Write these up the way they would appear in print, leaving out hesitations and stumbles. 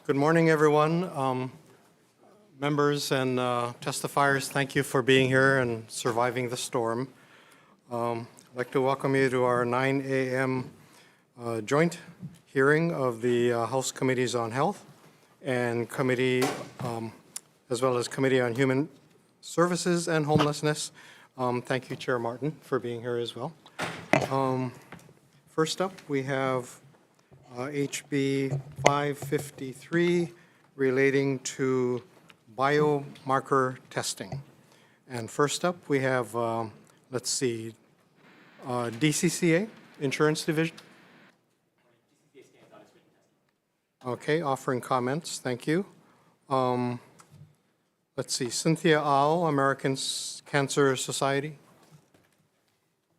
Good morning, everyone. Members and testifiers, thank you for being here and surviving the storm. I'd like to welcome you to our 9 a.m. Joint hearing of the House Committees on Health and Committee, as well as Committee on Human Services and Homelessness. Thank you, Chair Martin, for being here as well. First up, we have HB 553 relating to biomarker testing. And first up, we have, let's see, DCCA, Insurance Division. Okay, offering comments, thank you. Let's see, Cynthia Au, American Cancer Society.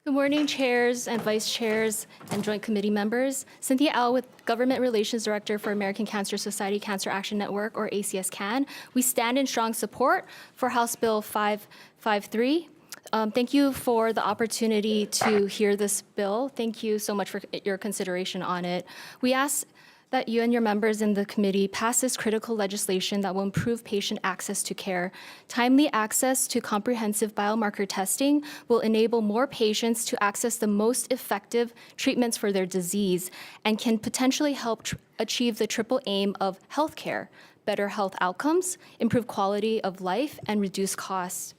Good morning, chairs and vice chairs and joint committee members. Cynthia Au with Government Relations Director for American Cancer Society Cancer Action Network, or ACS-CAN. We stand in strong support for House Bill 553. Thank you for the opportunity to hear this bill. Thank you so much for your consideration on it. We ask that you and your members in the committee pass this critical legislation that will improve patient access to care. Timely access to comprehensive biomarker testing will enable more patients to access the most effective treatments for their disease and can potentially help achieve the triple aim of healthcare: better health outcomes, improve quality of life, and reduce costs.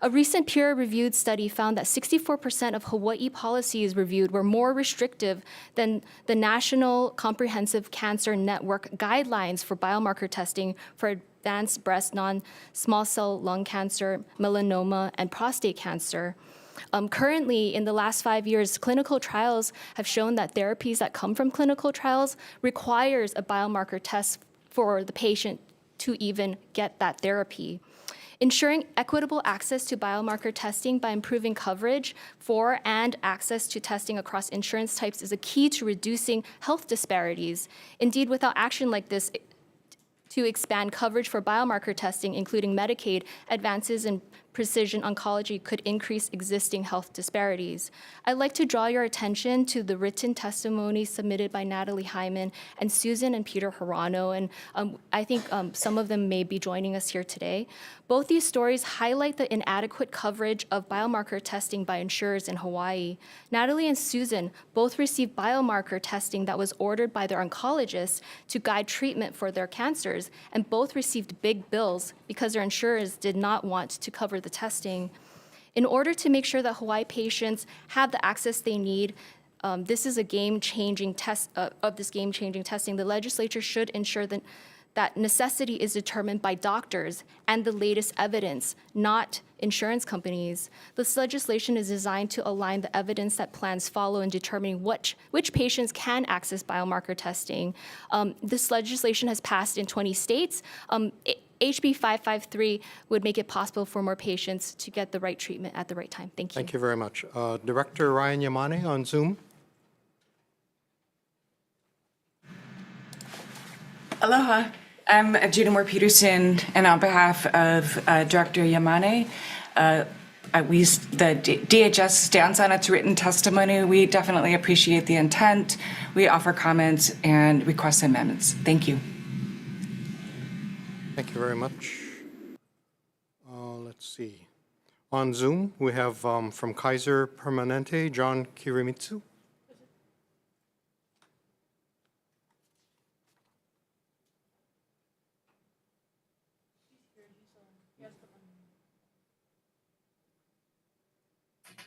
A recent peer-reviewed study found that 64% of Hawaii policies reviewed were more restrictive than the National Comprehensive Cancer Network guidelines for biomarker testing for advanced breast, non-small cell lung cancer, melanoma, and prostate cancer. Currently, in the last 5 years, clinical trials have shown that therapies that come from clinical trials requires a biomarker test for the patient to even get that therapy. Ensuring equitable access to biomarker testing by improving coverage for and access to testing across insurance types is a key to reducing health disparities. Indeed, without action like this to expand coverage for biomarker testing, including Medicaid, advances in precision oncology could increase existing health disparities. I'd like to draw your attention to the written testimony submitted by Natalie Hyman and Susan and Peter Hirano, and I think some of them may be joining us here today. Both these stories highlight the inadequate coverage of biomarker testing by insurers in Hawaii. Natalie and Susan both received biomarker testing that was ordered by their oncologists to guide treatment for their cancers, and both received big bills because their insurers did not want to cover the testing. In order to make sure that Hawaii patients have the access they need, this is a game-changing test of this game-changing testing. The legislature should ensure that necessity is determined by doctors and the latest evidence, not insurance companies. This legislation is designed to align the evidence that plans follow in determining which patients can access biomarker testing. This legislation has passed in 20 states. HB 553 would make it possible for more patients to get the right treatment at the right time. Thank you. Thank you very much. Director Ryan Yamane on Zoom. Aloha. I'm Judah Moore-Peterson, and on behalf of Director Yamane, the DHS stands on its written testimony. We definitely appreciate the intent. We offer comments and request amendments. Thank you. Thank you very much. Let's see. On Zoom, we have from Kaiser Permanente, John Kirimitsu.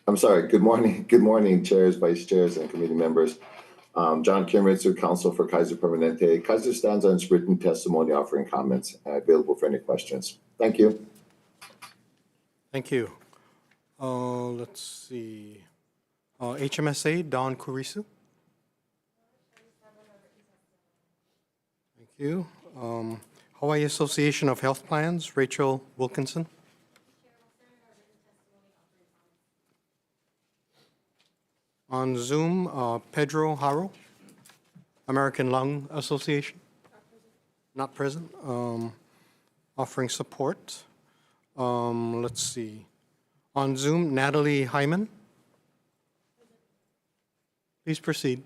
I'm sorry. Good morning, chairs, vice chairs, and committee members. John Kimitsu, counsel for Kaiser Permanente. Kaiser stands on its written testimony offering comments available for any questions. Thank you. Thank you. Let's see. HMSA, Don Kurisu. Thank you. Hawaii Association of Health Plans, Rachel Wilkinson. On Zoom, Pedro Haro, American Lung Association. Not present. Offering support. Let's see. On Zoom, Natalie Hyman. Please proceed.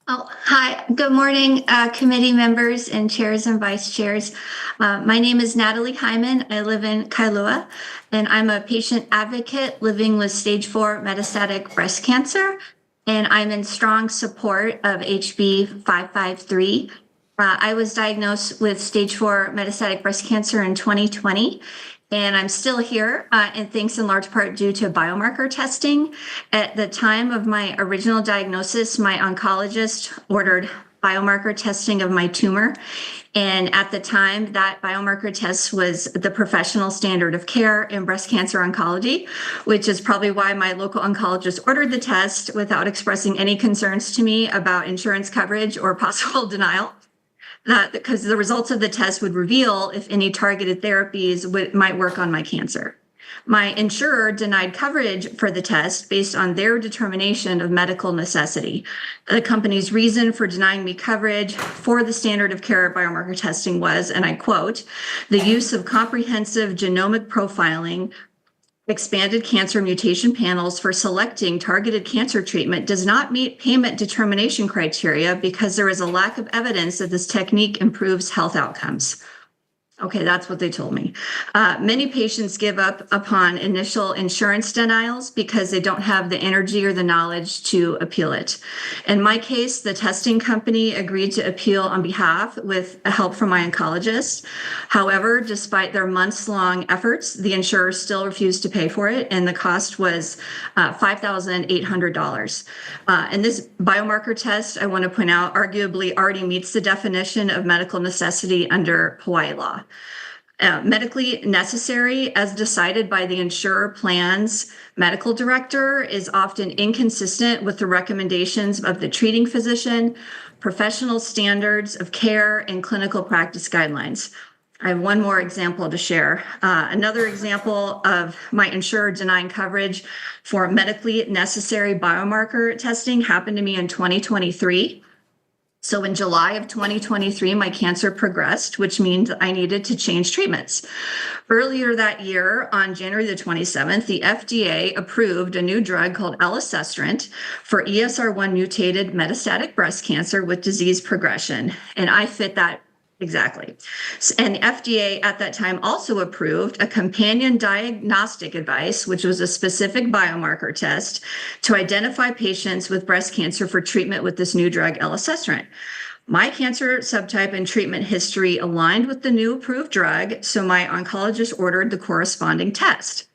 Oh, hi. Good morning, committee members and chairs and vice chairs. My name is Natalie Hyman. I live in Kailua, and I'm a patient advocate living with stage 4 metastatic breast cancer, and I'm in strong support of HB 553. I was diagnosed with stage 4 metastatic breast cancer in 2020. And I'm still here, and thanks in large part due to biomarker testing. At the time of my original diagnosis, my oncologist ordered biomarker testing of my tumor. And at the time, that biomarker test was the professional standard of care in breast cancer oncology, which is probably why my local oncologist ordered the test without expressing any concerns to me about insurance coverage or possible denial. Because the results of the test would reveal if any targeted therapies might work on my cancer. My insurer denied coverage for the test based on their determination of medical necessity. The company's reason for denying me coverage for the standard of care biomarker testing was, and I quote, the use of comprehensive genomic profiling expanded cancer mutation panels for selecting targeted cancer treatment does not meet payment determination criteria because there is a lack of evidence that this technique improves health outcomes. Okay, that's what they told me. Many patients give up upon initial insurance denials because they don't have the energy or the knowledge to appeal it. In my case, the testing company agreed to appeal on behalf with help from my oncologist. However, despite their months-long efforts, the insurer still refused to pay for it, and the cost was $5,800. And this biomarker test, I want to point out, arguably already meets the definition of medical necessity under Hawaii law. Medically necessary, as decided by the insurer plan's medical director, is often inconsistent with the recommendations of the treating physician, professional standards of care, and clinical practice guidelines. I have one more example to share. Another example of my insurer denying coverage for medically necessary biomarker testing happened to me in 2023. So in July of 2023, my cancer progressed, which means I needed to change treatments. Earlier that year, on January the 27th, the FDA approved a new drug called elacestrant for ESR1 mutated metastatic breast cancer with disease progression. And I fit that exactly. And the FDA at that time also approved a companion diagnostic advice, which was a specific biomarker test to identify patients with breast cancer for treatment with this new drug, elacestrant. My cancer subtype and treatment history aligned with the new approved drug, so my oncologist ordered the corresponding test.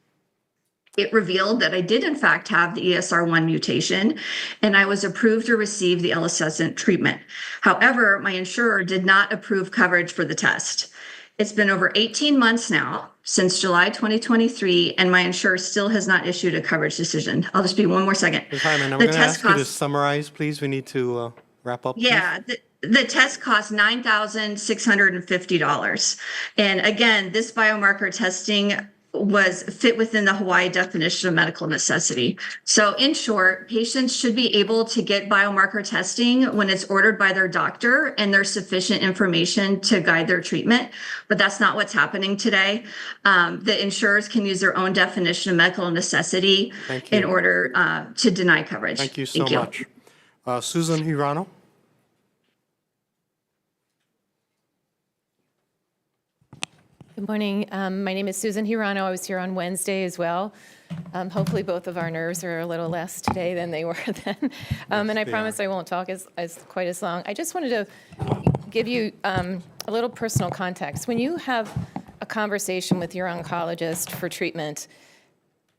It revealed that I did, in fact, have the ESR1 mutation, and I was approved to receive the elacestrant treatment. However, my insurer did not approve coverage for the test. It's been over 18 months now, since July 2023, and my insurer still has not issued a coverage decision. I'll just be one more second. Ms. Hyman, I'm going to ask you to summarize, please. We need to wrap up. Yeah, the test cost $9,650. And again, this biomarker testing was fit within the Hawaii definition of medical necessity. So in short, patients should be able to get biomarker testing when it's ordered by their doctor and there's sufficient information to guide their treatment, but that's not what's happening today. The insurers can use their own definition of medical necessity in order to deny coverage. Thank you so much. Susan Hirano. Good morning. My name is Susan Hirano. I was here on Wednesday as well. Hopefully both of our nerves are a little less today than they were then. And I promise I won't talk as quite as long. I just wanted to give you a little personal context. When you have a conversation with your oncologist for treatment,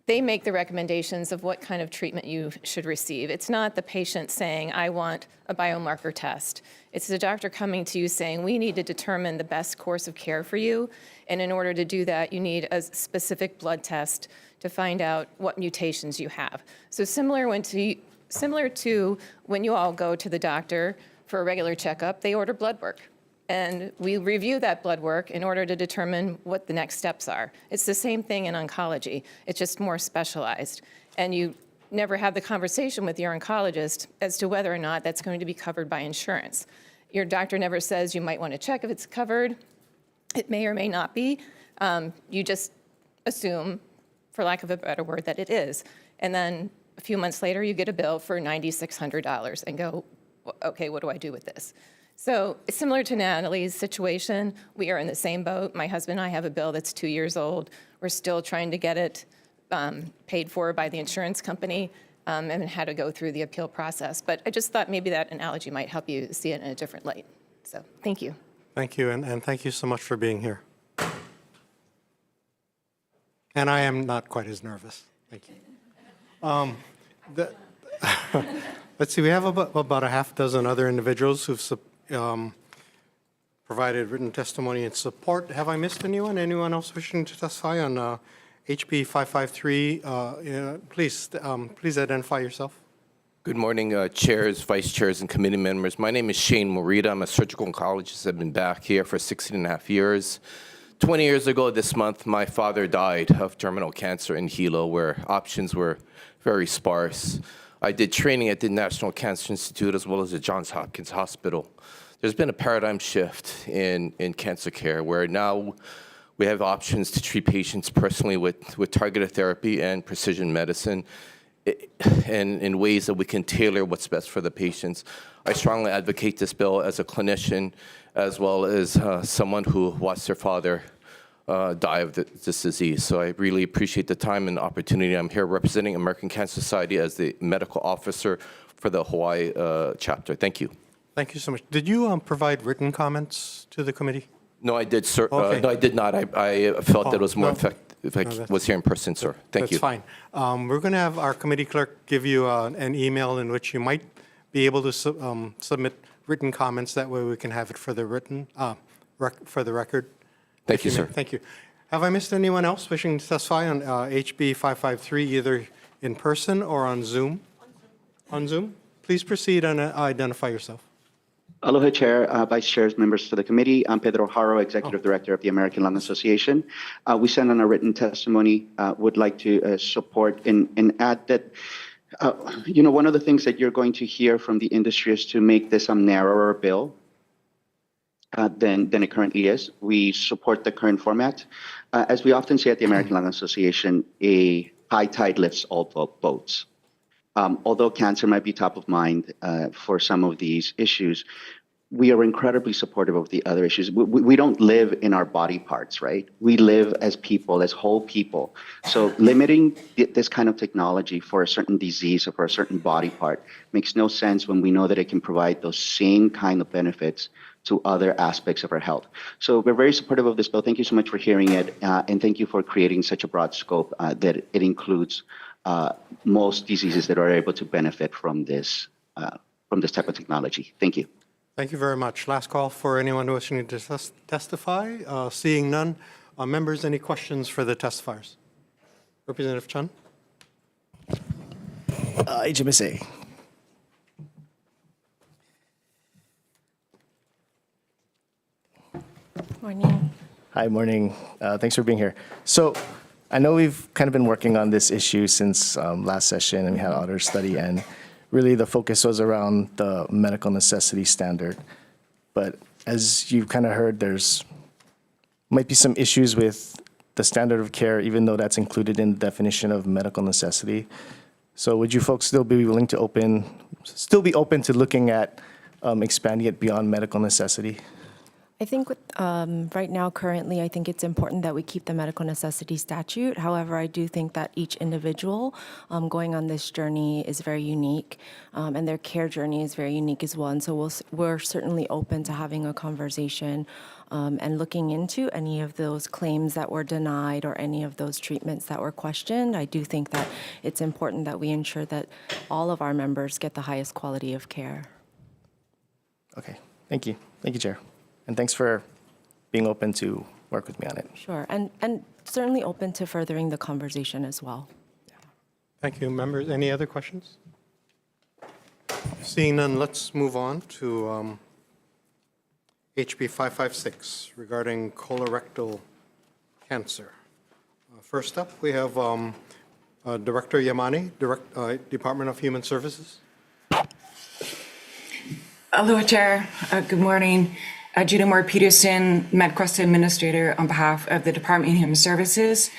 they make the recommendations of what kind of treatment you should receive. It's not the patient saying, I want a biomarker test. It's the doctor coming to you saying, we need to determine the best course of care for you. And in order to do that, you need a specific blood test to find out what mutations you have. So similar to when you all go to the doctor for a regular checkup, they order blood work. And we review that blood work in order to determine what the next steps are. It's the same thing in oncology. It's just more specialized. And you never have the conversation with your oncologist as to whether or not that's going to be covered by insurance. Your doctor never says you might want to check if it's covered. It may or may not be. You just assume, for lack of a better word, that it is. And then a few months later, you get a bill for $9,600 and go, okay, what do I do with this? So it's similar to Natalie's situation. We are in the same boat. My husband and I have a bill that's 2 years old. We're still trying to get it paid for by the insurance company and had to go through the appeal process. But I just thought maybe that analogy might help you see it in a different light. So thank you. Thank you, and thank you so much for being here. And I am not quite as nervous. Thank you. Let's see, we have about a half dozen other individuals who've provided written testimony in support. Have I missed anyone? Anyone else wishing to testify on HB 553? Please identify yourself. Good morning, chairs, vice chairs, and committee members. My name is Shane Morita. I'm a surgical oncologist. I've been back here for 16.5 years. 20 years ago this month, my father died of terminal cancer in Hilo, where options were very sparse. I did training at the National Cancer Institute as well as the Johns Hopkins Hospital. There's been a paradigm shift in cancer care, where now we have options to treat patients personally with targeted therapy and precision medicine, and in ways that we can tailor what's best for the patients. I strongly advocate this bill as a clinician, as well as someone who watched their father die of this disease. So I really appreciate the time and the opportunity. I'm here representing American Cancer Society as the medical officer for the Hawai'i chapter. Thank you. Thank you so much. Did you provide written comments to the committee? No, I did, sir. Okay. No, I did not. I felt that it was more no. effective if I was here in person, sir. Thank you. That's fine. We're going to have our committee clerk give you an email in which you might be able to submit written comments. That way we can have it for the for the record. Thank you, sir. Thank you. Have I missed anyone else wishing to testify on HB 553, either in person or on Zoom? On Zoom? Please proceed and identify yourself. Aloha, Chair, Vice Chairs, members of the committee. I'm Pedro Haro, Executive Director of the American Lung Association. We sent on a written testimony, would like to support and add that, one of the things that you're going to hear from the industry is to make this a narrower bill than it currently is. We support the current format. As we often say at the American Lung Association, a high tide lifts all boats. Although cancer might be top of mind for some of these issues, we are incredibly supportive of the other issues. We don't live in our body parts, right? We live as people, as whole people. So limiting this kind of technology for a certain disease or for a certain body part makes no sense when we know that it can provide those same kind of benefits to other aspects of our health. So we're very supportive of this bill. Thank you so much for hearing it, and thank you for creating such a broad scope that it includes most diseases that are able to benefit from this type of technology. Thank you. Thank you very much. Last call for anyone wishing to testify. Seeing none. Members, any questions for the testifiers? Representative Chun? HMSA. Morning. Hi, morning. Thanks for being here. So I know we've kind of been working on this issue since last session, and we had our study, and really the focus was around the medical necessity standard. But as you've kind of heard, there's might be some issues with the standard of care, even though that's included in the definition of medical necessity. So would you folks still be willing to open to looking at expanding it beyond medical necessity? I think right now, currently, I think it's important that we keep the medical necessity statute. However, I do think that each individual going on this journey is very unique, and their care journey is very unique as well. And so we're certainly open to having a conversation and looking into any of those claims that were denied or any of those treatments that were questioned. I do think that it's important that we ensure that all of our members get the highest quality of care. Okay, thank you. Thank you, Chair. And thanks for being open to work with me on it. Sure, and certainly open to furthering the conversation as well. Thank you. Members, any other questions? Seeing none, let's move on to HB 556 regarding colorectal cancer. First up, we have Director Yamane, Department of Human Services. Aloha, Chair. Good morning. Judah Moore Peterson, MedQuest Administrator on behalf of the Department of Human Services.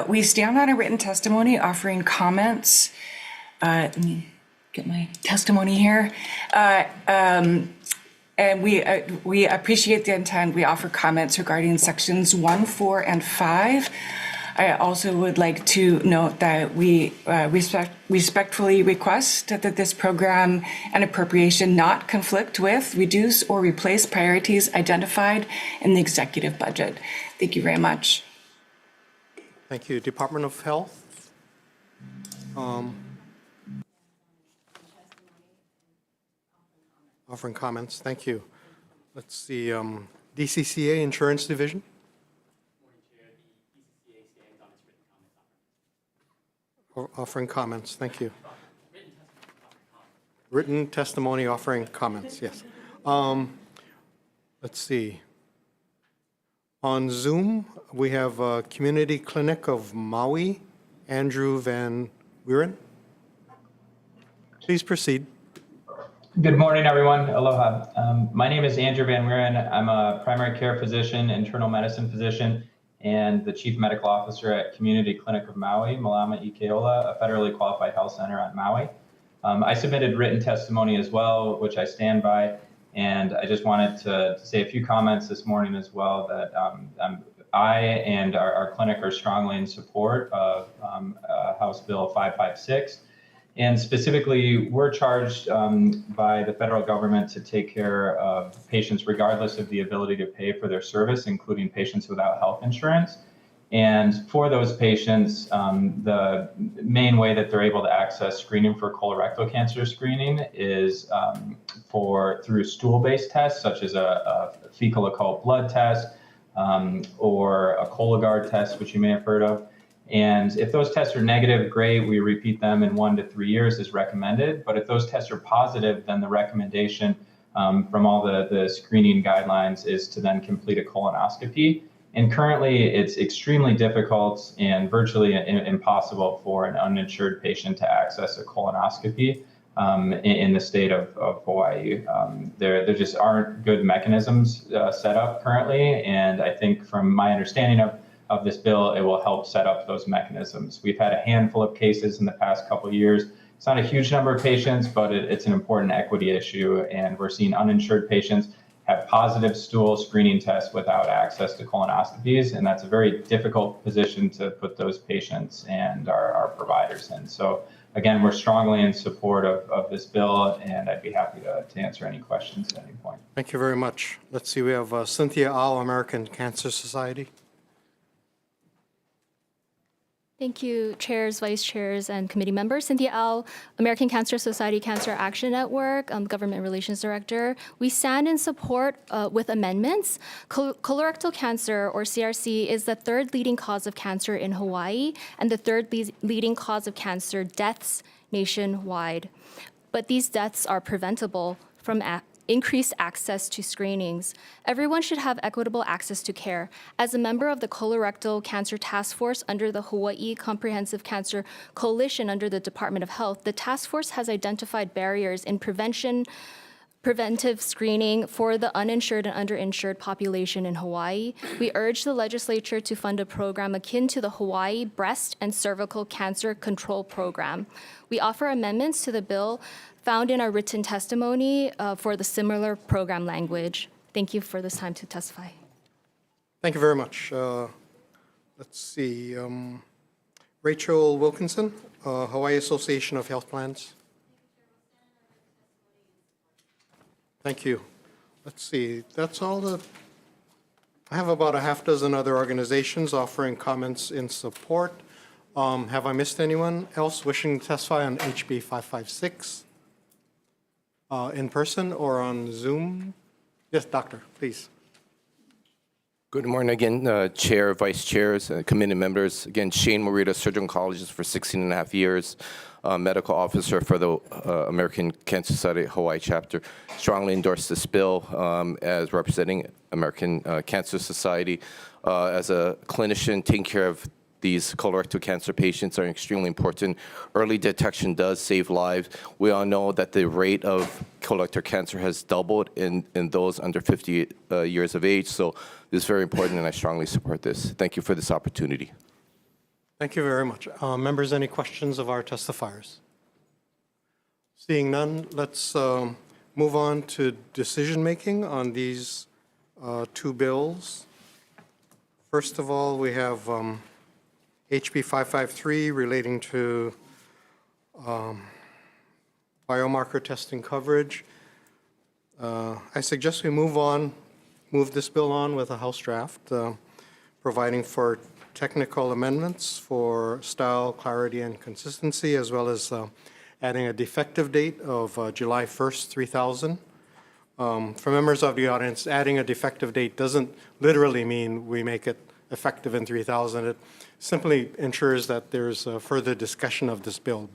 We stand on a written testimony offering comments. Give get my testimony here. And we appreciate the intent. We offer comments regarding sections 1, 4, and 5. I also would like to note that we respectfully request that this program and appropriation not conflict with, reduce, or replace priorities identified in the executive budget. Thank you very much. Thank you. Department of Health. Offering comments. Thank you. Let's see. DCCA Insurance Division. Offering comments. Thank you. Written testimony offering comments. Yes. Let's see. On Zoom, we have Community Clinic of Maui, Andrew Van Wieren. Please proceed. Good morning, everyone. Aloha. My name is Andrew Van Wieren. I'm a primary care physician, internal medicine physician, and the Chief Medical Officer at Community Clinic of Maui, Malama Ikeola, a federally qualified health center on Maui. I submitted written testimony as well, which I stand by, and I just wanted to say a few comments this morning as well that I and our clinic are strongly in support of House Bill 556. And specifically, we're charged by the federal government to take care of patients regardless of the ability to pay for their service, including patients without health insurance. And for those patients, the main way that they're able to access screening for colorectal cancer screening is through stool-based tests, such as a fecal occult blood test or a Cologuard test, which you may have heard of. And if those tests are negative, great, we repeat them in 1 to 3 years as recommended. But if those tests are positive, then the recommendation from all the screening guidelines is to then complete a colonoscopy. And currently, it's extremely difficult and virtually impossible for an uninsured patient to access a colonoscopy in the state of Hawaii. There just aren't good mechanisms set up currently. And I think from my understanding of this bill, it will help set up those mechanisms. We've had a handful of cases in the past couple of years. It's not a huge number of patients, but it's an important equity issue. And we're seeing uninsured patients have positive stool screening tests without access to colonoscopies. And that's a very difficult position to put those patients and our providers in. So again, we're strongly in support of this bill, and I'd be happy to answer any questions at any point. Thank you very much. Let's see. We have Cynthia Au, American Cancer Society. Thank you, chairs, vice chairs, and committee members. Cynthia Au, American Cancer Society Cancer Action Network, Government Relations Director. We stand in support with amendments. Colorectal cancer, or CRC, is the third leading cause of cancer in Hawaii and the third leading cause of cancer deaths nationwide. But these deaths are preventable from increased access to screenings. Everyone should have equitable access to care. As a member of the Colorectal Cancer Task Force under the Hawai'i Comprehensive Cancer Coalition under the Department of Health, the task force has identified barriers in preventive screening for the uninsured and underinsured population in Hawaii. We urge the legislature to fund a program akin to the Hawaii Breast and Cervical Cancer Control Program. We offer amendments to the bill found in our written testimony for the similar program language. Thank you for this time to testify. Thank you very much. Let's see. Rachel Wilkinson, Hawaii Association of Health Plans. Thank you. Let's see. That's all I have about a half dozen other organizations offering comments in support. Have I missed anyone else wishing to testify on HB 556? In person or on Zoom? Yes, Doctor, please. Good morning again, Chair, Vice Chairs, committee members. Again, Shane Morita, surgical oncologist for 16 and a half years, medical officer for the American Cancer Society Hawaii chapter. Strongly endorse this bill as representing American Cancer Society. As a clinician, taking care of these colorectal cancer patients are extremely important. Early detection does save lives. We all know that the rate of colorectal cancer has doubled in those under 50 years of age. So this is very important, and I strongly support this. Thank you for this opportunity. Thank you very much. Members, any questions of our testifiers? Seeing none, let's move on to decision-making on these two bills. First of all, we have HB 553 relating to biomarker testing coverage. I suggest we move this bill on with a House draft, providing for technical amendments for style, clarity, and consistency, as well as adding a defective date of July 1st, 3000. For members of the audience, adding a defective date doesn't literally mean we make it effective in 3000. It simply ensures that there's further discussion of this bill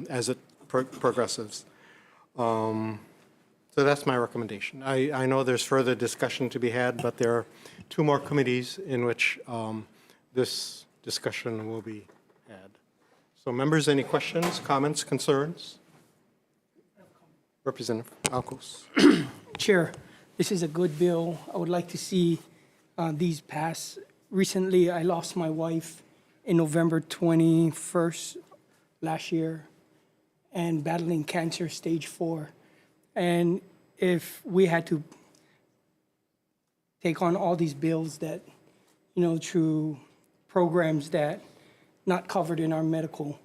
as it progresses. So that's my recommendation. I know there's further discussion to be had, but there are two more committees in which this discussion will be had. So members, any questions, comments, concerns? Representative Alcos. Chair, this is a good bill. I would like to see these pass. Recently, I lost my wife in November 21st last year and battling cancer stage 4. And if we had to take on all these bills that, through programs that not covered in our medical,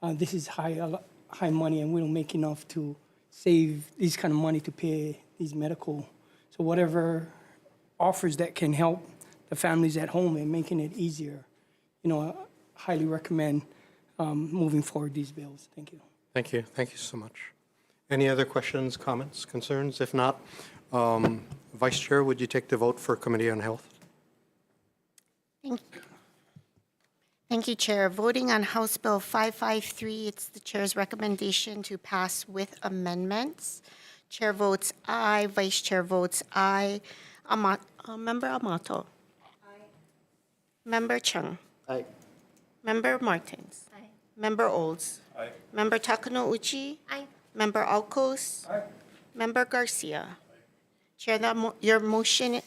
this is high money, and we don't make enough to save these kind of money to pay these medical. So whatever offers that can help the families at home and making it easier, I highly recommend moving forward these bills. Thank you. Thank you. Thank you so much. Any other questions, comments, concerns? If not, Vice Chair, would you take the vote for Committee on Health? Thank you, Chair. Voting on House Bill 553, it's the Chair's recommendation to pass with amendments. Chair votes aye. Vice Chair votes aye. Member Amato. Aye. Member Chung. Aye. Member Martins. Aye. Member Olds. Aye. Member Takanouchi. Aye. Member Alcos. Aye. Member Garcia. Chair, your motion,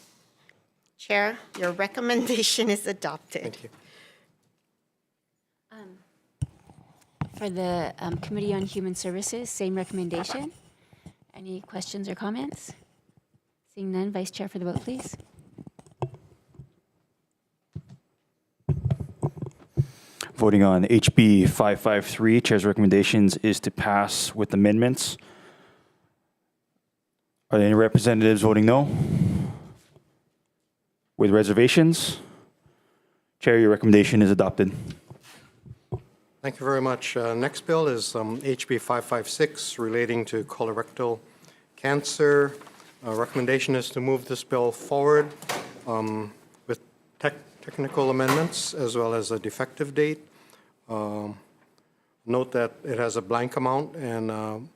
Chair, your recommendation is adopted. Thank you. For the Committee on Human Services, same recommendation. Any questions or comments? Seeing none, Vice Chair for the vote, please. Voting on HB 553, Chair's recommendations is to pass with amendments. Are there any representatives voting no? With reservations? Chair, your recommendation is adopted. Thank you very much. Next bill is HB 556 relating to colorectal cancer. Recommendation is to move this bill forward with technical amendments as well as a defective date. Note that it has a blank amount and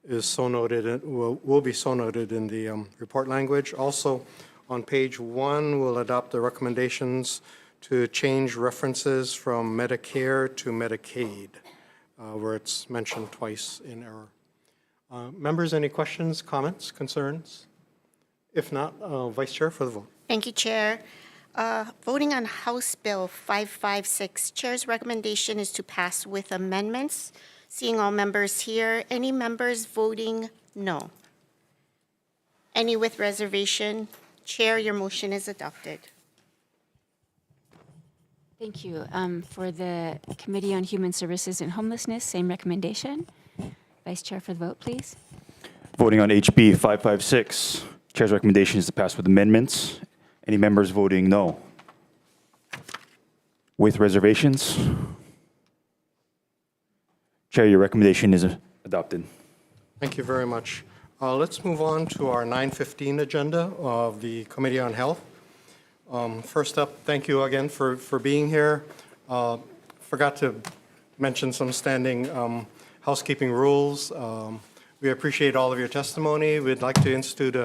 is so noted, will be so noted in the report language. Also, on page 1, we'll adopt the recommendations to change references from Medicare to Medicaid, where it's mentioned twice in error. Members, any questions, comments, concerns? If not, Vice Chair for the vote. Thank you, Chair. Voting on House Bill 556, Chair's recommendation is to pass with amendments. Seeing all members here, any members voting no? Any with reservation? Chair, your motion is adopted. Thank you. For the Committee on Human Services and Homelessness, same recommendation. Vice Chair for the vote, please. Voting on HB 556, Chair's recommendation is to pass with amendments. Any members voting no? With reservations? Chair, your recommendation is adopted. Thank you very much. Let's move on to our 9:15 agenda of the Committee on Health. First up, thank you again for being here. Forgot to mention some standing housekeeping rules. We appreciate all of your testimony. We'd like to institute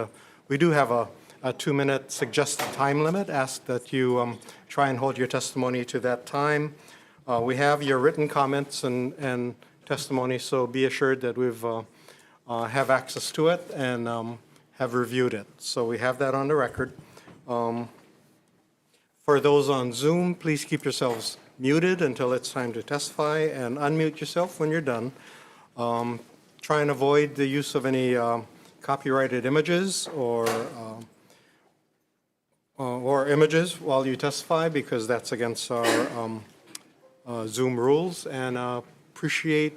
we do have a 2-minute suggested time limit. Ask that you try and hold your testimony to that time. We have your written comments and testimony, so be assured that we've have access to it and have reviewed it. So we have that on the record. For those on Zoom, please keep yourselves muted until it's time to testify and unmute yourself when you're done. try and avoid the use of any copyrighted images or images while you testify, because that's against our Zoom rules, and appreciate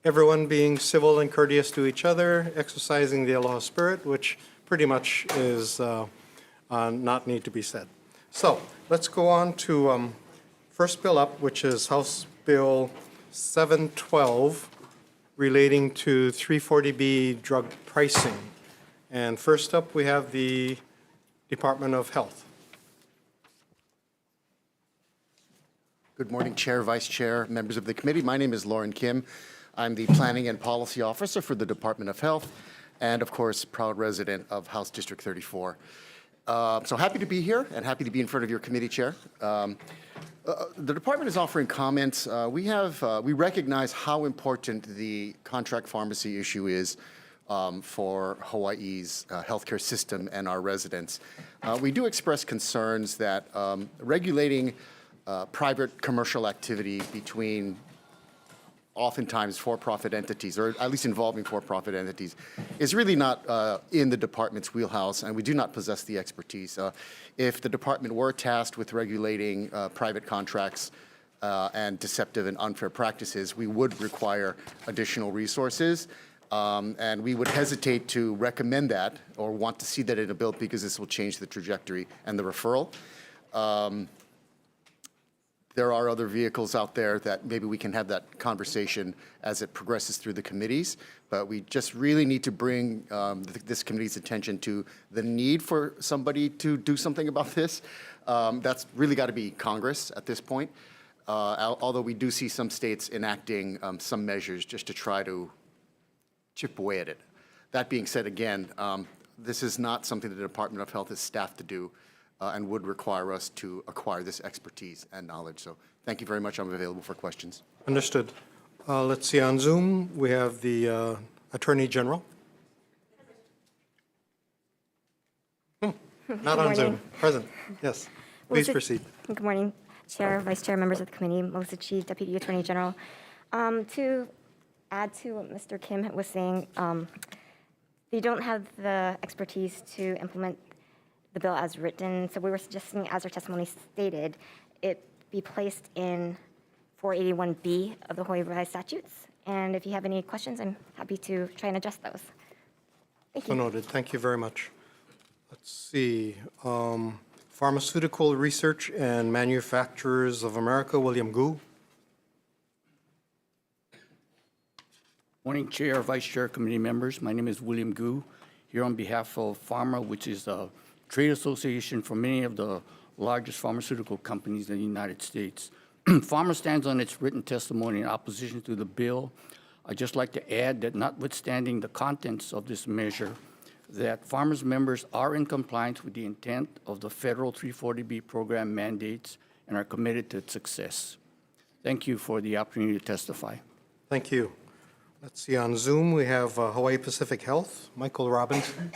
everyone being civil and courteous to each other, exercising the aloha spirit, which pretty much is not need to be said. So let's go on to first bill up, which is House Bill 712, relating to 340B drug pricing. And first up, we have the Department of Health. Good morning, Chair, Vice Chair, members of the committee. My name is Lauren Kim. I'm the Planning and Policy Officer for the Department of Health, and of course, proud resident of House District 34. So happy to be here and happy to be in front of your committee, Chair. The department is offering comments. We recognize how important the contract pharmacy issue is for Hawaii's healthcare system and our residents. We do express concerns that regulating private commercial activity between oftentimes for-profit entities, or at least involving for-profit entities, is really not in the department's wheelhouse, and we do not possess the expertise. If the department were tasked with regulating private contracts and deceptive and unfair practices, we would require additional resources, and we would hesitate to recommend that or want to see that in a bill, because this will change the trajectory and the referral. There are other vehicles out there that maybe we can have that conversation as it progresses through the committees, but we just really need to bring this committee's attention to the need for somebody to do something about this. That's really got to be Congress at this point, although we do see some states enacting some measures just to try to chip away at it. That being said, again, this is not something the Department of Health is staffed to do, and would require us to acquire this expertise and knowledge. So thank you very much. I'm available for questions. Understood. Let's see, on Zoom, we have the Attorney General. Not on Zoom. Present. Yes. Please proceed. Good morning, Chair, Vice Chair, members of the committee, Melissa Chief, Deputy Attorney General. To add to what Mr. Kim was saying, they don't have the expertise to implement the bill as written, so we were suggesting, as our testimony stated, it be placed in 481B of the Hawaii Revised Statutes. And if you have any questions, I'm happy to try and address those. Thank you. So noted. Thank you very much. Let's see. Pharmaceutical Research and Manufacturers of America, William Gu. Morning, Chair, Vice Chair, committee members. My name is William Gu, here on behalf of PhRMA, which is a trade association for many of the largest pharmaceutical companies in the United States. PhRMA stands on its written testimony in opposition to the bill. I'd just like to add that notwithstanding the contents of this measure, that PhRMA's members are in compliance with the intent of the federal 340B program mandates and are committed to its success. Thank you for the opportunity to testify. Thank you. Let's see, on Zoom, we have Hawaii Pacific Health, Michael Robinson.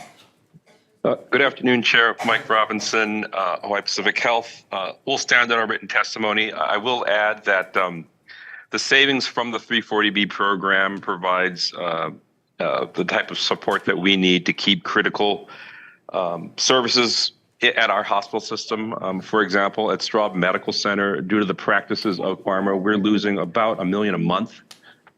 Good afternoon, Chair. Mike Robinson, Hawaii Pacific Health. We'll stand on our written testimony. I will add that the savings from the 340B program provides the type of support that we need to keep critical services at our hospital system. For example, at Straub Medical Center, due to the practices of PhRMA, we're losing about $1 million a month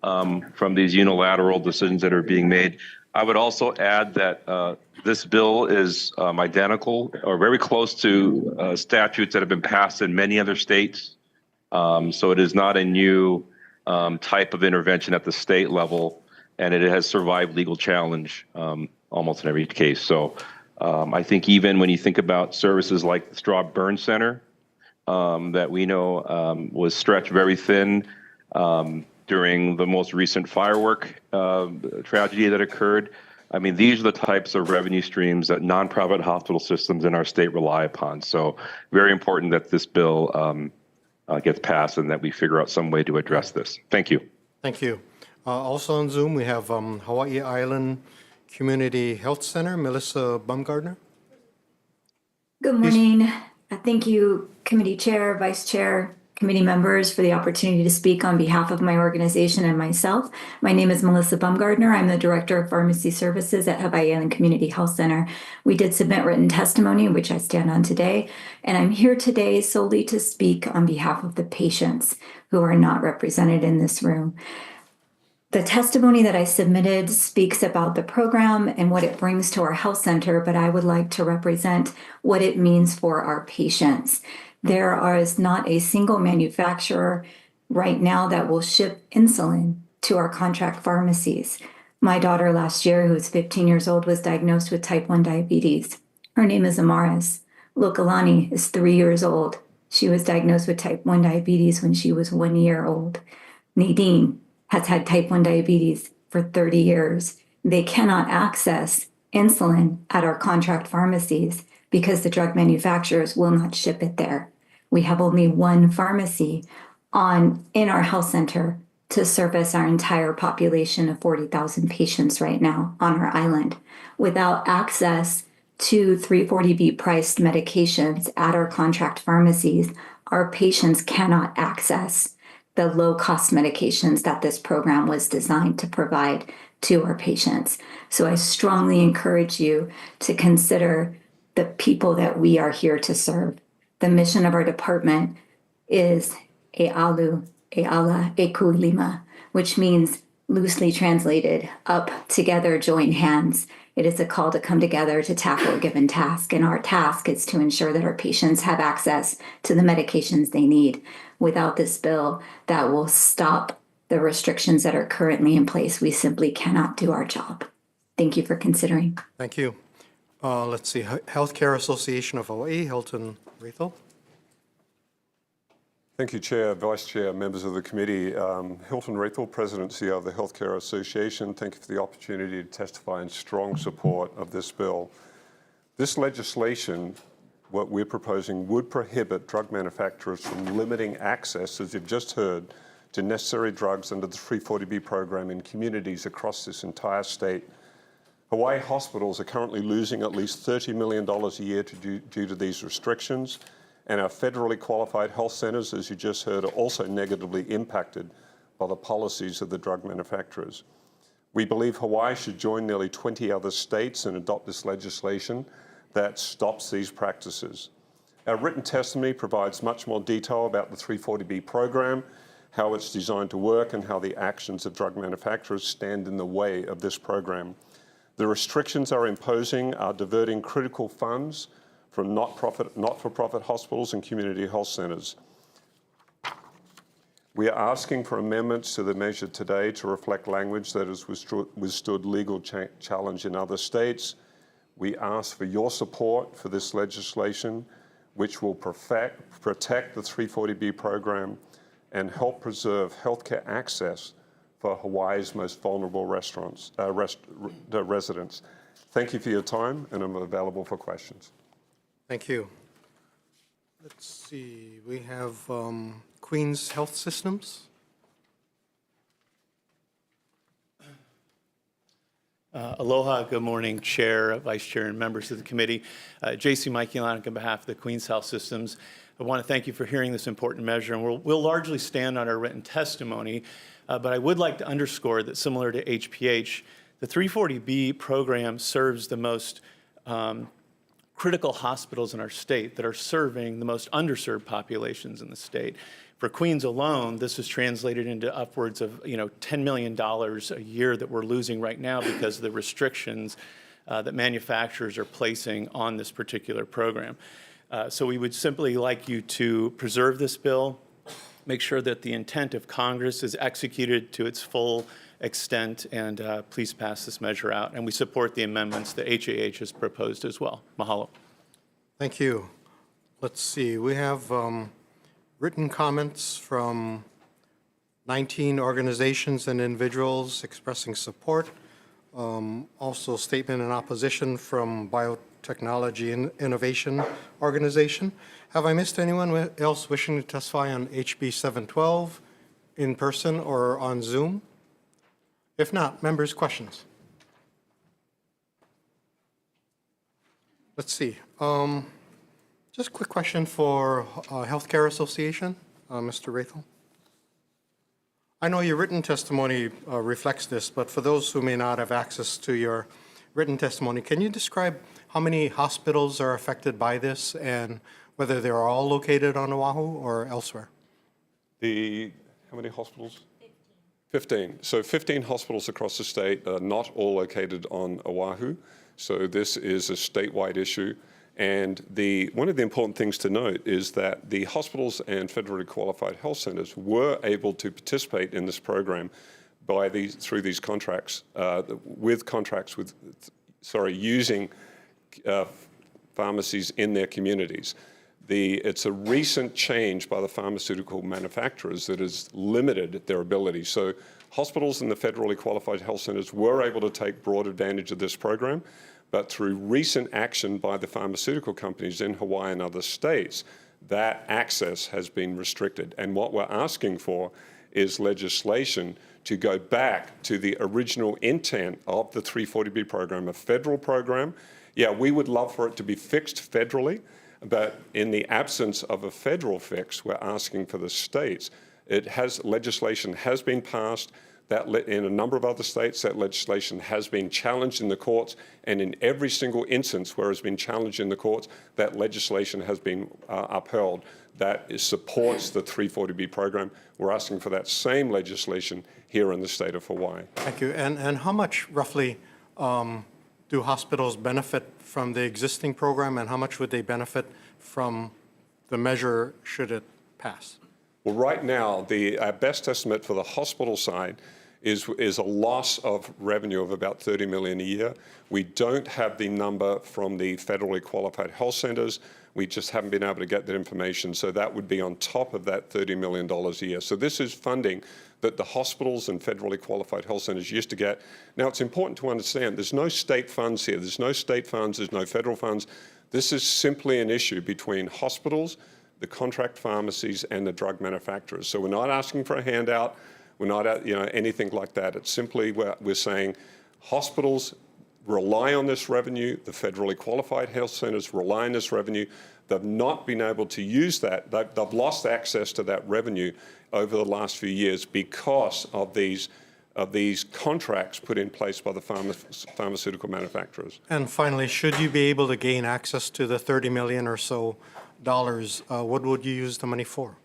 from these unilateral decisions that are being made. I would also add that this bill is identical or very close to statutes that have been passed in many other states. So it is not a new type of intervention at the state level, and it has survived legal challenge almost in every case. So I think even when you think about services like the Straub Burn Center that we know was stretched very thin during the most recent firework tragedy that occurred. I mean, these are the types of revenue streams that nonprofit hospital systems in our state rely upon. So very important that this bill gets passed and that we figure out some way to address this. Thank you. Thank you. Also on Zoom, we have Hawaii Island Community Health Center, Melissa Baumgardner. Good morning. Thank you, Committee Chair, Vice Chair, committee members for the opportunity to speak on behalf of my organization and myself. My name is Melissa Bumgardner. I'm the Director of Pharmacy Services at Hawai'i Community Health Center. We did submit written testimony, which I stand on today, and I'm here today solely to speak on behalf of the patients who are not represented in this room. The testimony that I submitted speaks about the program and what it brings to our health center, but I would like to represent what it means for our patients. There is not a single manufacturer right now that will ship insulin to our contract pharmacies. My daughter last year, who is 15 years old, was diagnosed with type 1 diabetes. Her name is Amaris. Lokalani is 3 years old. She was diagnosed with type 1 diabetes when she was 1 year old. Nadine has had type 1 diabetes for 30 years. They cannot access insulin at our contract pharmacies because the drug manufacturers will not ship it there. We have only one pharmacy in our health center to service our entire population of 40,000 patients right now on our island. Without access to 340B priced medications at our contract pharmacies, our patients cannot access the low-cost medications that this program was designed to provide to our patients. So I strongly encourage you to consider the people that we are here to serve. The mission of our department is E'alu, E'ala, Eku Lima, which means, loosely translated, up, together, join hands. It is a call to come together to tackle a given task, and our task is to ensure that our patients have access to the medications they need. Without this bill, that will stop the restrictions that are currently in place. We simply cannot do our job. Thank you for considering. Thank you. Let's see, Healthcare Association of Hawaii, Hilton Rethel. Thank you, Chair, Vice Chair, members of the committee. Hilton Rethel, President and CEO of the Healthcare Association. Thank you for the opportunity to testify in strong support of this bill. This legislation, what we're proposing, would prohibit drug manufacturers from limiting access, as you've just heard, to necessary drugs under the 340B program in communities across this entire state. Hawaii hospitals are currently losing at least $30 million a year due to these restrictions, and our federally qualified health centers, as you just heard, are also negatively impacted by the policies of the drug manufacturers. We believe Hawaii should join nearly 20 other states and adopt this legislation that stops these practices. Our written testimony provides much more detail about the 340B program, how it's designed to work, and how the actions of drug manufacturers stand in the way of this program. The restrictions are imposing are diverting critical funds from not-for-profit hospitals and community health centers. We are asking for amendments to the measure today to reflect language that has withstood legal challenge in other states. We ask for your support for this legislation, which will protect the 340B program and help preserve healthcare access for Hawaii's most vulnerable residents. Thank you for your time, and I'm available for questions. Thank you. Let's see, we have Queens Health Systems. Aloha, good morning, Chair, Vice Chair, and members of the committee. J.C. Maikilanik on behalf of the Queens Health Systems. I want to thank you for hearing this important measure, and we'll largely stand on our written testimony, but I would like to underscore that similar to HPH, the 340B program serves the most critical hospitals in our state that are serving the most underserved populations in the state. For Queens alone, this is translated into upwards of $10 million a year that we're losing right now because of the restrictions that manufacturers are placing on this particular program. So we would simply like you to preserve this bill, make sure that the intent of Congress is executed to its full extent, and please pass this measure out. And we support the amendments that HAH has proposed as well. Mahalo. Thank you. Let's see, we have written comments from 19 organizations and individuals expressing support. Also statement in opposition from Biotechnology Innovation Organization. Have I missed anyone else wishing to testify on HB 712 in person or on Zoom? If not, members, questions? Let's see. Just a quick question for Healthcare Association. Mr. Rathel? I know your written testimony reflects this, but for those who may not have access to your written testimony, can you describe how many hospitals are affected by this and whether they're all located on Oahu or elsewhere? How many hospitals? 15. So 15 hospitals across the state are not all located on Oahu. So this is a statewide issue. And one of the important things to note is that the hospitals and federally qualified health centers were able to participate in this program through these contracts, using pharmacies in their communities. It's a recent change by the pharmaceutical manufacturers that has limited their ability. So hospitals and the federally qualified health centers were able to take broad advantage of this program, but through recent action by the pharmaceutical companies in Hawaii and other states, that access has been restricted. And what we're asking for is legislation to go back to the original intent of the 340B program, a federal program. Yeah, we would love for it to be fixed federally, but in the absence of a federal fix, we're asking for the states. Legislation has been passed that in a number of other states, that legislation has been challenged in the courts, and in every single instance where it's been challenged in the courts, that legislation has been upheld. That supports the 340B program. We're asking for that same legislation here in the state of Hawaii. Thank you. And how much roughly do hospitals benefit from the existing program, and how much would they benefit from the measure should it pass? Well, right now, our best estimate for the hospital side is a loss of revenue of about $30 million a year. We don't have the number from the federally qualified health centers. We just haven't been able to get that information. So that would be on top of that $30 million a year. So this is funding that the hospitals and federally qualified health centers used to get. Now, it's important to understand there's no state funds here. There's no state funds. There's no federal funds. This is simply an issue between hospitals, the contract pharmacies, and the drug manufacturers. So we're not asking for a handout. We're not anything like that. It's simply we're saying hospitals rely on this revenue. The federally qualified health centers rely on this revenue. They've not been able to use that. They've lost access to that revenue over the last few years because of these contracts put in place by the pharmaceutical manufacturers. And finally, should you be able to gain access to the $30 million or so dollars, what would you use the money for?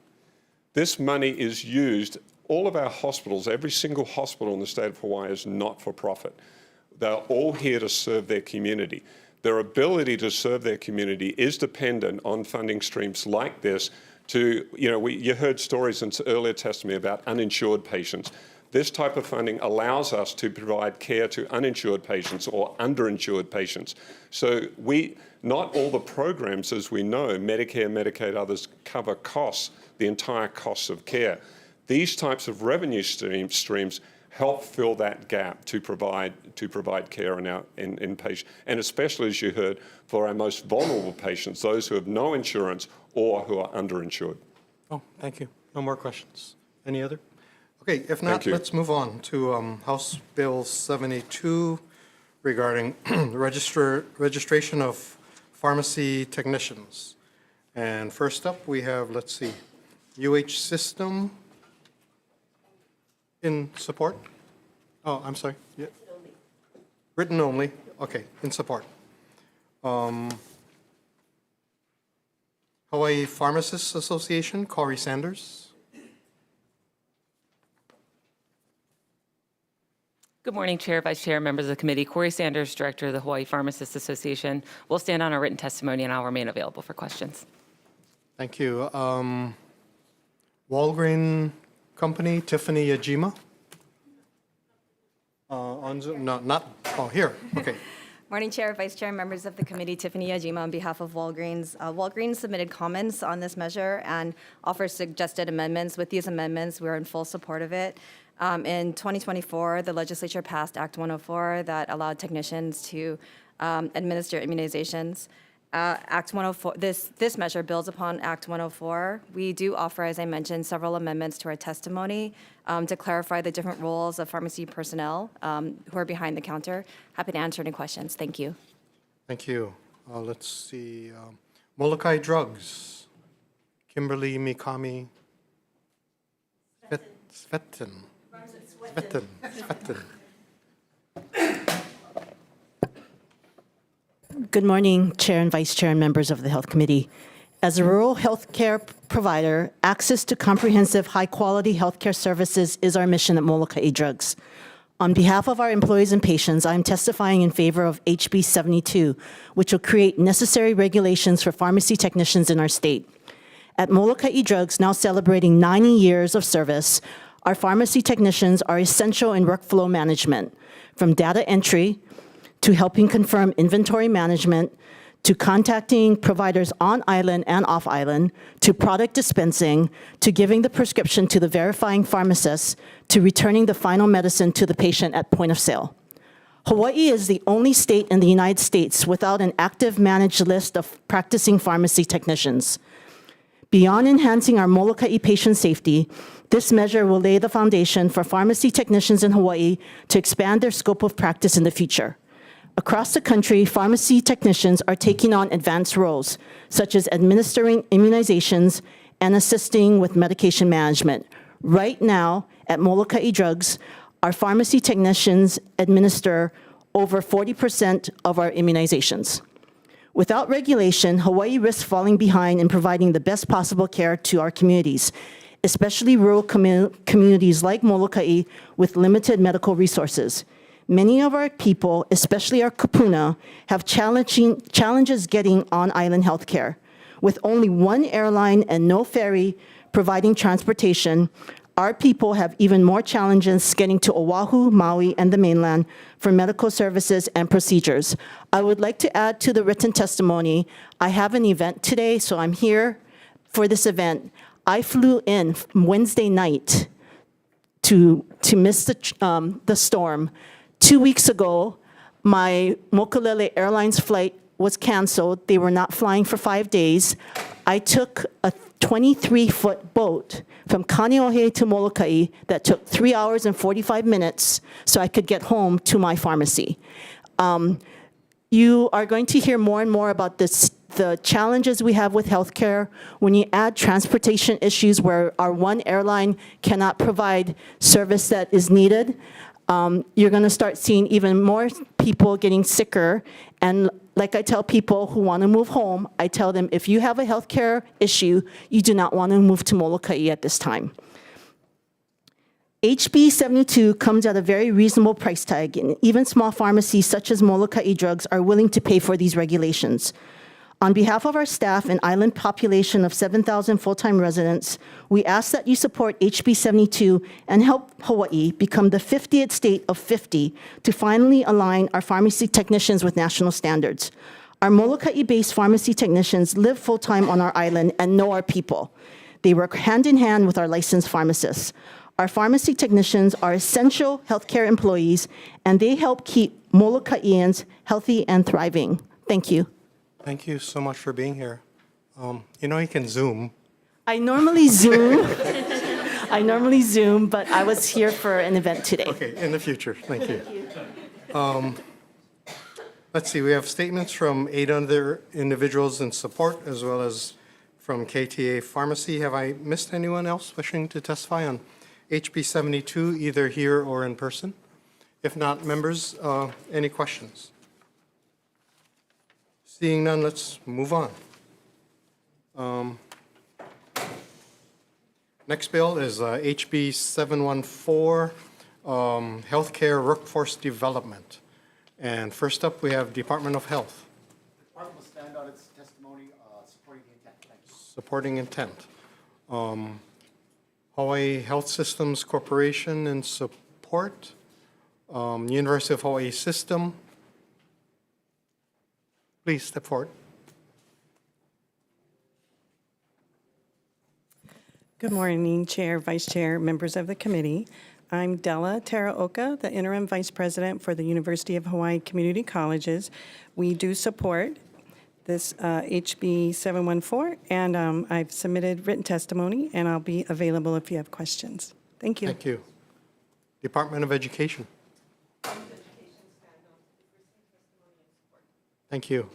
This money is used, all of our hospitals, every single hospital in the state of Hawaii is not for profit. They're all here to serve their community. Their ability to serve their community is dependent on funding streams like this you heard stories in earlier testimony about uninsured patients. This type of funding allows us to provide care to uninsured patients or underinsured patients. So not all the programs, as we know, Medicare, Medicaid, others, cover costs, the entire costs of care. These types of revenue streams help fill that gap to provide care in patients, and especially, as you heard, for our most vulnerable patients, those who have no insurance or who are underinsured. Oh, thank you. No more questions. Any other? Okay, if not, let's move on to House Bill 72 regarding registration of pharmacy technicians. And first up, we have, let's see, UH System in support? Oh, I'm sorry. Yeah. Written only. Okay, in support. Hawaii Pharmacists Association, Corey Sanders. Good morning, Chair, Vice Chair, members of the committee. Corey Sanders, Director of the Hawaii Pharmacists Association. We'll stand on our written testimony, and I'll remain available for questions. Thank you. Walgreen Company, Tiffany Yajima. On Zoom? No, not, oh, here, okay. Morning, Chair, Vice Chair, members of the committee. Tiffany Yajima on behalf of Walgreens. Walgreens submitted comments on this measure and offers suggested amendments. With these amendments, we're in full support of it. In 2024, the legislature passed Act 104 that allowed technicians to administer immunizations. Act 104, this measure builds upon Act 104. We do offer, as I mentioned, several amendments to our testimony to clarify the different roles of pharmacy personnel who are behind the counter. Happy to answer any questions. Thank you. Thank you. Let's see. Molokai Drugs, Kimberly Mikami Svetten. Good morning, Chair and Vice Chair and members of the Health Committee. As a rural healthcare provider, access to comprehensive, high-quality healthcare services is our mission at Moloka'i Drugs. On behalf of our employees and patients, I am testifying in favor of HB 72, which will create necessary regulations for pharmacy technicians in our state. At Moloka'i Drugs, now celebrating 90 years of service, our pharmacy technicians are essential in workflow management, from data entry to helping confirm inventory management, to contacting providers on island and off island, to product dispensing, to giving the prescription to the verifying pharmacist, to returning the final medicine to the patient at point of sale. Hawaii is the only state in the United States without an active managed list of practicing pharmacy technicians. Beyond enhancing our Moloka'i patient safety, this measure will lay the foundation for pharmacy technicians in Hawaii to expand their scope of practice in the future. Across the country, pharmacy technicians are taking on advanced roles, such as administering immunizations and assisting with medication management. Right now, at Moloka'i Drugs, our pharmacy technicians administer over 40% of our immunizations. Without regulation, Hawaii risks falling behind in providing the best possible care to our communities, especially rural communities like Moloka'i with limited medical resources. Many of our people, especially our kupuna, have challenges getting on-island healthcare. With only one airline and no ferry providing transportation, our people have even more challenges getting to Oahu, Maui, and the mainland for medical services and procedures. I would like to add to the written testimony, I have an event today, so I'm here for this event. I flew in Wednesday night to miss the storm. 2 weeks ago, my Mokulele Airlines flight was canceled. They were not flying for 5 days. I took a 23-foot boat from Kaneohe to Moloka'i that took 3 hours and 45 minutes so I could get home to my pharmacy. You are going to hear more and more about the challenges we have with healthcare. When you add transportation issues where our one airline cannot provide service that is needed, you're going to start seeing even more people getting sicker. And like I tell people who want to move home, I tell them, if you have a healthcare issue, you do not want to move to Moloka'i at this time. HB 72 comes at a very reasonable price tag, and even small pharmacies such as Moloka'i Drugs are willing to pay for these regulations. On behalf of our staff and island population of 7,000 full-time residents, we ask that you support HB 72 and help Hawaii become the 50th state of 50 to finally align our pharmacy technicians with national standards. Our Moloka'i-based pharmacy technicians live full-time on our island and know our people. They work hand in hand with our licensed pharmacists. Our pharmacy technicians are essential healthcare employees, and they help keep Moloka'ians healthy and thriving. Thank you. Thank you so much for being here. You know you can Zoom. I normally Zoom. But I was here for an event today. Okay, in the future. Thank you. Let's see, we have statements from 8 other individuals in support, as well as from KTA Pharmacy. Have I missed anyone else wishing to testify on HB 72, either here or in person? If not, members, any questions? Seeing none, let's move on. Next bill is HB 714, Healthcare Workforce Development. And first up, we have Department of Health. The department will stand on its testimony supporting the intent. Thank you. Supporting intent. Hawaii Health Systems Corporation in support. University of Hawaii System. Please step forward. Good morning, Chair, Vice Chair, members of the committee. I'm Della Teraoka, the Interim Vice President for the University of Hawaii Community Colleges. We do support this HB 714, and I've submitted written testimony, and I'll be available if you have questions. Thank you. Thank you. Department of Education. Thank you.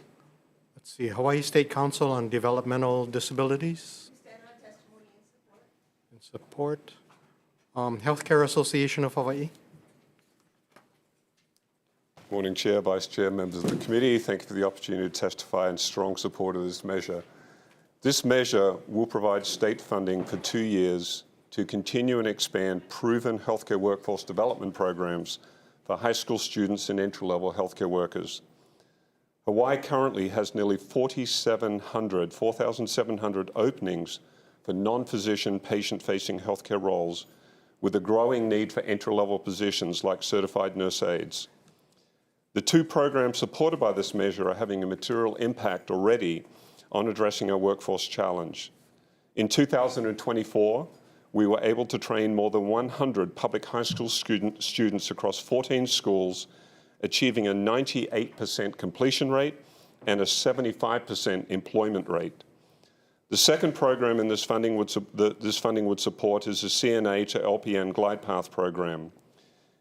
Let's see, Hawaii State Council on Developmental Disabilities. In support. Healthcare Association of Hawaii. Morning, Chair, Vice Chair, members of the committee. Thank you for the opportunity to testify in strong support of this measure. This measure will provide state funding for 2 years to continue and expand proven healthcare workforce development programs for high school students and entry-level healthcare workers. Hawaii currently has nearly 4,700 openings for non-physician patient-facing healthcare roles, with a growing need for entry-level positions like certified nurse aides. The 2 programs supported by this measure are having a material impact already on addressing our workforce challenge. In 2024, we were able to train more than 100 public high school students across 14 schools, achieving a 98% completion rate and a 75% employment rate. The second program in this funding would support is the CNA to LPN Glide Path program.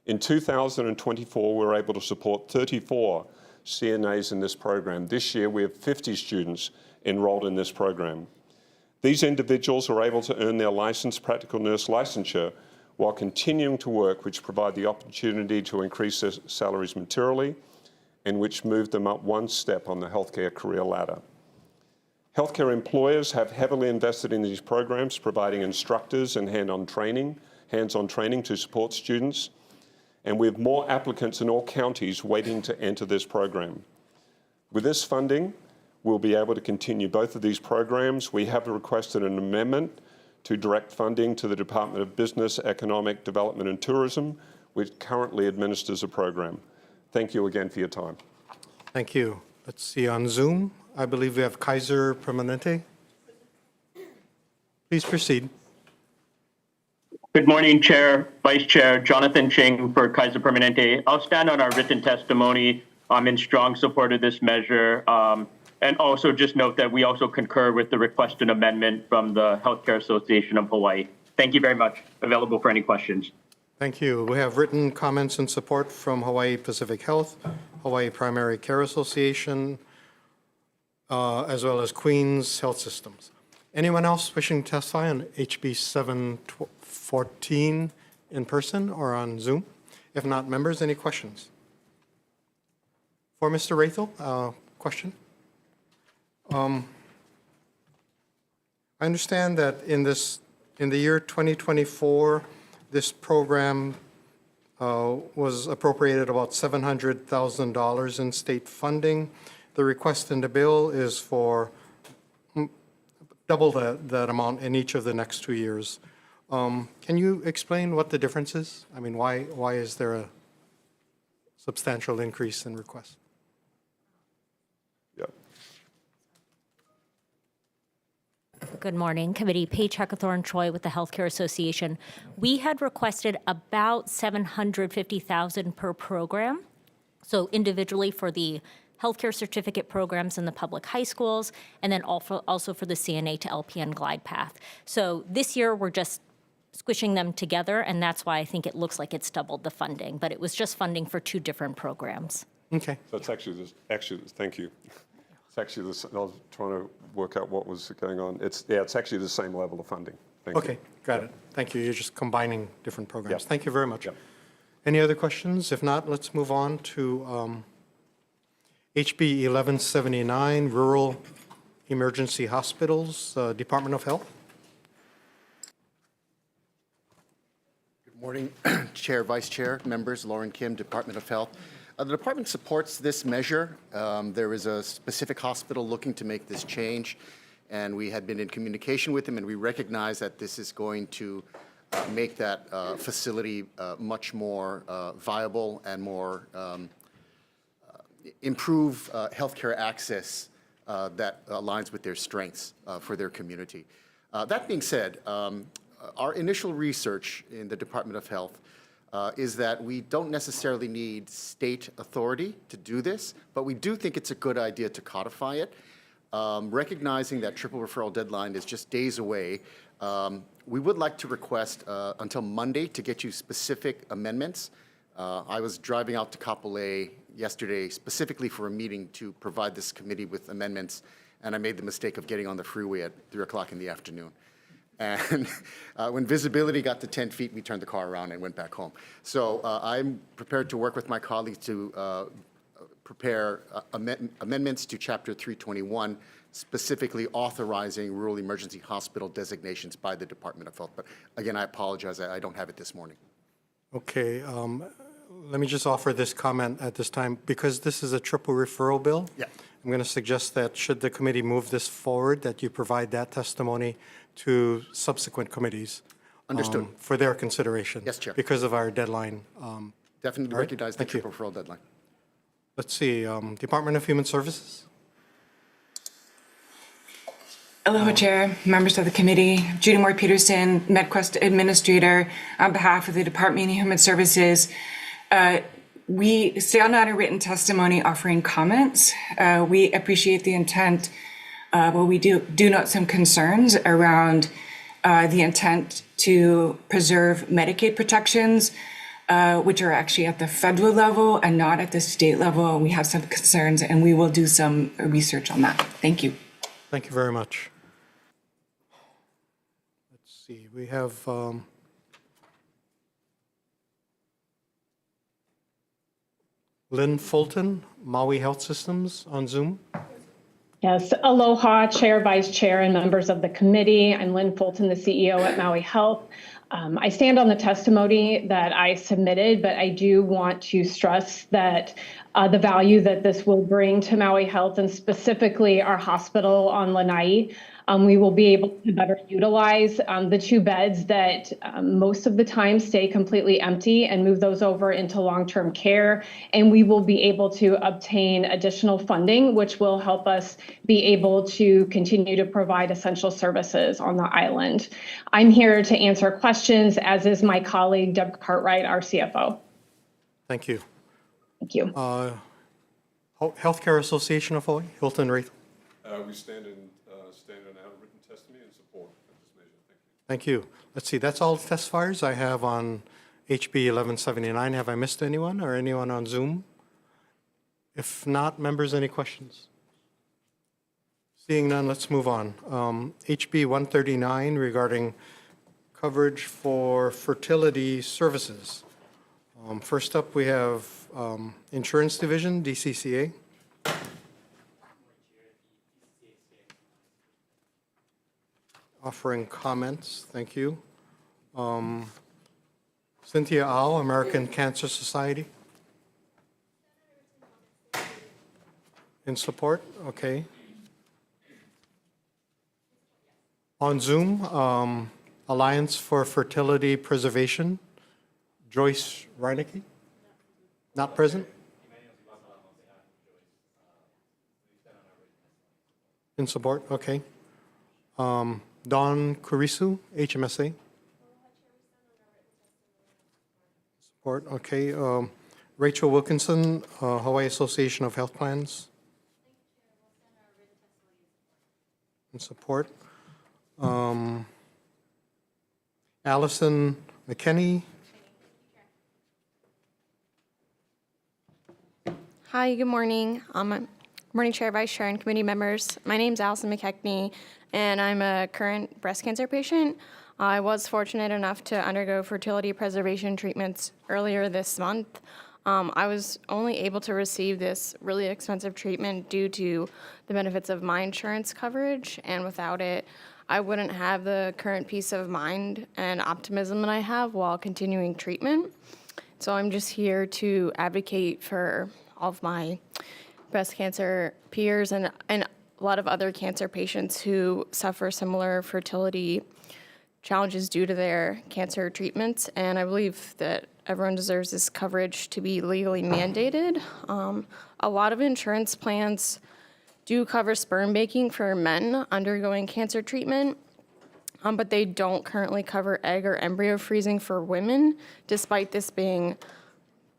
In 2024, we were able to support 34 CNAs in this program. This year, we have 50 students enrolled in this program. These individuals are able to earn their licensed practical nurse licensure while continuing to work, which provide the opportunity to increase their salaries materially and which move them up one step on the healthcare career ladder. Healthcare employers have heavily invested in these programs, providing instructors and hands-on training to support students. And we have more applicants in all counties waiting to enter this program. With this funding, we'll be able to continue both of these programs. We have requested an amendment to direct funding to the Department of Business, Economic Development and Tourism, which currently administers the program. Thank you again for your time. Thank you. Let's see, on Zoom, I believe we have Kaiser Permanente. Please proceed. Good morning, Chair, Vice Chair, Jonathan Ching for Kaiser Permanente. I'll stand on our written testimony. I'm in strong support of this measure. And also just note that we also concur with the requested amendment from the Healthcare Association of Hawaii. Thank you very much. Available for any questions. Thank you. We have written comments and support from Hawaii Pacific Health, Hawaii Primary Care Association, as well as Queens Health Systems. Anyone else wishing to testify on HB 714 in person or on Zoom? If not, members, any questions? For Mr. Rathel, question? I understand that in the year 2024, this program was appropriated about $700,000 in state funding. The request in the bill is for double that amount in each of the next 2 years. Can you explain what the difference is? I mean, why is there a substantial increase in requests? Good morning, Committee. Paige Heckathorn-Troy with the Healthcare Association. We had requested about $750,000 per program. So individually for the healthcare certificate programs in the public high schools, and then also for the CNA to LPN Glide Path. So this year, we're just squishing them together, and that's why I think it looks like it's doubled the funding. But it was just funding for 2 different programs. Okay. So it's actually thank you. It's actually this. I was trying to work out what was going on. It's actually the same level of funding. Thank you. Okay, got it. Thank you. You're just combining different programs. Yep. Thank you very much. Yep. Any other questions? If not, let's move on to HB 1179, Rural Emergency Hospitals, Department of Health. Good morning, Chair, Vice Chair, members, Lauren Kim, Department of Health. The department supports this measure. There is a specific hospital looking to make this change, and we had been in communication with them, and we recognize that this is going to make that facility much more viable and more improve healthcare access that aligns with their strengths for their community. That being said, our initial research in the Department of Health is that we don't necessarily need state authority to do this, but we do think it's a good idea to codify it. Recognizing that triple referral deadline is just days away, we would like to request until Monday to get you specific amendments. I was driving out to Kapolei yesterday specifically for a meeting to provide this committee with amendments, and I made the mistake of getting on the freeway at 3 o'clock in the afternoon. And when visibility got to 10 feet, we turned the car around and went back home. So I'm prepared to work with my colleagues to prepare amendments to Chapter 321, specifically authorizing rural emergency hospital designations by the Department of Health. But again, I apologize, I don't have it this morning. Okay, let me just offer this comment at this time. Because this is a triple referral bill, Yeah. I'm going to suggest that should the committee move this forward, that you provide that testimony to subsequent committees. Understood. For their consideration. Yes, Chair. Because of our deadline. Definitely all right, recognize the thank you. triple referral deadline. Let's see, Department of Human Services. Aloha, Chair, members of the committee. Judy Moore Peterson, MedQuest Administrator, on behalf of the Department of Human Services. We stand on a written testimony offering comments. We appreciate the intent, but we do note some concerns around the intent to preserve Medicaid protections, which are actually at the federal level and not at the state level. We have some concerns, and we will do some research on that. Thank you. Thank you very much. Let's see, we have Lynn Fulton, Maui Health Systems on Zoom. Yes, aloha, Chair, Vice Chair, and members of the committee. I'm Lynn Fulton, the CEO at Maui Health. I stand on the testimony that I submitted, but I do want to stress that the value that this will bring to Maui Health and specifically our hospital on Lanai. We will be able to better utilize the 2 beds that most of the time stay completely empty and move those over into long-term care. And we will be able to obtain additional funding, which will help us be able to continue to provide essential services on the island. I'm here to answer questions, as is my colleague, Deb Cartwright, our CFO. Thank you. Thank you. Healthcare Association of Hawaii, Hilton Wraithel. We stand in our written testimony in support of this measure. Thank you. Let's see, that's all the testifiers I have on HB 1179. Have I missed anyone or anyone on Zoom? If not, members, any questions? Seeing none, let's move on. HB 139 regarding coverage for fertility services. First up, we have Insurance Division, DCCA. Offering comments, thank you. Cynthia Au, American Cancer Society. In support, okay. On Zoom, Alliance for Fertility Preservation, Joyce Reinecke, not present? In support, okay. Dawn Kurisu, HMSA. Support, okay. Rachel Wilkinson, Hawaii Association of Health Plans. In support. Allison McKenney. Hi, good morning. Morning, Chair, Vice Chair, and committee members. My name is Allison McKechnie, and I'm a current breast cancer patient. I was fortunate enough to undergo fertility preservation treatments earlier this month. I was only able to receive this really expensive treatment due to the benefits of my insurance coverage, and without it, I wouldn't have the current peace of mind and optimism that I have while continuing treatment. So I'm just here to advocate for all of my breast cancer peers and a lot of other cancer patients who suffer similar fertility challenges due to their cancer treatments. And I believe that everyone deserves this coverage to be legally mandated. A lot of insurance plans do cover sperm banking for men undergoing cancer treatment, but they don't currently cover egg or embryo freezing for women, despite this being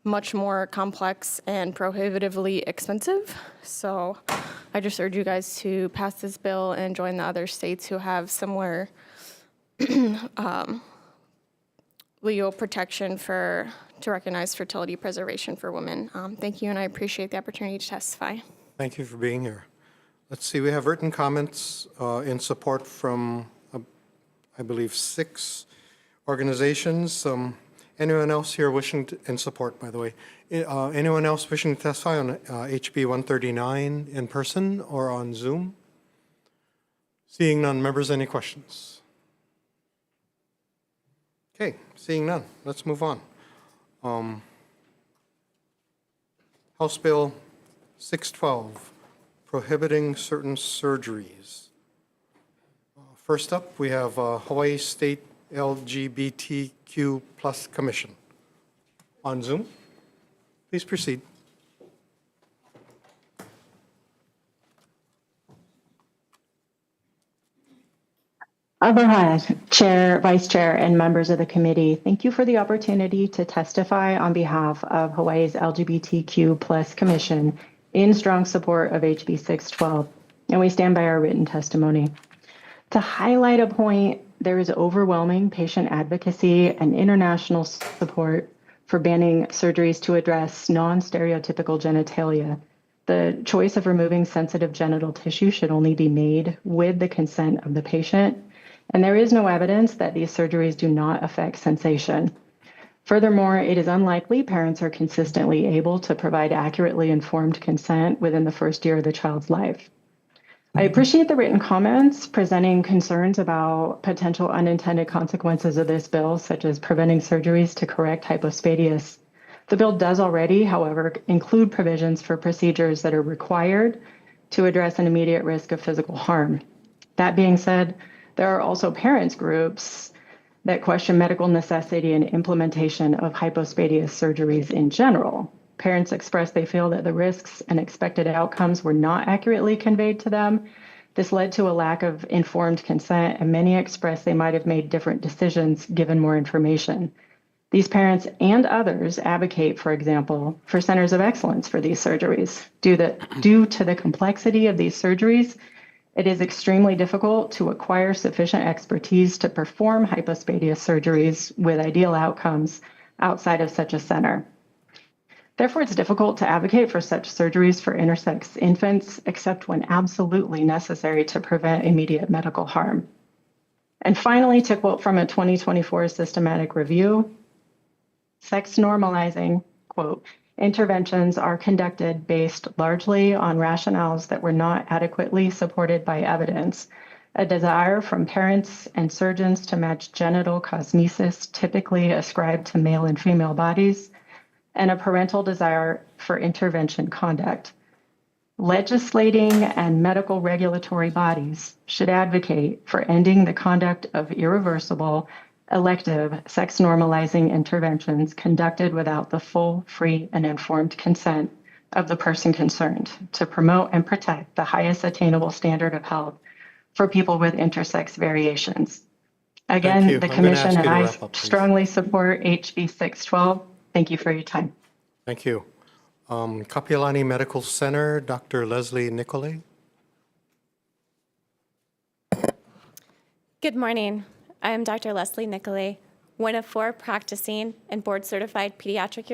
much more complex and prohibitively expensive. So I just urge you guys to pass this bill and join the other states who have similar legal protection to recognize fertility preservation for women. Thank you, and I appreciate the opportunity to testify. Thank you for being here. Let's see, we have written comments in support from I believe, 6 organizations. Anyone else here wishing to, in support, by the way, anyone else wishing to testify on HB 139 in person or on Zoom? Seeing none, members, any questions? Okay, seeing none, let's move on. House Bill 612, prohibiting certain surgeries. First up, we have Hawaii State LGBTQ+ Commission. On Zoom, please proceed. Aloha, Chair, Vice Chair, and members of the committee. Thank you for the opportunity to testify on behalf of Hawaii's LGBTQ+ Commission in strong support of HB 612, and we stand by our written testimony. To highlight a point, there is overwhelming patient advocacy and international support for banning surgeries to address non-stereotypical genitalia. The choice of removing sensitive genital tissue should only be made with the consent of the patient, and there is no evidence that these surgeries do not affect sensation. Furthermore, it is unlikely parents are consistently able to provide accurately informed consent within the first year of the child's life. I appreciate the written comments presenting concerns about potential unintended consequences of this bill, such as preventing surgeries to correct hypospadias. The bill does already, however, include provisions for procedures that are required to address an immediate risk of physical harm. That being said, there are also parents groups that question medical necessity and implementation of hypospadias surgeries in general. Parents express they feel that the risks and expected outcomes were not accurately conveyed to them. This led to a lack of informed consent, and many express they might have made different decisions given more information. These parents and others advocate, for example, for centers of excellence for these surgeries. Due to the complexity of these surgeries, it is extremely difficult to acquire sufficient expertise to perform hypospadias surgeries with ideal outcomes outside of such a center. Therefore, it's difficult to advocate for such surgeries for intersex infants, except when absolutely necessary to prevent immediate medical harm. And finally, to quote from a 2024 systematic review, sex normalizing, quote, interventions are conducted based largely on rationales that were not adequately supported by evidence. A desire from parents and surgeons to match genital cosmesis typically ascribed to male and female bodies, and a parental desire for intervention conduct. Legislating and medical regulatory bodies should advocate for ending the conduct of irreversible, elective sex normalizing interventions conducted without the full, free, and informed consent of the person concerned to promote and protect the highest attainable standard of health for people with intersex variations. Again, the Commission and I strongly support HB 612. Thank you for your time. Thank you. Kapiolani Medical Center, Dr. Leslie Nicolay. Good morning. I am Dr. Leslie Nicolay, one of 4 practicing and board-certified pediatric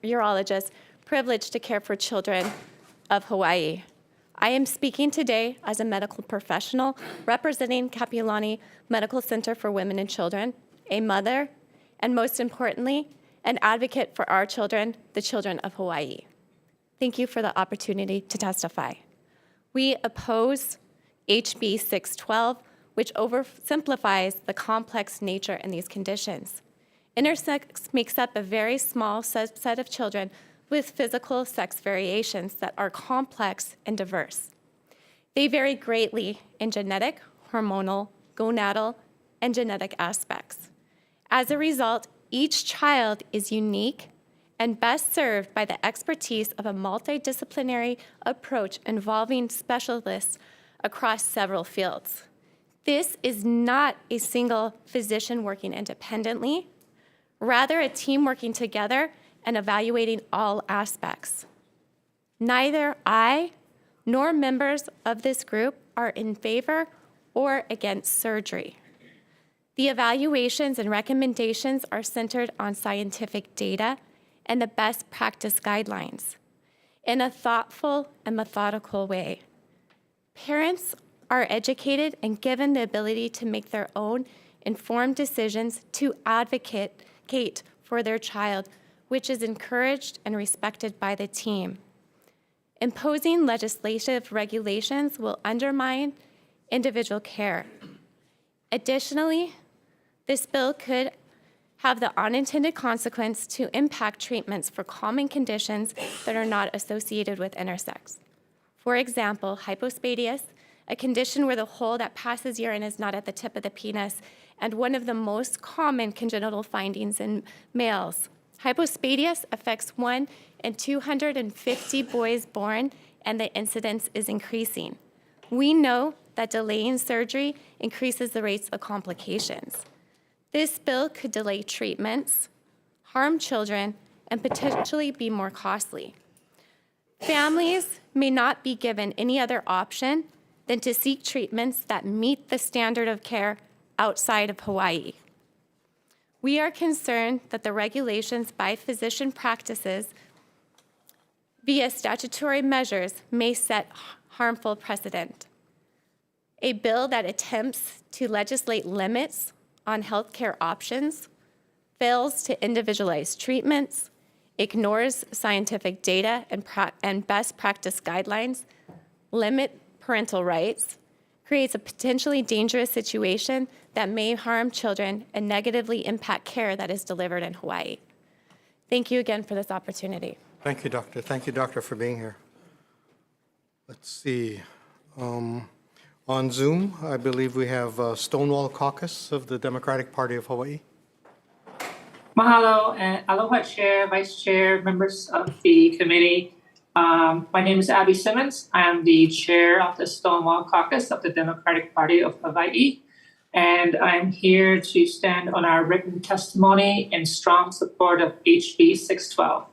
urologists privileged to care for children of Hawaii. I am speaking today as a medical professional representing Kapiolani Medical Center for Women and Children, a mother, and most importantly, an advocate for our children, the children of Hawaii. Thank you for the opportunity to testify. We oppose HB 612, which oversimplifies the complex nature in these conditions. Intersex makes up a very small subset of children with physical sex variations that are complex and diverse. They vary greatly in genetic, hormonal, gonadal, and genetic aspects. As a result, each child is unique and best served by the expertise of a multidisciplinary approach involving specialists across several fields. This is not a single physician working independently, rather a team working together and evaluating all aspects. Neither I nor members of this group are in favor or against surgery. The evaluations and recommendations are centered on scientific data and the best practice guidelines in a thoughtful and methodical way. Parents are educated and given the ability to make their own informed decisions to advocate for their child, which is encouraged and respected by the team. Imposing legislative regulations will undermine individual care. Additionally, this bill could have the unintended consequence to impact treatments for common conditions that are not associated with intersex. For example, hypospadias, a condition where the hole that passes urine is not at the tip of the penis, and one of the most common congenital findings in males. Hypospadias affects 1 in 250 boys born, and the incidence is increasing. We know that delaying surgery increases the rates of complications. This bill could delay treatments, harm children, and potentially be more costly. Families may not be given any other option than to seek treatments that meet the standard of care outside of Hawaii. We are concerned that the regulations by physician practices via statutory measures may set harmful precedent. A bill that attempts to legislate limits on healthcare options, fails to individualize treatments, ignores scientific data and best practice guidelines, limit parental rights, creates a potentially dangerous situation that may harm children and negatively impact care that is delivered in Hawaii. Thank you again for this opportunity. Thank you, Doctor. Thank you, Doctor, for being here. Let's see. On Zoom, I believe we have Stonewall Caucus of the Democratic Party of Hawaii. Mahalo and aloha, Chair, Vice Chair, members of the committee. My name is Abby Simmons. I am the chair of the Stonewall Caucus of the Democratic Party of Hawaii, and I'm here to stand on our written testimony in strong support of HB 612.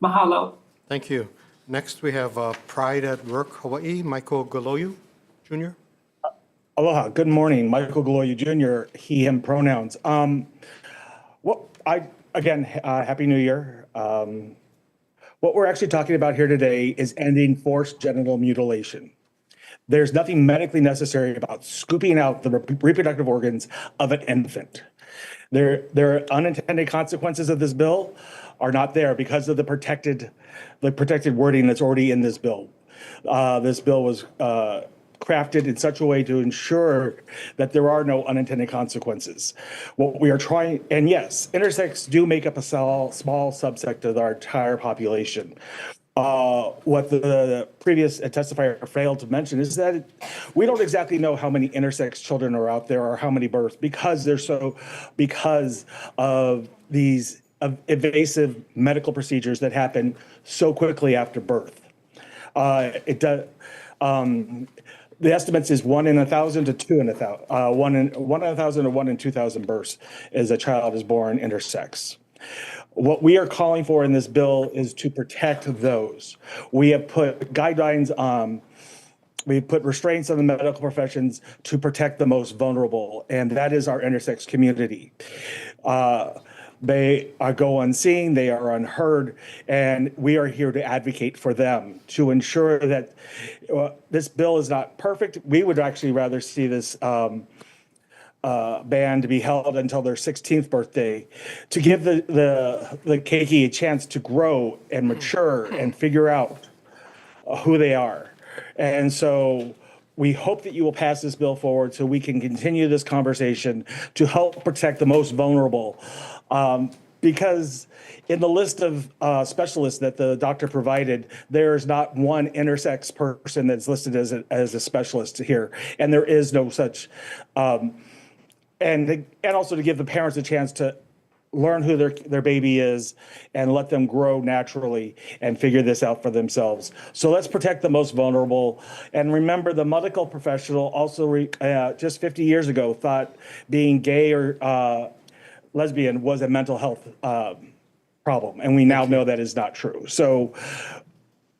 Mahalo. Thank you. Next, we have Pride at Work Hawaii, Michael Galoyu, Jr. Aloha. Good morning. Michael Galoyu Jr., he, him pronouns. Happy New Year. What we're actually talking about here today is ending forced genital mutilation. There's nothing medically necessary about scooping out the reproductive organs of an infant. There are unintended consequences of this bill are not there because of the protected wording that's already in this bill. This bill was crafted in such a way to ensure that there are no unintended consequences. What we are trying, and yes, intersex do make up a small subset of our entire population. What the previous testifier failed to mention is that we don't exactly know how many intersex children are out there or how many births because of these invasive medical procedures that happen so quickly after birth. The estimates is 1 in 1,000 to 2 in 1,000, 1 in 1,000 to 1 in 2,000 births as a child is born intersex. What we are calling for in this bill is to protect those. We have put guidelines on, we put restraints on the medical professions to protect the most vulnerable, and that is our intersex community. They go unseen, they are unheard, and we are here to advocate for them to ensure that this bill is not perfect. We would actually rather see this ban to be held until their 16th birthday to give the keiki a chance to grow and mature and figure out who they are. And so we hope that you will pass this bill forward so we can continue this conversation to help protect the most vulnerable. Because in the list of specialists that the doctor provided, there's not one intersex person that's listed as a specialist here, and there is no such. And also to give the parents a chance to learn who their baby is and let them grow naturally and figure this out for themselves. So let's protect the most vulnerable. And remember, the medical professional also just 50 years ago thought being gay or lesbian was a mental health problem, and we now know that is not true. So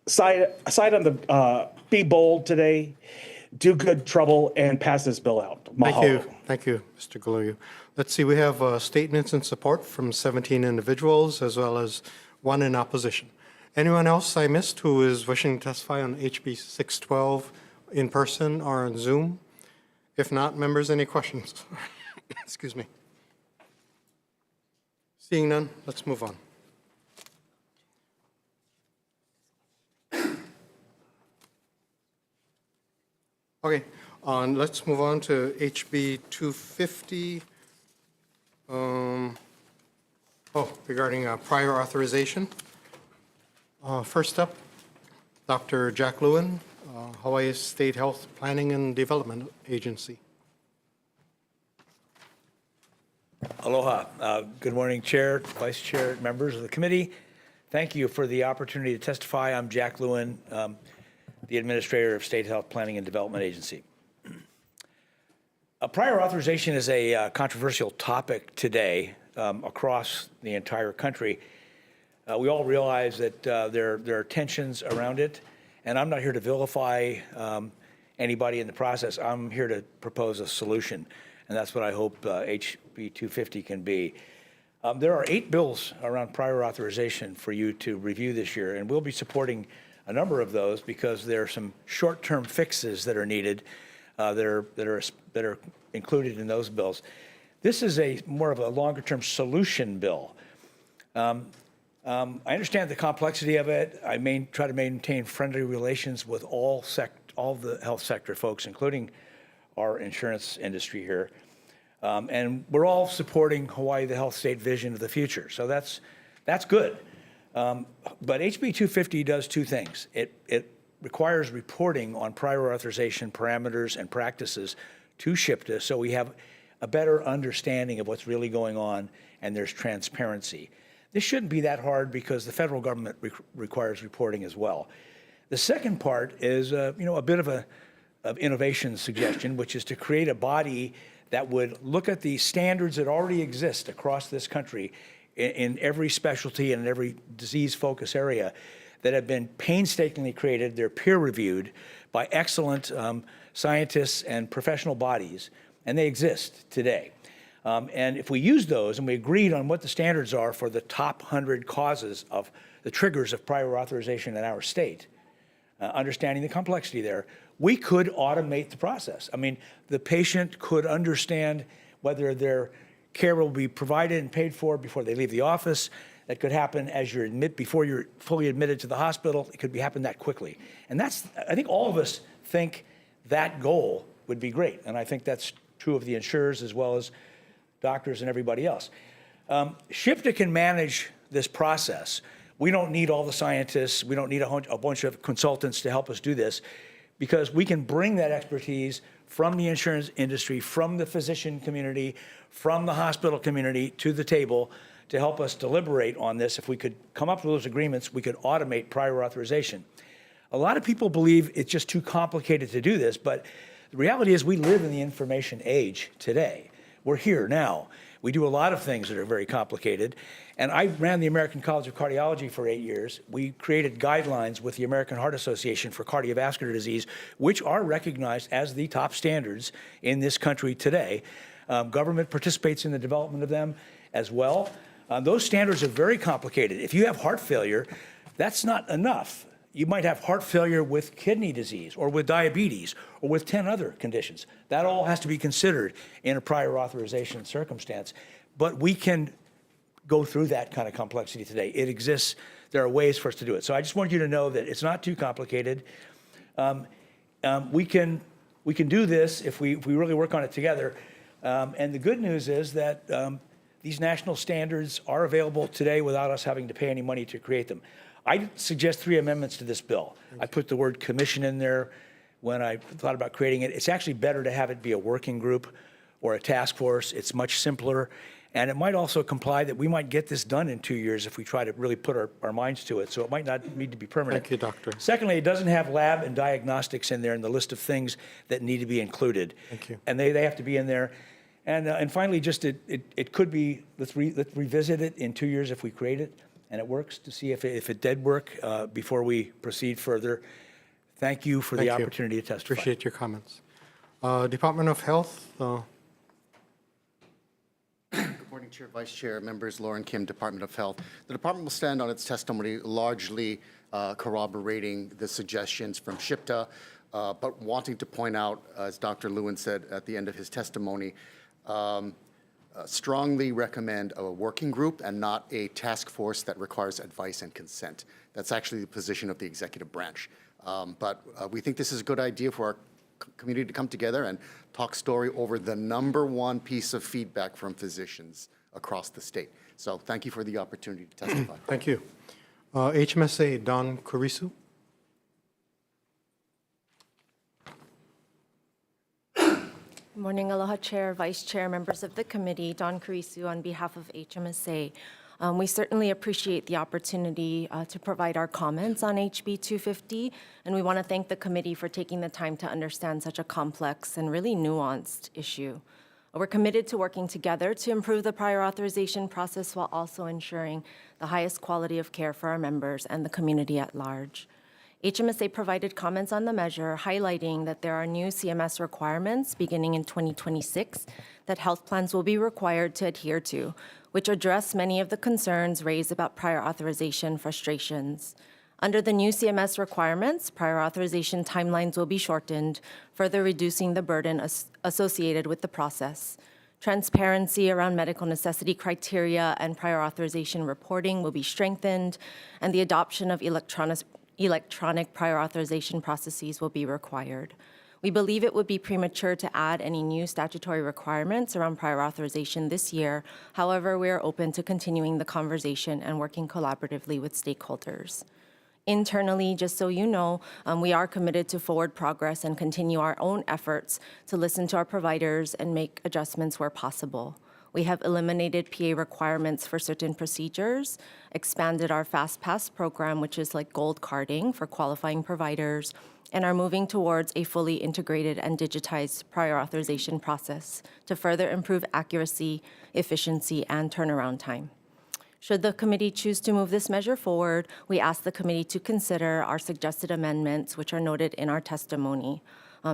side on the be bold today, do good trouble, and pass this bill out. Mahalo. Thank you, Mr. Galoyu. Let's see, we have statements in support from 17 individuals as well as 1 in opposition. Anyone else I missed who is wishing to testify on HB 612 in person or on Zoom? If not, members, any questions? Excuse me. Seeing none, let's move on. Okay, let's move on to HB 250. Regarding prior authorization. First up, Dr. Jack Lewin, Hawaii State Health Planning and Development Agency. Aloha. Good morning, Chair, Vice Chair, members of the committee. Thank you for the opportunity to testify. I'm Jack Lewin, the Administrator of State Health Planning and Development Agency. Prior authorization is a controversial topic today across the entire country. We all realize that there are tensions around it, and I'm not here to vilify anybody in the process. I'm here to propose a solution, and that's what I hope HB 250 can be. There are 8 bills around prior authorization for you to review this year, and we'll be supporting a number of those because there are some short-term fixes that are needed that are included in those bills. This is more of a longer-term solution bill. I understand the complexity of it. I try to maintain friendly relations with all the health sector folks, including our insurance industry here. And we're all supporting Hawaii, the health state vision of the future. So that's good. But HB 250 does 2 things. It requires reporting on prior authorization parameters and practices to SHPTA so we have a better understanding of what's really going on and there's transparency. This shouldn't be that hard because the federal government requires reporting as well. The second part is a bit of innovation suggestion, which is to create a body that would look at the standards that already exist across this country in every specialty and in every disease focus area that have been painstakingly created. They're peer-reviewed by excellent scientists and professional bodies, and they exist today. And if we use those and we agreed on what the standards are for the top 100 causes of the triggers of prior authorization in our state, understanding the complexity there, we could automate the process. I mean, the patient could understand whether their care will be provided and paid for before they leave the office. That could happen before you're fully admitted to the hospital. It could happen that quickly. And I think all of us think that goal would be great. And I think that's true of the insurers as well as doctors and everybody else. SHPTA can manage this process. We don't need all the scientists. We don't need a bunch of consultants to help us do this because we can bring that expertise from the insurance industry, from the physician community, from the hospital community to the table to help us deliberate on this. If we could come up with those agreements, we could automate prior authorization. A lot of people believe it's just too complicated to do this, but the reality is we live in the information age today. We're here now. We do a lot of things that are very complicated. And I ran the American College of Cardiology for 8 years. We created guidelines with the American Heart Association for cardiovascular disease, which are recognized as the top standards in this country today. Government participates in the development of them as well. Those standards are very complicated. If you have heart failure, that's not enough. You might have heart failure with kidney disease or with diabetes or with 10 other conditions. That all has to be considered in a prior authorization circumstance. But we can go through that kind of complexity today. It exists. There are ways for us to do it. So I just want you to know that it's not too complicated. We can do this if we really work on it together. And the good news is that these national standards are available today without us having to pay any money to create them. I suggest 3 amendments to this bill. I put the word commission in there when I thought about creating it. It's actually better to have it be a working group or a task force. It's much simpler. And it might also comply that we might get this done in 2 years if we try to really put our minds to it. So it might not need to be permanent. Thank you, Doctor. Secondly, it doesn't have lab and diagnostics in there in the list of things that need to be included. Thank you. And they have to be in there. And finally, just it could be, let's revisit it in 2 years if we create it and it works, to see if it did work before we proceed further. Thank you for the opportunity to testify. Appreciate your comments. Department of Health. Good morning, Chair, Vice Chair, members. Lauren Kim, Department of Health. The department will stand on its testimony largely corroborating the suggestions from SHPTA, but wanting to point out, as Dr. Lewin said at the end of his testimony, strongly recommend a working group and not a task force that requires advice and consent. That's actually the position of the executive branch. But we think this is a good idea for our community to come together and talk story over the #1 piece of feedback from physicians across the state. So thank you for the opportunity to testify. Thank you. HMSA, Don Kurisu. Good morning, Aloha Chair, Vice Chair, members of the committee. Don Kurisu on behalf of HMSA. We certainly appreciate the opportunity to provide our comments on HB 250, and we want to thank the committee for taking the time to understand such a complex and really nuanced issue. We're committed to working together to improve the prior authorization process while also ensuring the highest quality of care for our members and the community at large. HMSA provided comments on the measure, highlighting that there are new CMS requirements beginning in 2026 that health plans will be required to adhere to, which address many of the concerns raised about prior authorization frustrations. Under the new CMS requirements, prior authorization timelines will be shortened, further reducing the burden associated with the process. Transparency around medical necessity criteria and prior authorization reporting will be strengthened, and the adoption of electronic prior authorization processes will be required. We believe it would be premature to add any new statutory requirements around prior authorization this year. However, we are open to continuing the conversation and working collaboratively with stakeholders. Internally, just so you know, we are committed to forward progress and continue our own efforts to listen to our providers and make adjustments where possible. We have eliminated PA requirements for certain procedures, expanded our FastPass program, which is like gold carding for qualifying providers, and are moving towards a fully integrated and digitized prior authorization process to further improve accuracy, efficiency, and turnaround time. Should the committee choose to move this measure forward, we ask the committee to consider our suggested amendments, which are noted in our testimony.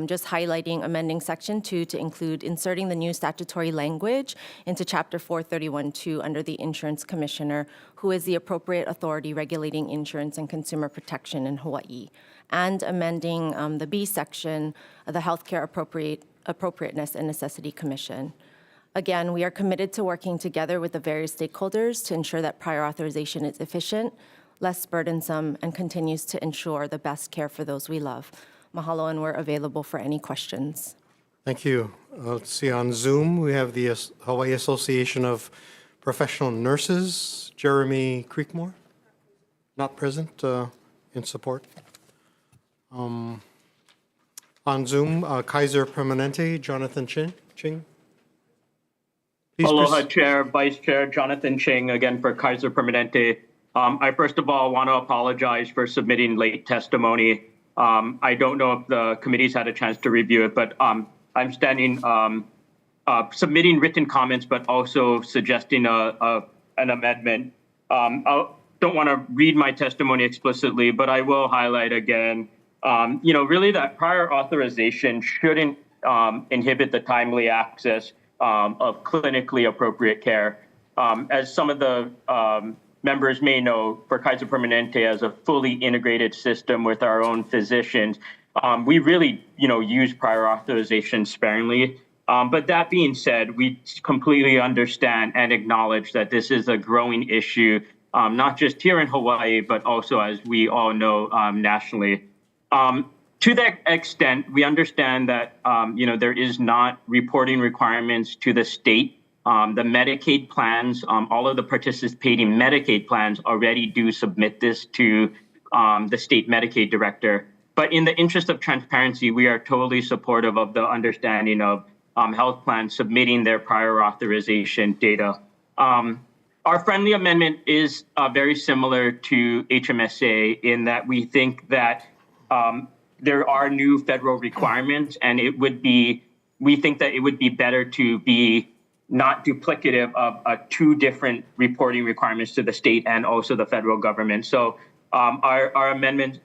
Just highlighting amending Section 2 to include inserting the new statutory language into Chapter 431.2 under the Insurance Commissioner, who is the appropriate authority regulating insurance and consumer protection in Hawaii, and amending the B section of the Healthcare Appropriateness and Necessity Commission. Again, we are committed to working together with the various stakeholders to ensure that prior authorization is efficient, less burdensome, and continues to ensure the best care for those we love. Mahalo, and we're available for any questions. Thank you. Let's see, on Zoom, we have the Hawaii Association of Professional Nurses, Jeremy Creekmore, not present, in support. On Zoom, Kaiser Permanente, Jonathan Ching. Please Aloha, Chair, Vice Chair, Jonathan Ching, again for Kaiser Permanente. I first of all want to apologize for submitting late testimony. I don't know if the committee's had a chance to review it, but I'm standing submitting written comments, but also suggesting an amendment. I don't want to read my testimony explicitly, but I will highlight again, really that prior authorization shouldn't inhibit the timely access of clinically appropriate care. As some of the members may know, for Kaiser Permanente as a fully integrated system with our own physicians, we really, use prior authorization sparingly. But that being said, we completely understand and acknowledge that this is a growing issue, not just here in Hawaii, but also, as we all know, nationally. To that extent, we understand that, there is not reporting requirements to the state. The Medicaid plans, all of the participating Medicaid plans already do submit this to the state Medicaid director. But in the interest of transparency, we are totally supportive of the understanding of health plans submitting their prior authorization data. Our friendly amendment is very similar to HMSA in that we think that there are new federal requirements, and we think that it would be better to be not duplicative of two different reporting requirements to the state and also the federal government. So our amendments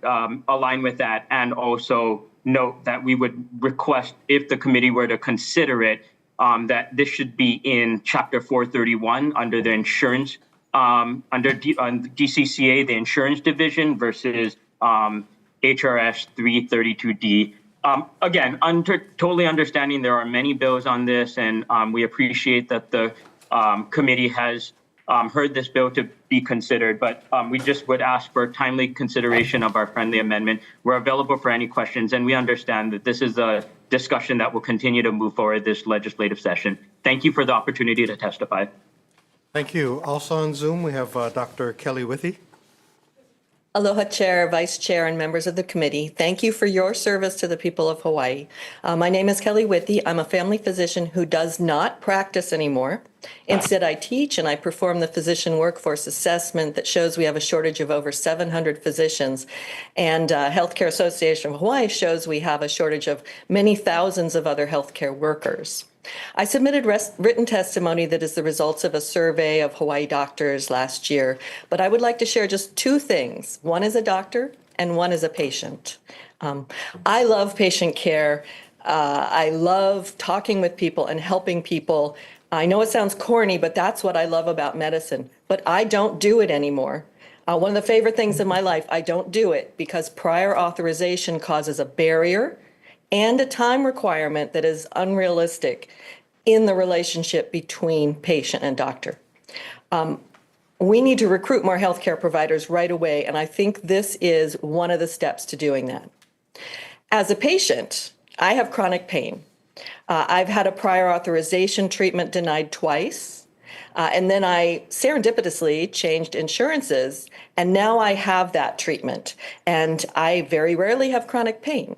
align with that, and also note that we would request, if the committee were to consider it, that this should be in Chapter 431 under the insurance, under DCCA, the insurance division, versus HRS 332D, Again, totally understanding there are many bills on this, and we appreciate that the committee has heard this bill to be considered, but we just would ask for timely consideration of our friendly amendment. We're available for any questions, and we understand that this is a discussion that will continue to move forward this legislative session. Thank you for the opportunity to testify. Thank you. Also on Zoom, we have Dr. Kelly Withy. Aloha, Chair, Vice Chair, and members of the committee. Thank you for your service to the people of Hawaii. My name is Kelly Withy. I'm a family physician who does not practice anymore. Instead, I teach and I perform the physician workforce assessment that shows we have a shortage of over 700 physicians. And Healthcare Association of Hawaii shows we have a shortage of many thousands of other healthcare workers. I submitted written testimony that is the results of a survey of Hawaii doctors last year, but I would like to share just two things. One is a doctor and one is a patient. I love patient care. I love talking with people and helping people. I know it sounds corny, but that's what I love about medicine. But I don't do it anymore. One of the favorite things in my life, I don't do it because prior authorization causes a barrier and a time requirement that is unrealistic in the relationship between patient and doctor. We need to recruit more healthcare providers right away, and I think this is one of the steps to doing that. As a patient, I have chronic pain. I've had a prior authorization treatment denied twice, and then I serendipitously changed insurances, and now I have that treatment, and I very rarely have chronic pain.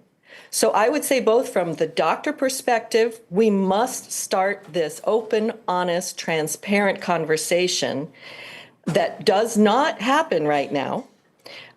So I would say both from the doctor perspective, we must start this open, honest, transparent conversation that does not happen right now.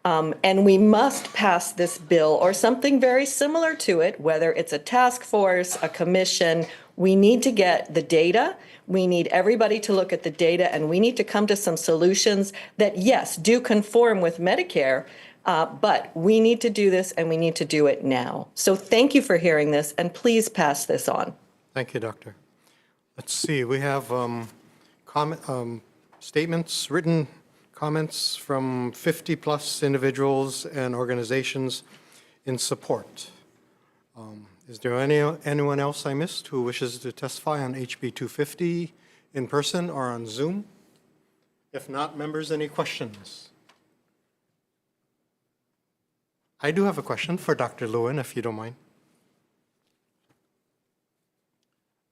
And we must pass this bill or something very similar to it, whether it's a task force, a commission. We need to get the data. We need everybody to look at the data, and we need to come to some solutions that, yes, do conform with Medicare, but we need to do this, and we need to do it now. So thank you for hearing this, and please pass this on. Thank you, Doctor. Let's see, we have statements, written comments from 50-plus individuals and organizations in support. Is there anyone else I missed who wishes to testify on HB 250 in person or on Zoom? If not, members, any questions? I do have a question for Dr. Lewin, if you don't mind.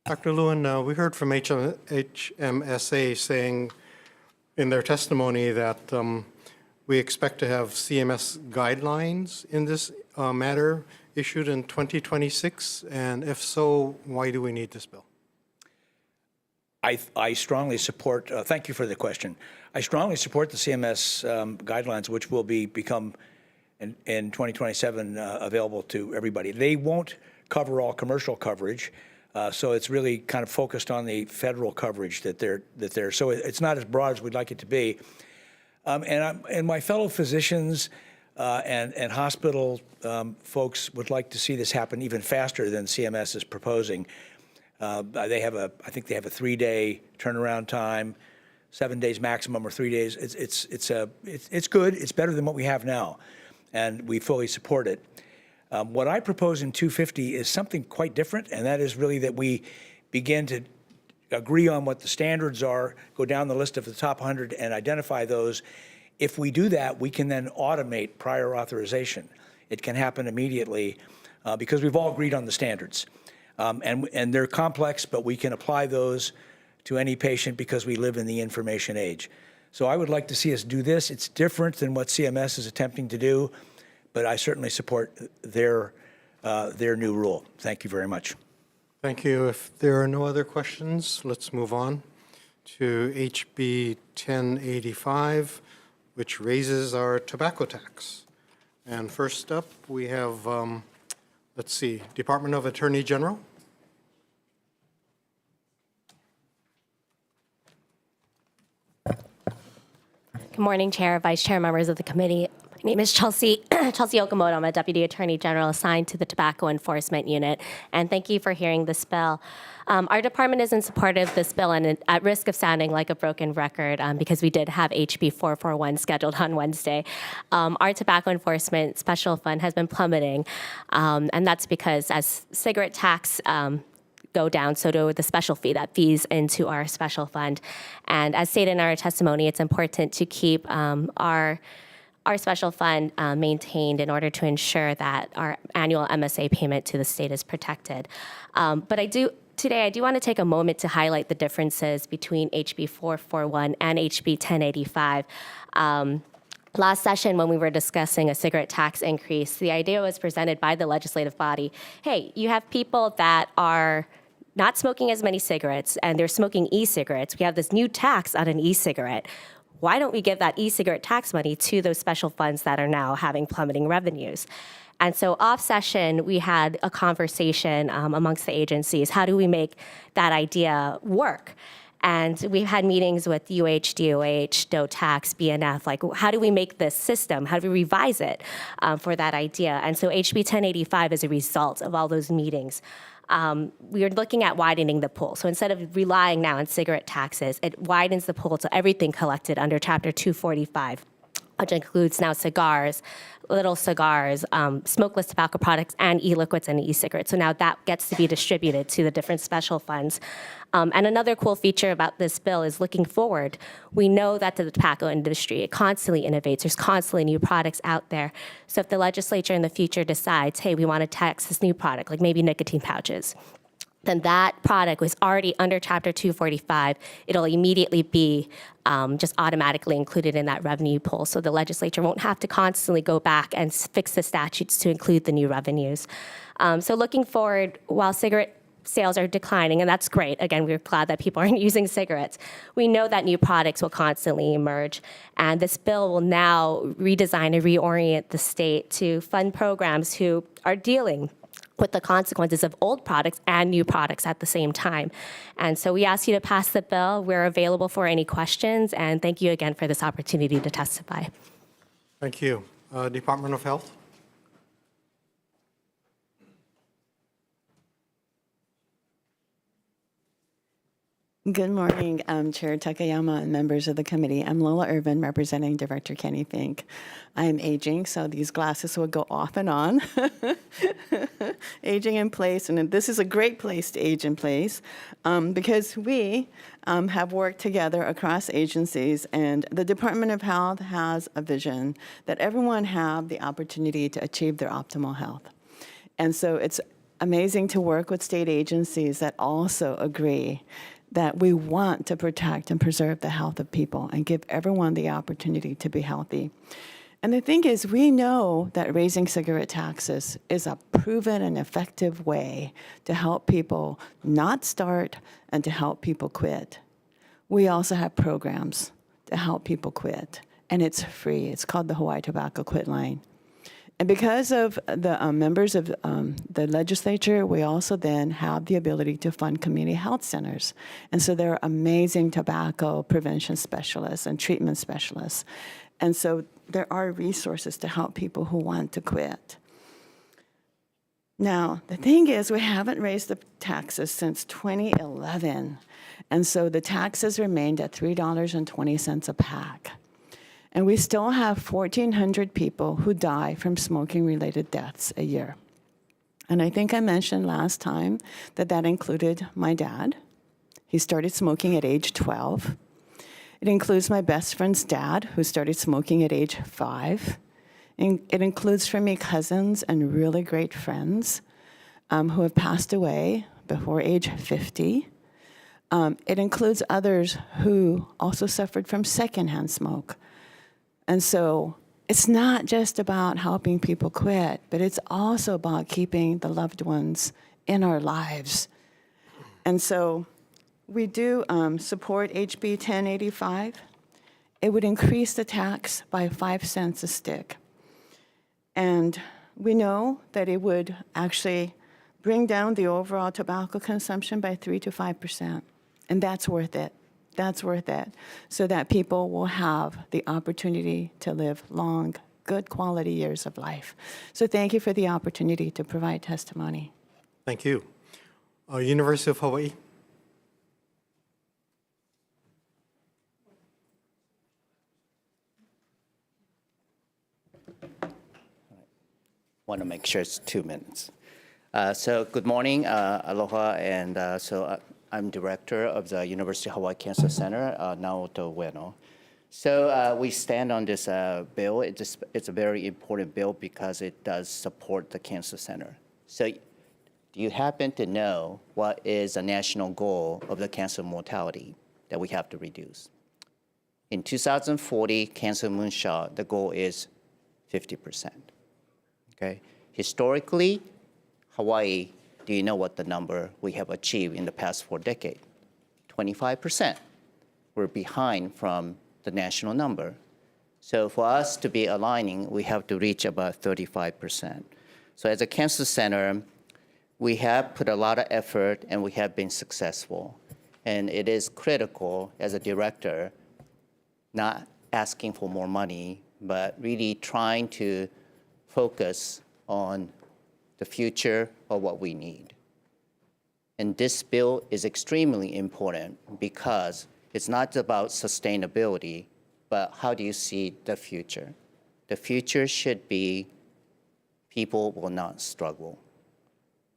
Dr. Lewin, we heard from HMSA saying in their testimony that we expect to have CMS guidelines in this matter issued in 2026, and if so, why do we need this bill? I strongly support, thank you for the question. I strongly support the CMS guidelines, which will become in 2027 available to everybody. They won't cover all commercial coverage, so it's really kind of focused on the federal coverage that they're so it's not as broad as we'd like it to be. And my fellow physicians and hospital folks would like to see this happen even faster than CMS is proposing. They have I think they have a 3-day turnaround time, 7 days maximum or 3 days. It's good. It's better than what we have now, and we fully support it. What I propose in 250 is something quite different, and that is really that we begin to agree on what the standards are, go down the list of the top 100 and identify those. If we do that, we can then automate prior authorization. It can happen immediately because we've all agreed on the standards. And they're complex, but we can apply those to any patient because we live in the information age. So I would like to see us do this. It's different than what CMS is attempting to do, but I certainly support their new rule. Thank you very much. Thank you. If there are no other questions, let's move on to HB 1085, which raises our tobacco tax. And first up, we have, let's see, Department of Attorney General. Good morning, Chair, Vice Chair, members of the committee. My name is Chelsea Okamoto. I'm a Deputy Attorney General assigned to the Tobacco Enforcement Unit, and thank you for hearing this bill. Our department is in support of this bill, and at risk of sounding like a broken record, because we did have HB 441 scheduled on Wednesday, our Tobacco Enforcement Special Fund has been plummeting, and that's because as cigarette tax go down, so do the special fee that fees into our special fund. And as stated in our testimony, it's important to keep our special fund maintained in order to ensure that our annual MSA payment to the state is protected. But today I do want to take a moment to highlight the differences between HB 441 and HB 1085. Last session, when we were discussing a cigarette tax increase, the idea was presented by the legislative body. Hey, you have people that are not smoking as many cigarettes and they're smoking e-cigarettes. We have this new tax on an e-cigarette. Why don't we give that e-cigarette tax money to those special funds that are now having plummeting revenues? And so off session, we had a conversation amongst the agencies. How do we make that idea work? And we've had meetings with UH, DOH, DOTAX, BNF, like how do we make this system, how do we revise it for that idea? And so HB 1085 is a result of all those meetings. We are looking at widening the pool. So instead of relying now on cigarette taxes, it widens the pool to everything collected under Chapter 245, which includes now cigars, little cigars, smokeless tobacco products, and e-liquids and e-cigarettes. So now that gets to be distributed to the different special funds. And another cool feature about this bill is looking forward. We know that the tobacco industry, it constantly innovates. There's constantly new products out there. So if the legislature in the future decides, hey, we want to tax this new product, like maybe nicotine pouches, then that product was already under Chapter 245. It'll immediately be just automatically included in that revenue pool. So the legislature won't have to constantly go back and fix the statutes to include the new revenues. So looking forward, while cigarette sales are declining, and that's great. Again, we're glad that people aren't using cigarettes. We know that new products will constantly emerge, and this bill will now redesign and reorient the state to fund programs who are dealing with the consequences of old products and new products at the same time. And so we ask you to pass the bill. We're available for any questions, and thank you again for this opportunity to testify. Thank you. Department of Health. Good morning, Chair Takayama and members of the committee. I'm Lola Irvin, representing Director Kenny Fink. I'm aging, so these glasses will go off and on. Aging in place, and this is a great place to age in place because we have worked together across agencies, and the Department of Health has a vision that everyone have the opportunity to achieve their optimal health. And so it's amazing to work with state agencies that also agree that we want to protect and preserve the health of people and give everyone the opportunity to be healthy. And the thing is, we know that raising cigarette taxes is a proven and effective way to help people not start and to help people quit. We also have programs to help people quit, and it's free. It's called the Hawai'i Tobacco Quit Line. And because of the members of the legislature, we also then have the ability to fund community health centers. And so there are amazing tobacco prevention specialists and treatment specialists. And so there are resources to help people who want to quit. Now, the thing is, we haven't raised the taxes since 2011. And so the taxes remained at $3.20 a pack. And we still have 1,400 people who die from smoking-related deaths a year. And I think I mentioned last time that that included my dad. He started smoking at age 12. It includes my best friend's dad, who started smoking at age 5. And it includes for me cousins and really great friends who have passed away before age 50. It includes others who also suffered from secondhand smoke. And so it's not just about helping people quit, but it's also about keeping the loved ones in our lives. And so we do support HB 1085. It would increase the tax by 5 cents a stick. And we know that it would actually bring down the overall tobacco consumption by 3 to 5%. And that's worth it. That's worth it, so that people will have the opportunity to live long, good quality years of life. So thank you for the opportunity to provide testimony. Thank you. University of Hawaii. Want to make sure it's 2 minutes. So good morning, aloha, and I'm director of the University of Hawaii Cancer Center, Naoto Ueno. So we stand on this bill. It's a very important bill because it does support the Cancer Center. So do you happen to know what is a national goal of the cancer mortality that we have to reduce? In 2040, cancer moonshot, the goal is 50%. Okay. Historically, Hawaii, do you know what the number we have achieved in the past 4 decades? 25%. We're behind from the national number. So for us to be aligning, we have to reach about 35%. So as a cancer center, we have put a lot of effort and we have been successful. And it is critical as a director, not asking for more money, but really trying to focus on the future of what we need. And this bill is extremely important because it's not about sustainability, but how do you see the future? The future should be people will not struggle.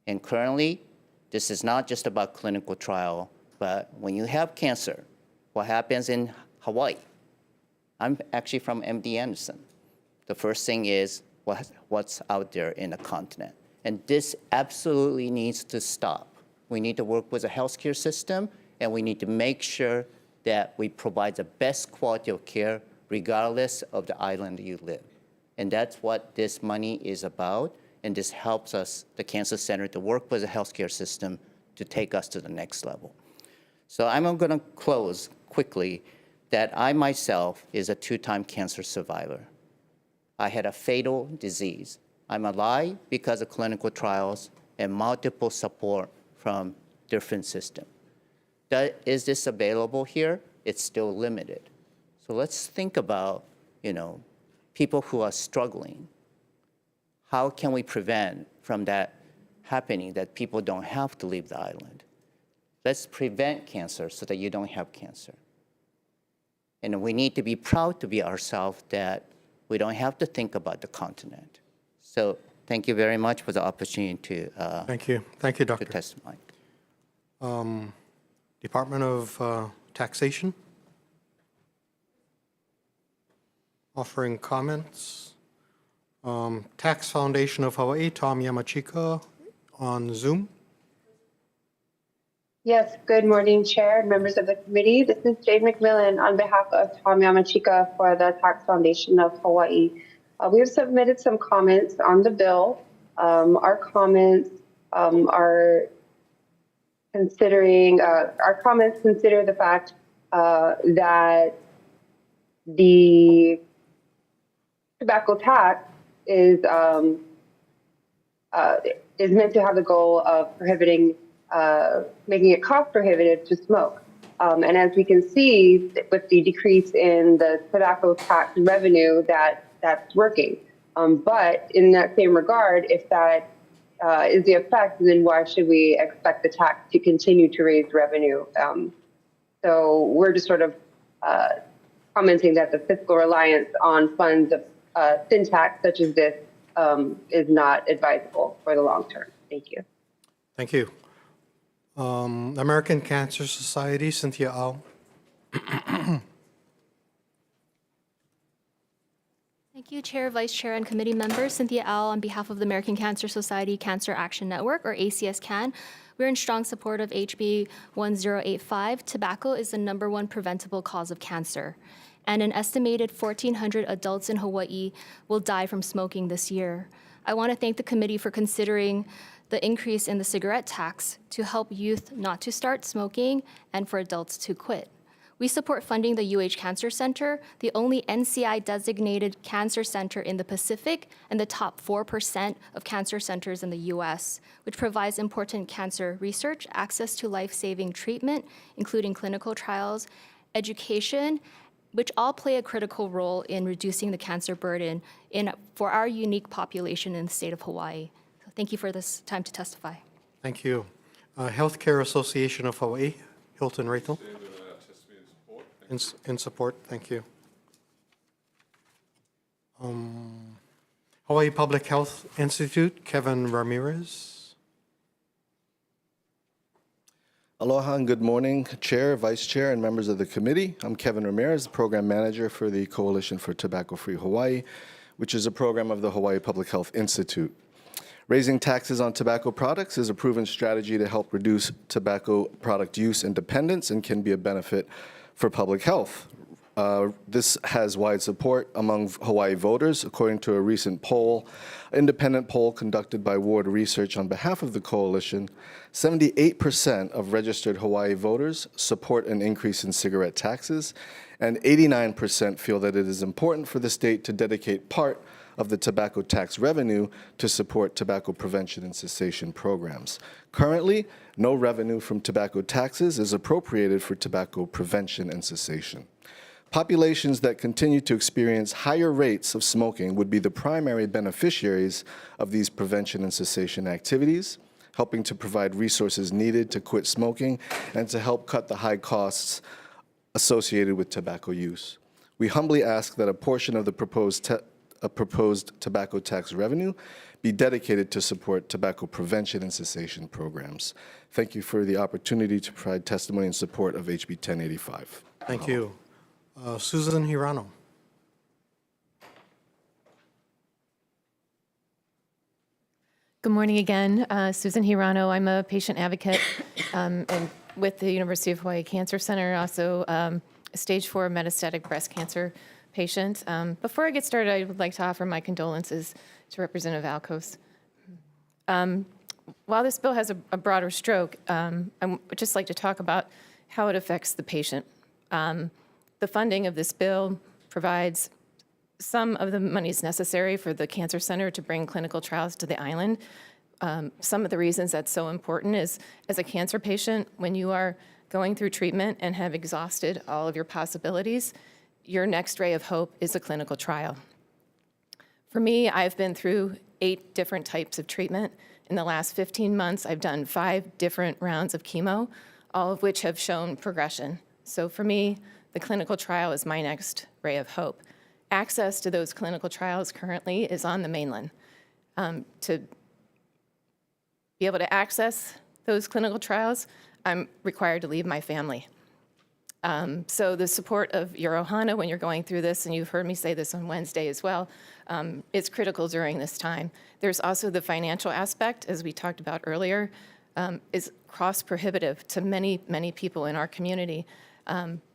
And currently, this is not just about clinical trial, but when you have cancer, what happens in Hawaii? I'm actually from MD Anderson. The first thing is what's out there in the continent. And this absolutely needs to stop. We need to work with the healthcare system, and we need to make sure that we provide the best quality of care regardless of the island you live. And that's what this money is about, and this helps us, the Cancer Center, to work with the healthcare system to take us to the next level. So I'm going to close quickly that I myself is a 2-time cancer survivor. I had a fatal disease. I'm alive because of clinical trials and multiple support from different systems. Is this available here? It's still limited. So let's think about, people who are struggling. How can we prevent from that happening, that people don't have to leave the island? Let's prevent cancer so that you don't have cancer. And we need to be proud to be ourselves that we don't have to think about the continent. So thank you very much for the opportunity to Thank you, Doctor. to testify. Department of Taxation. Offering comments. Tax Foundation of Hawaii, Tom Yamachika on Zoom. Yes, good morning, Chair and members of the committee. This is Jade McMillan on behalf of Tom Yamachika for the Tax Foundation of Hawaii. We have submitted some comments on the bill. Our comments consider the fact that the tobacco tax is meant to have the goal of prohibiting, making it cost prohibitive to smoke. And as we can see with the decrease in the tobacco tax revenue, that's working. But in that same regard, if that is the effect, then why should we expect the tax to continue to raise revenue? So we're just sort of commenting that the fiscal reliance on funds of syntax such as this is not advisable for the long term. Thank you. Thank you. American Cancer Society, Cynthia Au. Thank you, Chair, Vice Chair, and committee members. Cynthia Au on behalf of the American Cancer Society Cancer Action Network, or ACS-CAN. We're in strong support of HB 1085. Tobacco is the #1 preventable cause of cancer, and an estimated 1,400 adults in Hawaii will die from smoking this year. I want to thank the committee for considering the increase in the cigarette tax to help youth not to start smoking and for adults to quit. We support funding the UH Cancer Center, the only NCI-designated cancer center in the Pacific and the top 4% of cancer centers in the U.S., which provides important cancer research, access to life-saving treatment, including clinical trials, education, which all play a critical role in reducing the cancer burden for our unique population in the state of Hawaii. So thank you for this time to testify. Thank you. Healthcare Association of Hawaii, Hilton Raythel. In support, thank you. Hawaii Public Health Institute, Kevin Ramirez. Aloha and good morning, Chair, Vice Chair, and members of the committee. I'm Kevin Ramirez, Program Manager for the Coalition for Tobacco-Free Hawaii, which is a program of the Hawaii Public Health Institute. Raising taxes on tobacco products is a proven strategy to help reduce tobacco product use and dependence and can be a benefit for public health. This has wide support among Hawaii voters, according to a recent independent poll conducted by Ward Research on behalf of the coalition. 78% of registered Hawaii voters support an increase in cigarette taxes, and 89% feel that it is important for the state to dedicate part of the tobacco tax revenue to support tobacco prevention and cessation programs. Currently, no revenue from tobacco taxes is appropriated for tobacco prevention and cessation. Populations that continue to experience higher rates of smoking would be the primary beneficiaries of these prevention and cessation activities, helping to provide resources needed to quit smoking and to help cut the high costs associated with tobacco use. We humbly ask that a portion of the proposed tobacco tax revenue be dedicated to support tobacco prevention and cessation programs. Thank you for the opportunity to provide testimony in support of HB 1085. Thank you. Susan Hirano. Good morning again. Susan Hirano. I'm a patient advocate and with the University of Hawaii Cancer Center, also a stage 4 metastatic breast cancer patient. Before I get started, I would like to offer my condolences to Representative Alcos. While this bill has a broader stroke, I would just like to talk about how it affects the patient. The funding of this bill provides some of the monies necessary for the Cancer Center to bring clinical trials to the island. Some of the reasons that's so important is, as a cancer patient, when you are going through treatment and have exhausted all of your possibilities, your next ray of hope is a clinical trial. For me, I've been through 8 different types of treatment. In the last 15 months, I've done 5 different rounds of chemo, all of which have shown progression. So for me, the clinical trial is my next ray of hope. Access to those clinical trials currently is on the mainland. To be able to access those clinical trials, I'm required to leave my family. So the support of your ohana when you're going through this, and you've heard me say this on Wednesday as well, is critical during this time. There's also the financial aspect, as we talked about earlier, is cost prohibitive to many, many people in our community.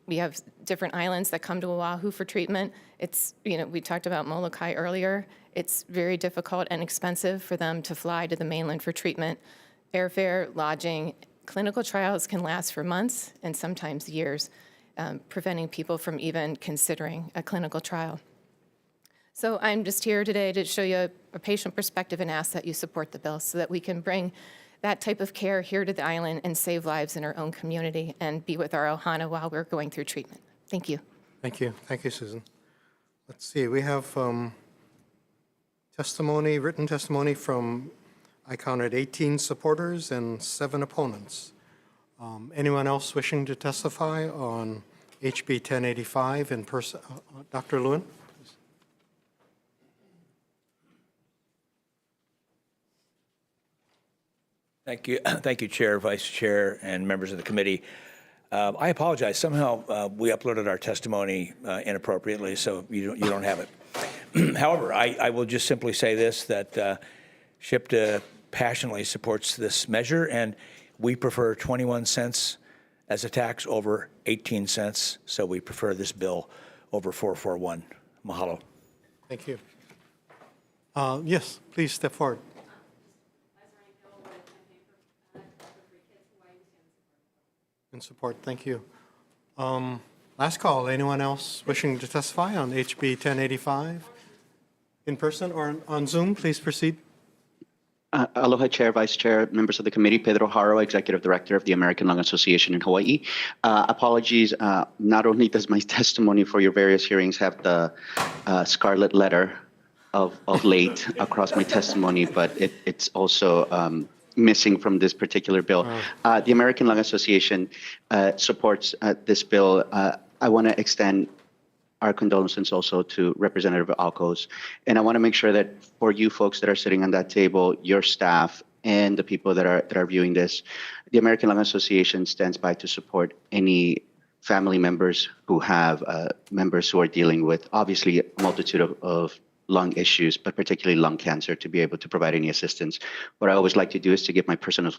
We have different islands that come to Oahu for treatment. It's, we talked about Molokai earlier. It's very difficult and expensive for them to fly to the mainland for treatment. Airfare, lodging, clinical trials can last for months and sometimes years, preventing people from even considering a clinical trial. So I'm just here today to show you a patient perspective and ask that you support the bill so that we can bring that type of care here to the island and save lives in our own community and be with our ohana while we're going through treatment. Thank you. Thank you. Thank you, Susan. Let's see. We have testimony, written testimony from, I counted 18 supporters and 7 opponents. Anyone else wishing to testify on HB 1085 in person? Dr. Lewin? Thank you, Chair, Vice Chair, and members of the committee. I apologize. Somehow we uploaded our testimony inappropriately, so you don't have it. However, I will just simply say this, that SHPTA passionately supports this measure, and we prefer 21 cents as a tax over 18 cents, so we prefer this bill over 441. Mahalo. Thank you. Yes, please step forward. In support, thank you. Last call, anyone else wishing to testify on HB 1085? In person or on Zoom, please proceed. Aloha Chair, Vice Chair, members of the committee, Pedro Haro, Executive Director of the American Lung Association in Hawaii. Apologies, not only does my testimony for your various hearings have the scarlet letter of late across my testimony, but it's also missing from this particular bill. The American Lung Association supports this bill. I want to extend our condolences also to Representative Alcos. And I want to make sure that for you folks that are sitting on that table, your staff, and the people that are viewing this, the American Lung Association stands by to support any family members who have members who are dealing with, obviously, a multitude of lung issues, but particularly lung cancer, to be able to provide any assistance. What I always like to do is to give my personal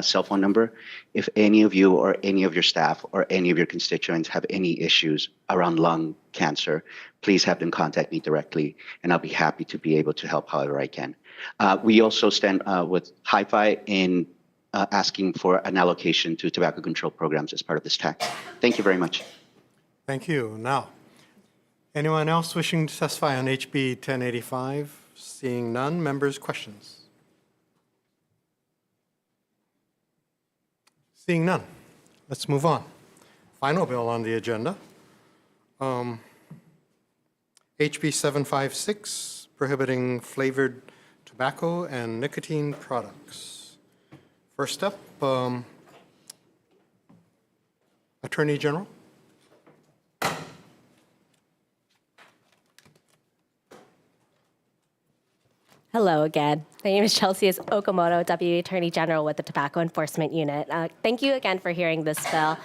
cell phone number. If any of you or any of your staff or any of your constituents have any issues around lung cancer, please have them contact me directly, and I'll be happy to be able to help however I can. We also stand with Hi-Fi in asking for an allocation to tobacco control programs as part of this tax. Thank you very much. Thank you. Now, anyone else wishing to testify on HB 1085? Seeing none, members' questions? Seeing none, let's move on. Final bill on the agenda. HB 756, prohibiting flavored tobacco and nicotine products. First up, Attorney General. Hello again. My name is Chelsea Okamoto, Deputy Attorney General with the Tobacco Enforcement Unit. Thank you again for hearing this bill.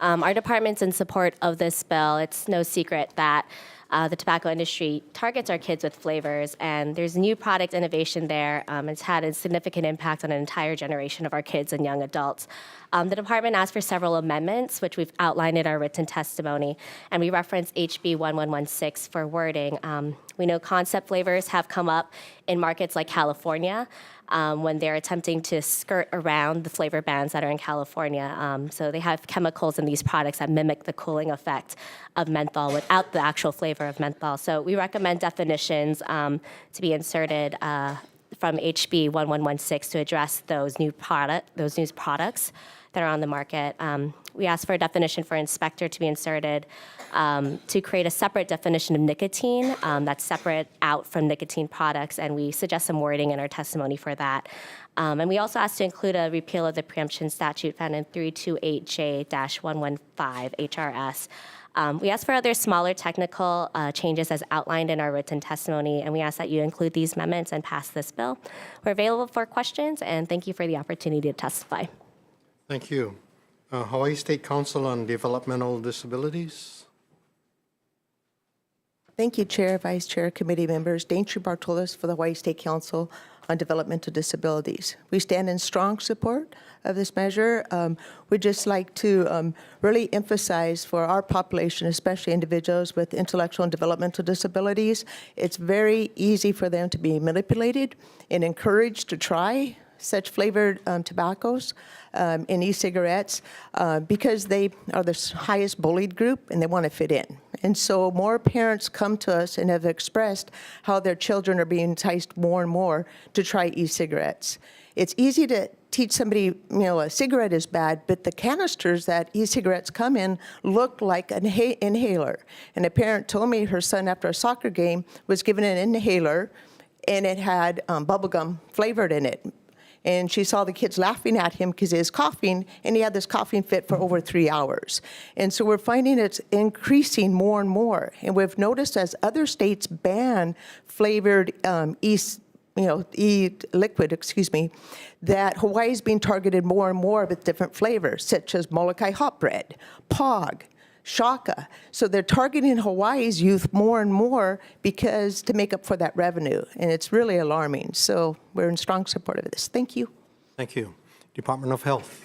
Our department's in support of this bill. It's no secret that the tobacco industry targets our kids with flavors, and there's new product innovation there. It's had a significant impact on an entire generation of our kids and young adults. The department asked for several amendments, which we've outlined in our written testimony, and we reference HB 1116 for wording. We know concept flavors have come up in markets like California when they're attempting to skirt around the flavor bans that are in California. So they have chemicals in these products that mimic the cooling effect of menthol without the actual flavor of menthol. So we recommend definitions to be inserted from HB 1116 to address those new products that are on the market. We asked for a definition for inspector to be inserted to create a separate definition of nicotine that's separate out from nicotine products, and we suggest some wording in our testimony for that. And we also asked to include a repeal of the preemption statute found in 328J-115 HRS. We asked for other smaller technical changes as outlined in our written testimony, and we ask that you include these amendments and pass this bill. We're available for questions, and thank you for the opportunity to testify. Thank you. Hawaii State Council on Developmental Disabilities. Thank you, Chair, Vice Chair, committee members. Daintry Bartolos for the Hawaii State Council on Developmental Disabilities. We stand in strong support of this measure. We'd just like to really emphasize for our population, especially individuals with intellectual and developmental disabilities, it's very easy for them to be manipulated and encouraged to try such flavored tobaccos in e-cigarettes because they are the highest bullied group and they want to fit in. And so more parents come to us and have expressed how their children are being enticed more and more to try e-cigarettes. It's easy to teach somebody, a cigarette is bad, but the canisters that e-cigarettes come in look like an inhaler. And a parent told me her son, after a soccer game, was given an inhaler and it had bubblegum flavored in it. And she saw the kids laughing at him because he was coughing, and he had this coughing fit for over 3 hours. And so we're finding it's increasing more and more. And we've noticed as other states ban flavored e-liquid, that Hawaii is being targeted more and more with different flavors, such as Molokai hot bread, POG, Shaka. So they're targeting Hawaii's youth more and more because to make up for that revenue. And it's really alarming. So we're in strong support of this. Thank you. Thank you. Department of Health.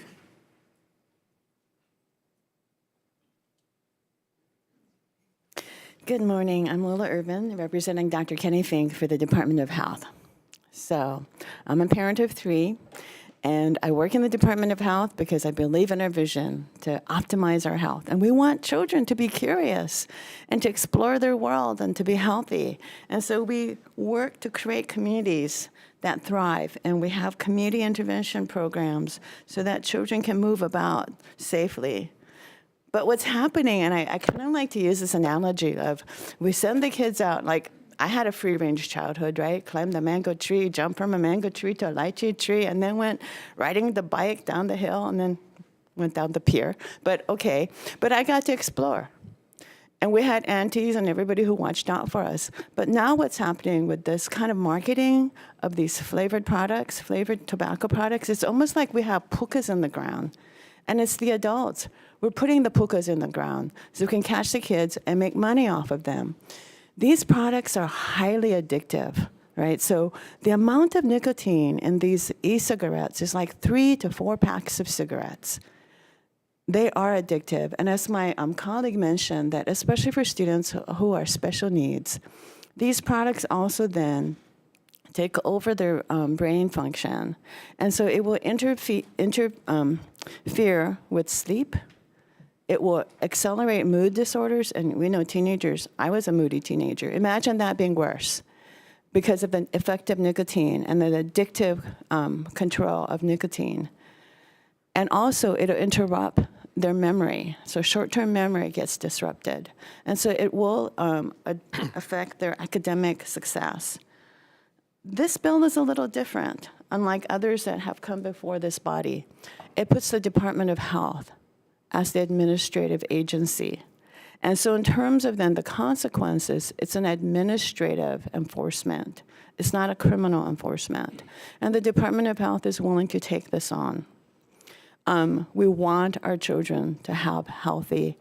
Good morning. I'm Lola Irvin, representing Dr. Kenny Fink for the Department of Health. So I'm a parent of 3. And I work in the Department of Health because I believe in our vision to optimize our health. And we want children to be curious and to explore their world and to be healthy. And so we work to create communities that thrive, and we have community intervention programs so that children can move about safely. But what's happening, and I kind of like to use this analogy of, we send the kids out, like, I had a free-range childhood, right? Climbed the mango tree, jumped from a mango tree to a lychee tree, and then went riding the bike down the hill, and then went down the pier. But okay, but I got to explore. And we had aunties and everybody who watched out for us. But now what's happening with this kind of marketing of these flavored products, flavored tobacco products, it's almost like we have pukas in the ground. And it's the adults. We're putting the pukas in the ground so we can catch the kids and make money off of them. These products are highly addictive, right? So the amount of nicotine in these e-cigarettes is like 3 to 4 packs of cigarettes. They are addictive. And as my colleague mentioned, that especially for students who are special needs, these products also then take over their brain function. And so it will interfere with sleep. It will accelerate mood disorders. And we know teenagers, I was a moody teenager. Imagine that being worse because of the effect of nicotine and the addictive control of nicotine. And also, it'll interrupt their memory. So short-term memory gets disrupted. And so it will affect their academic success. This bill is a little different, unlike others that have come before this body. It puts the Department of Health as the administrative agency. And so in terms of then the consequences, it's an administrative enforcement. It's not a criminal enforcement. And the Department of Health is willing to take this on. We want our children to have healthy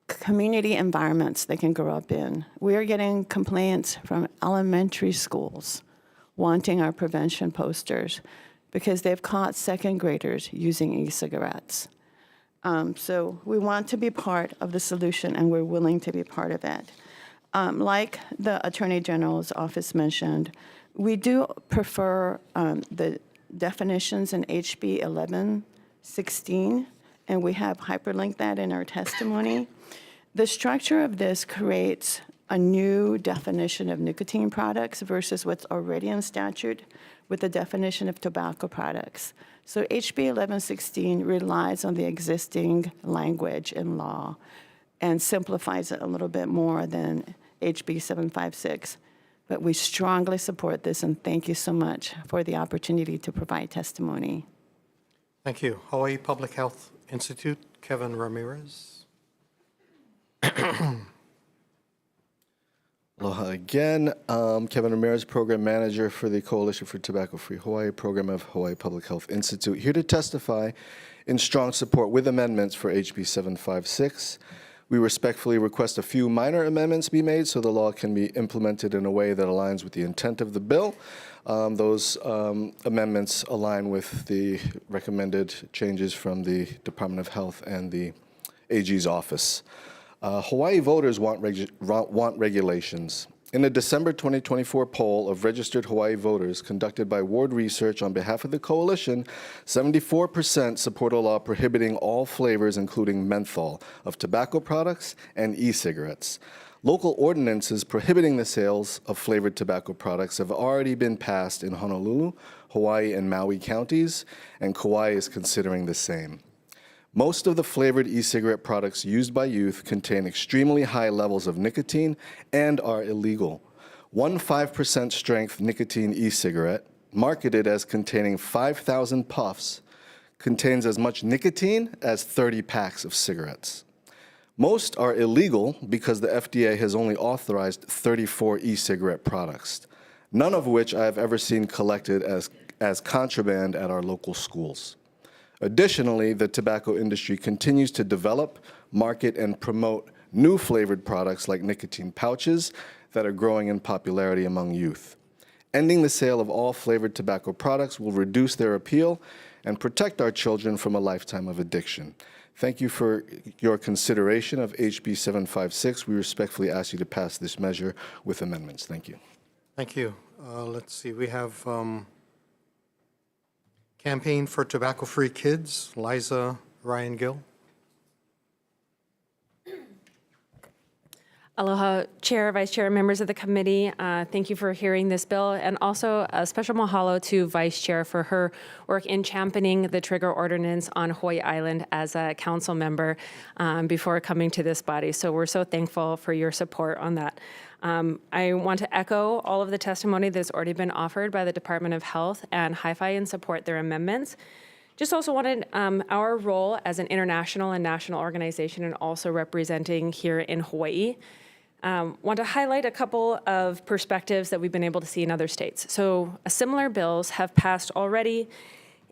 community environments they can grow up in. We are getting complaints from elementary schools wanting our prevention posters because they've caught second graders using e-cigarettes. So we want to be part of the solution, and we're willing to be part of it. Like the Attorney General's office mentioned, we do prefer the definitions in HB 1116, and we have hyperlinked that in our testimony. The structure of this creates a new definition of nicotine products versus what's already in statute with the definition of tobacco products. So HB 1116 relies on the existing language in law and simplifies it a little bit more than HB 756. But we strongly support this, and thank you so much for the opportunity to provide testimony. Thank you. Hawaii Public Health Institute, Kevin Ramirez. Aloha again. Kevin Ramirez, Program Manager for the Coalition for Tobacco-Free Hawaii, program of Hawaii Public Health Institute, here to testify in strong support with amendments for HB 756. We respectfully request a few minor amendments be made so the law can be implemented in a way that aligns with the intent of the bill. Those amendments align with the recommended changes from the Department of Health and the AG's office. Hawaii voters want regulations. In a December 2024 poll of registered Hawaii voters conducted by Ward Research on behalf of the coalition, 74% support a law prohibiting all flavors, including menthol, of tobacco products and e-cigarettes. Local ordinances prohibiting the sales of flavored tobacco products have already been passed in Honolulu, Hawaii, and Maui counties, and Kauai is considering the same. Most of the flavored e-cigarette products used by youth contain extremely high levels of nicotine and are illegal. One 5% strength nicotine e-cigarette, marketed as containing 5,000 puffs, contains as much nicotine as 30 packs of cigarettes. Most are illegal because the FDA has only authorized 34 e-cigarette products, none of which I have ever seen collected as contraband at our local schools. Additionally, the tobacco industry continues to develop, market, and promote new flavored products like nicotine pouches that are growing in popularity among youth. Ending the sale of all flavored tobacco products will reduce their appeal and protect our children from a lifetime of addiction. Thank you for your consideration of HB 756. We respectfully ask you to pass this measure with amendments. Thank you. Thank you. Let's see, we have Campaign for Tobacco-Free Kids, Liza Ryan Gill. Aloha, Chair, Vice Chair, members of the committee. Thank you for hearing this bill. And also a special mahalo to Vice Chair for her work in championing the trigger ordinance on Hawaii Island as a council member before coming to this body. So we're so thankful for your support on that. I want to echo all of the testimony that's already been offered by the Department of Health and HI-FI and support their amendments. Just also wanted our role as an international and national organization and also representing here in Hawaii. Want to highlight a couple of perspectives that we've been able to see in other states. So similar bills have passed already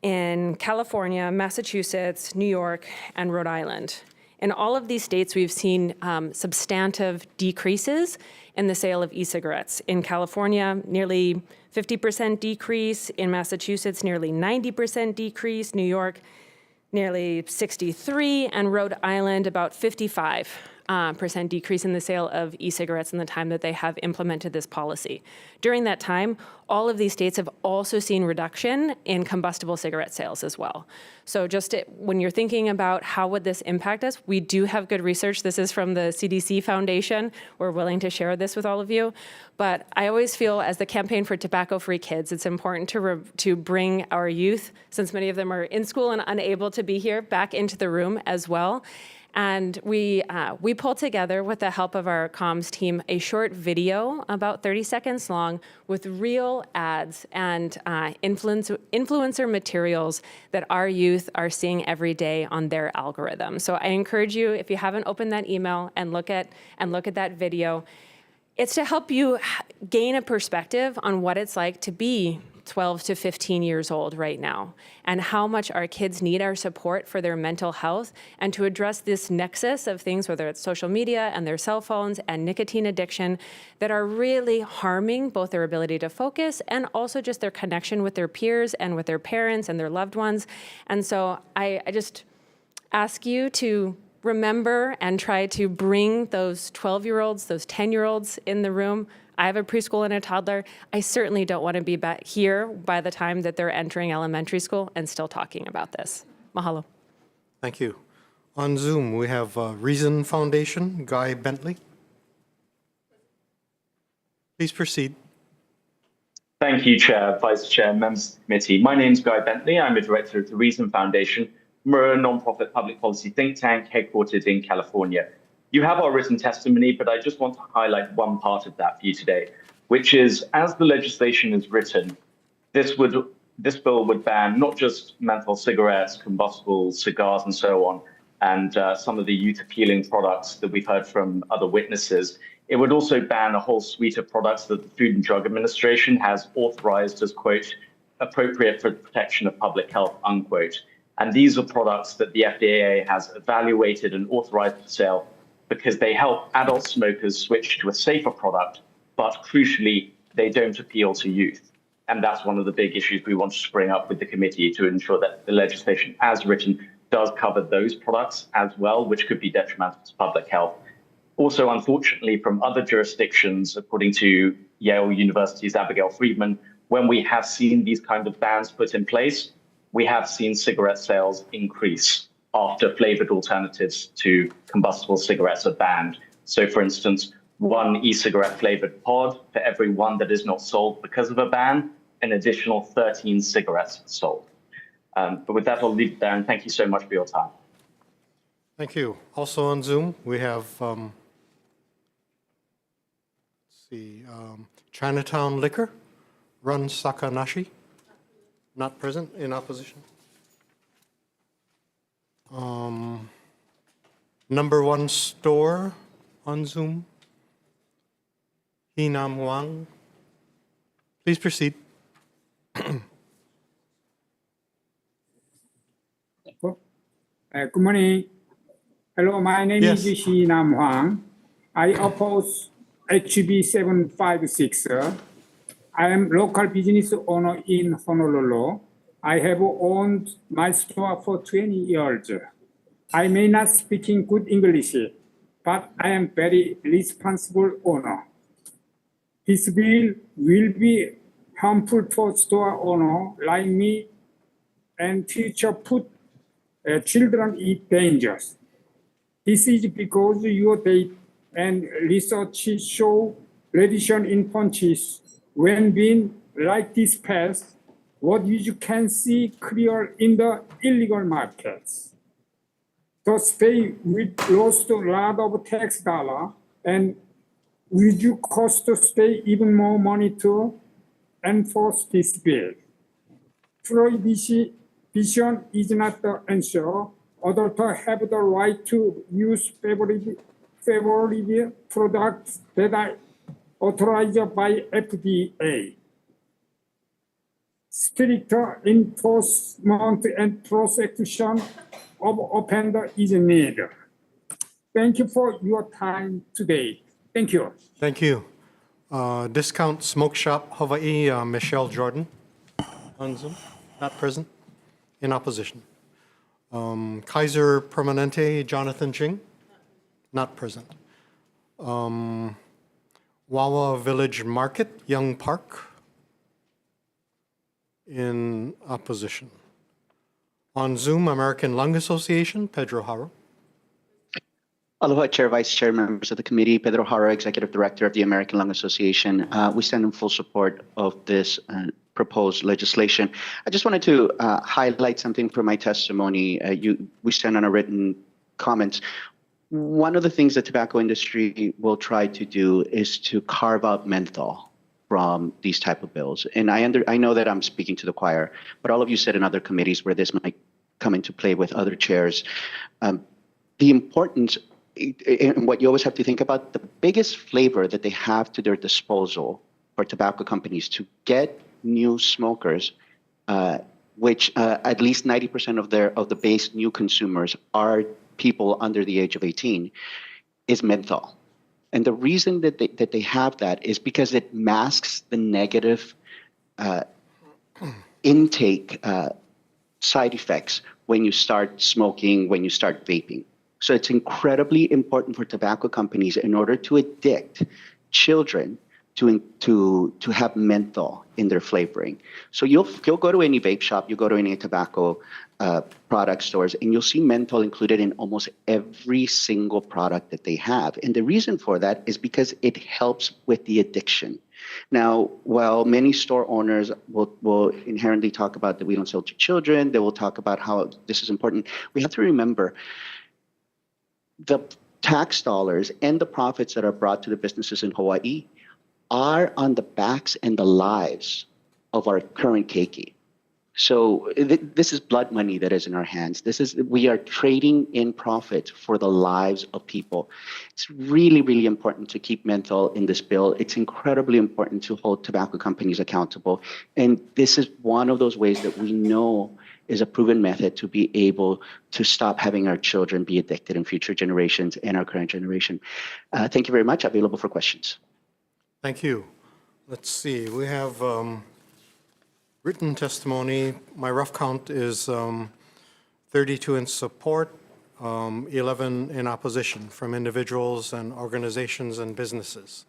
in California, Massachusetts, New York, and Rhode Island. In all of these states, we've seen substantive decreases in the sale of e-cigarettes. In California, nearly 50% decrease. In Massachusetts, nearly 90% decrease. New York, nearly 63, and Rhode Island, about 55% decrease in the sale of e-cigarettes in the time that they have implemented this policy. During that time, all of these states have also seen reduction in combustible cigarette sales as well. So just when you're thinking about how would this impact us, we do have good research. This is from the CDC Foundation. We're willing to share this with all of you. But I always feel as the Campaign for Tobacco-Free Kids, it's important to bring our youth, since many of them are in school and unable to be here, back into the room as well. And we pulled together, with the help of our comms team, a short video about 30 seconds long with real ads and influencer materials that our youth are seeing every day on their algorithm. So I encourage you, if you haven't opened that email and look at that video, it's to help you gain a perspective on what it's like to be 12 to 15 years old right now, and how much our kids need our support for their mental health, and to address this nexus of things, whether it's social media and their cell phones and nicotine addiction, that are really harming both their ability to focus and also just their connection with their peers and with their parents and their loved ones. And so I just ask you to remember and try to bring those 12-year-olds, those 10-year-olds in the room. I have a preschool and a toddler. I certainly don't want to be back here by the time that they're entering elementary school and still talking about this. Mahalo. Thank you. On Zoom, we have Reason Foundation, Guy Bentley. Please proceed. Thank you, Chair, Vice Chair, members of the committee. My name is Guy Bentley. I'm a director of the Reason Foundation. We're a non-profit public policy think tank headquartered in California. You have our written testimony, but I just want to highlight one part of that for you today, which is, as the legislation is written, this bill would ban not just menthol cigarettes, combustibles, cigars, and so on, and some of the youth-appealing products that we've heard from other witnesses. It would also ban a whole suite of products that the Food and Drug Administration has authorized as, quote, appropriate for the protection of public health, unquote. And these are products that the FDA has evaluated and authorized for sale because they help adult smokers switch to a safer product, but crucially, they don't appeal to youth. And that's one of the big issues we want to bring up with the committee to ensure that the legislation as written does cover those products as well, which could be detrimental to public health. Also, unfortunately, from other jurisdictions, according to Yale University's Abigail Friedman, when we have seen these kind of bans put in place, we have seen cigarette sales increase after flavored alternatives to combustible cigarettes are banned. So, for instance, one e-cigarette flavored pod for every one that is not sold because of a ban, an additional 13 cigarettes are sold. But with that, I'll leave it there, and thank you so much for your time. Thank you. Also on Zoom, we have Chinatown Liquor, Run Sakanashi, not present, in opposition. Number One Store on Zoom, Hinam Wang. Please proceed. Good morning. Hello, my name is Shi Nam Huang. I oppose HB 756. I am local business owner in Honolulu. I have owned my store for 20 years. I may not speak in good English, but I am very responsible owner. This bill will be harmful for store owner like me, and future put children in danger. This is because your and research show reduction in punches when being like this past, what you can see clear in the illegal markets. The state will lost a lot of tax dollar and will you cost the state even more money to enforce this bill. Prohibition is not the answer. Adults have the right to use favorite products that are authorized by FDA. Stricter enforcement and prosecution of offender is needed. Thank you for your time today. Thank you. Thank you. Discount Smoke Shop Hawai'i, Michelle Jordan. On Zoom, not present. In opposition. Kaiser Permanente, Jonathan Ching. Not present. Wawa Village Market, Young Park. In opposition. On Zoom, American Lung Association, Pedro Haro. Aloha, Chair, Vice Chair, members of the committee. Pedro Haro, Executive Director of the American Lung Association. We stand in full support of this proposed legislation. I just wanted to highlight something from my testimony. We stand on a written comment. One of the things the tobacco industry will try to do is to carve out menthol from these type of bills. And I know that I'm speaking to the choir, but all of you said in other committees where this might come into play with other chairs. The importance, and what you always have to think about, the biggest flavor that they have to their disposal for tobacco companies to get new smokers, which at least 90% of the base new consumers are people under the age of 18, is menthol. And the reason that they have that is because it masks the negative intake side effects when you start smoking, when you start vaping. So it's incredibly important for tobacco companies in order to addict children to have menthol in their flavoring. So you'll go to any vape shop, you go to any tobacco product stores, and you'll see menthol included in almost every single product that they have. And the reason for that is because it helps with the addiction. Now, while many store owners will inherently talk about that we don't sell to children, they will talk about how this is important. We have to remember the tax dollars and the profits that are brought to the businesses in Hawaii are on the backs and the lives of our current keiki. So this is blood money that is in our hands. We are trading in profit for the lives of people. It's really, really important to keep menthol in this bill. It's incredibly important to hold tobacco companies accountable. And this is one of those ways that we know is a proven method to be able to stop having our children be addicted in future generations and our current generation. Thank you very much. Available for questions. Thank you. Let's see. We have written testimony. My rough count is 32 in support, 11 in opposition from individuals and organizations and businesses.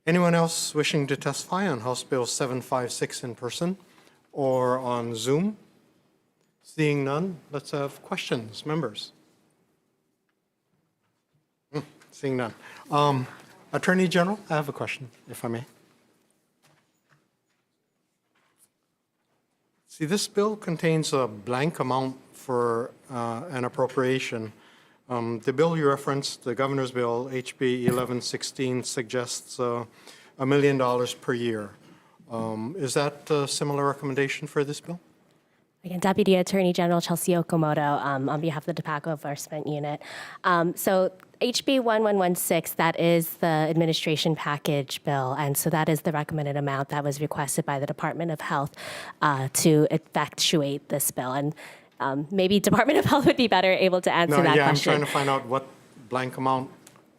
Anyone else wishing to testify on House Bill 756 in person or on Zoom? Seeing none, let's have questions. Members? Seeing none. Attorney General, I have a question, if I may. See, this bill contains a blank amount for an appropriation. The bill you referenced, the governor's bill, HB 1116, suggests $1 million per year. Is that a similar recommendation for this bill? Again, Deputy Attorney General Chelsea Okamoto on behalf of the Tobacco Enforcement Unit. So HB 1116, that is the administration package bill, and so that is the recommended amount that was requested by the Department of Health to effectuate this bill. And maybe Department of Health would be better able to answer that question. I'm trying to find out what blank amount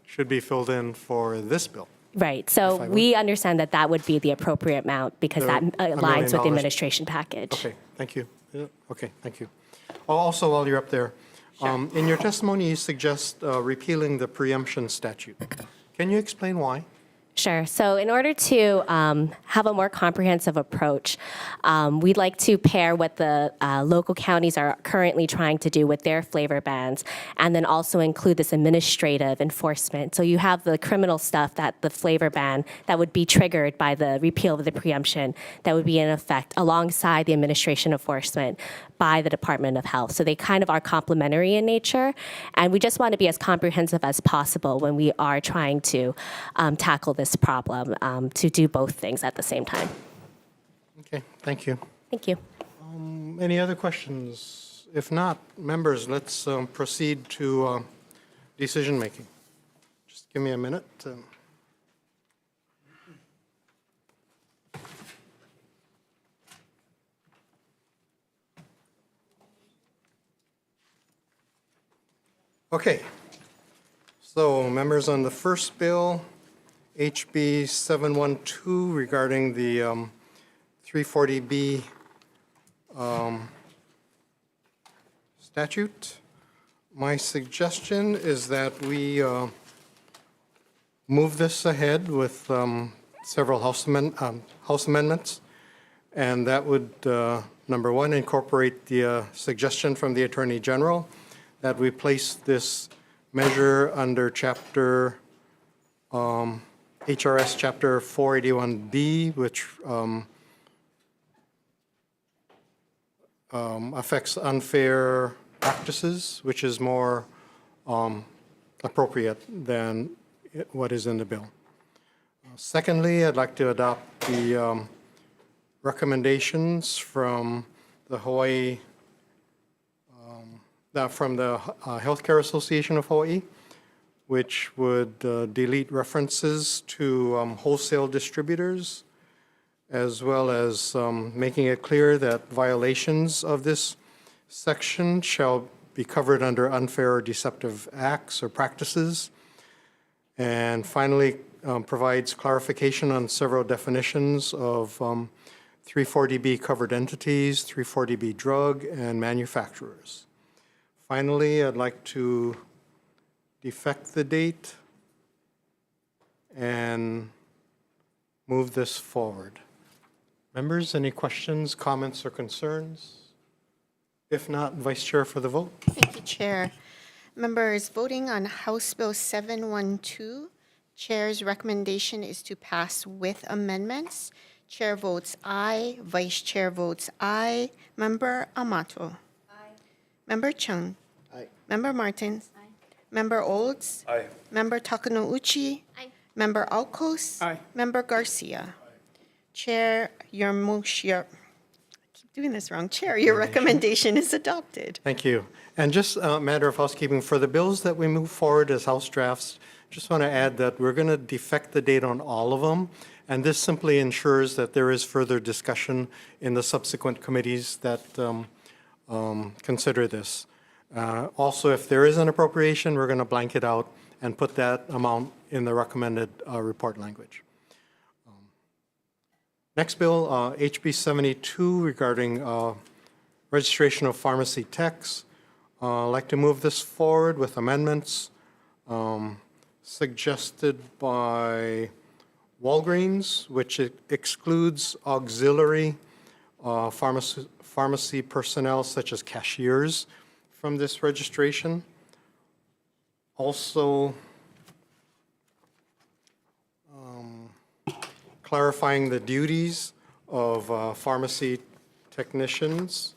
should be filled in for this bill. Right. So we understand that that would be the appropriate amount because that aligns with the administration package. Okay, thank you. Okay, thank you. Also, while you're up there, in your testimony, you suggest repealing the preemption statute. Can you explain why? Sure. So in order to have a more comprehensive approach, we'd like to pair what the local counties are currently trying to do with their flavor bans, and then also include this administrative enforcement. So you have the criminal stuff that the flavor ban that would be triggered by the repeal of the preemption that would be in effect alongside the administration enforcement by the Department of Health. So they kind of are complementary in nature, and we just want to be as comprehensive as possible when we are trying to tackle this problem, to do both things at the same time. Okay, thank you. Thank you. Any other questions? If not, members, let's proceed to decision making. Just give me a minute. Okay, so members, on the first bill, HB 712, regarding the 340B statute, my suggestion is that we move this ahead with several House amendments, and that would, number one, incorporate the suggestion from the Attorney General that we place this measure under Chapter HRS Chapter 481B, which affects unfair practices, which is more appropriate than what is in the bill. Secondly, I'd like to adopt the recommendations from the Hawaii from the Healthcare Association of Hawaii, which would delete references to wholesale distributors, as well as making it clear that violations of this section shall be covered under unfair or deceptive acts or practices. And finally, provides clarification on several definitions of 340B covered entities, 340B drug, and manufacturers. Finally, I'd like to defect the date and move this forward. Members, any questions, comments, or concerns? If not, Vice Chair for the vote. Thank you, Chair. Members, voting on House Bill 712, Chair's recommendation is to pass with amendments. Chair votes aye. Vice Chair votes aye. Member Amato. Aye. Member Chung. Aye. Member Martins. Aye. Member Olds. Aye. Member Takanouchi. Aye. Member Alcos. Aye. Member Garcia. Chair, your motion, I keep doing this wrong. Chair, your recommendation is adopted. Thank you. And just a matter of housekeeping, for the bills that we move forward as House drafts, just want to add that we're going to defect the date on all of them. And this simply ensures that there is further discussion in the subsequent committees that consider this. Also, if there is an appropriation, we're going to blank it out and put that amount in the recommended report language. Next bill, HB 72, regarding registration of pharmacy techs. I'd like to move this forward with amendments suggested by Walgreens, which excludes auxiliary pharmacy personnel such as cashiers from this registration. Also, clarifying the duties of pharmacy technicians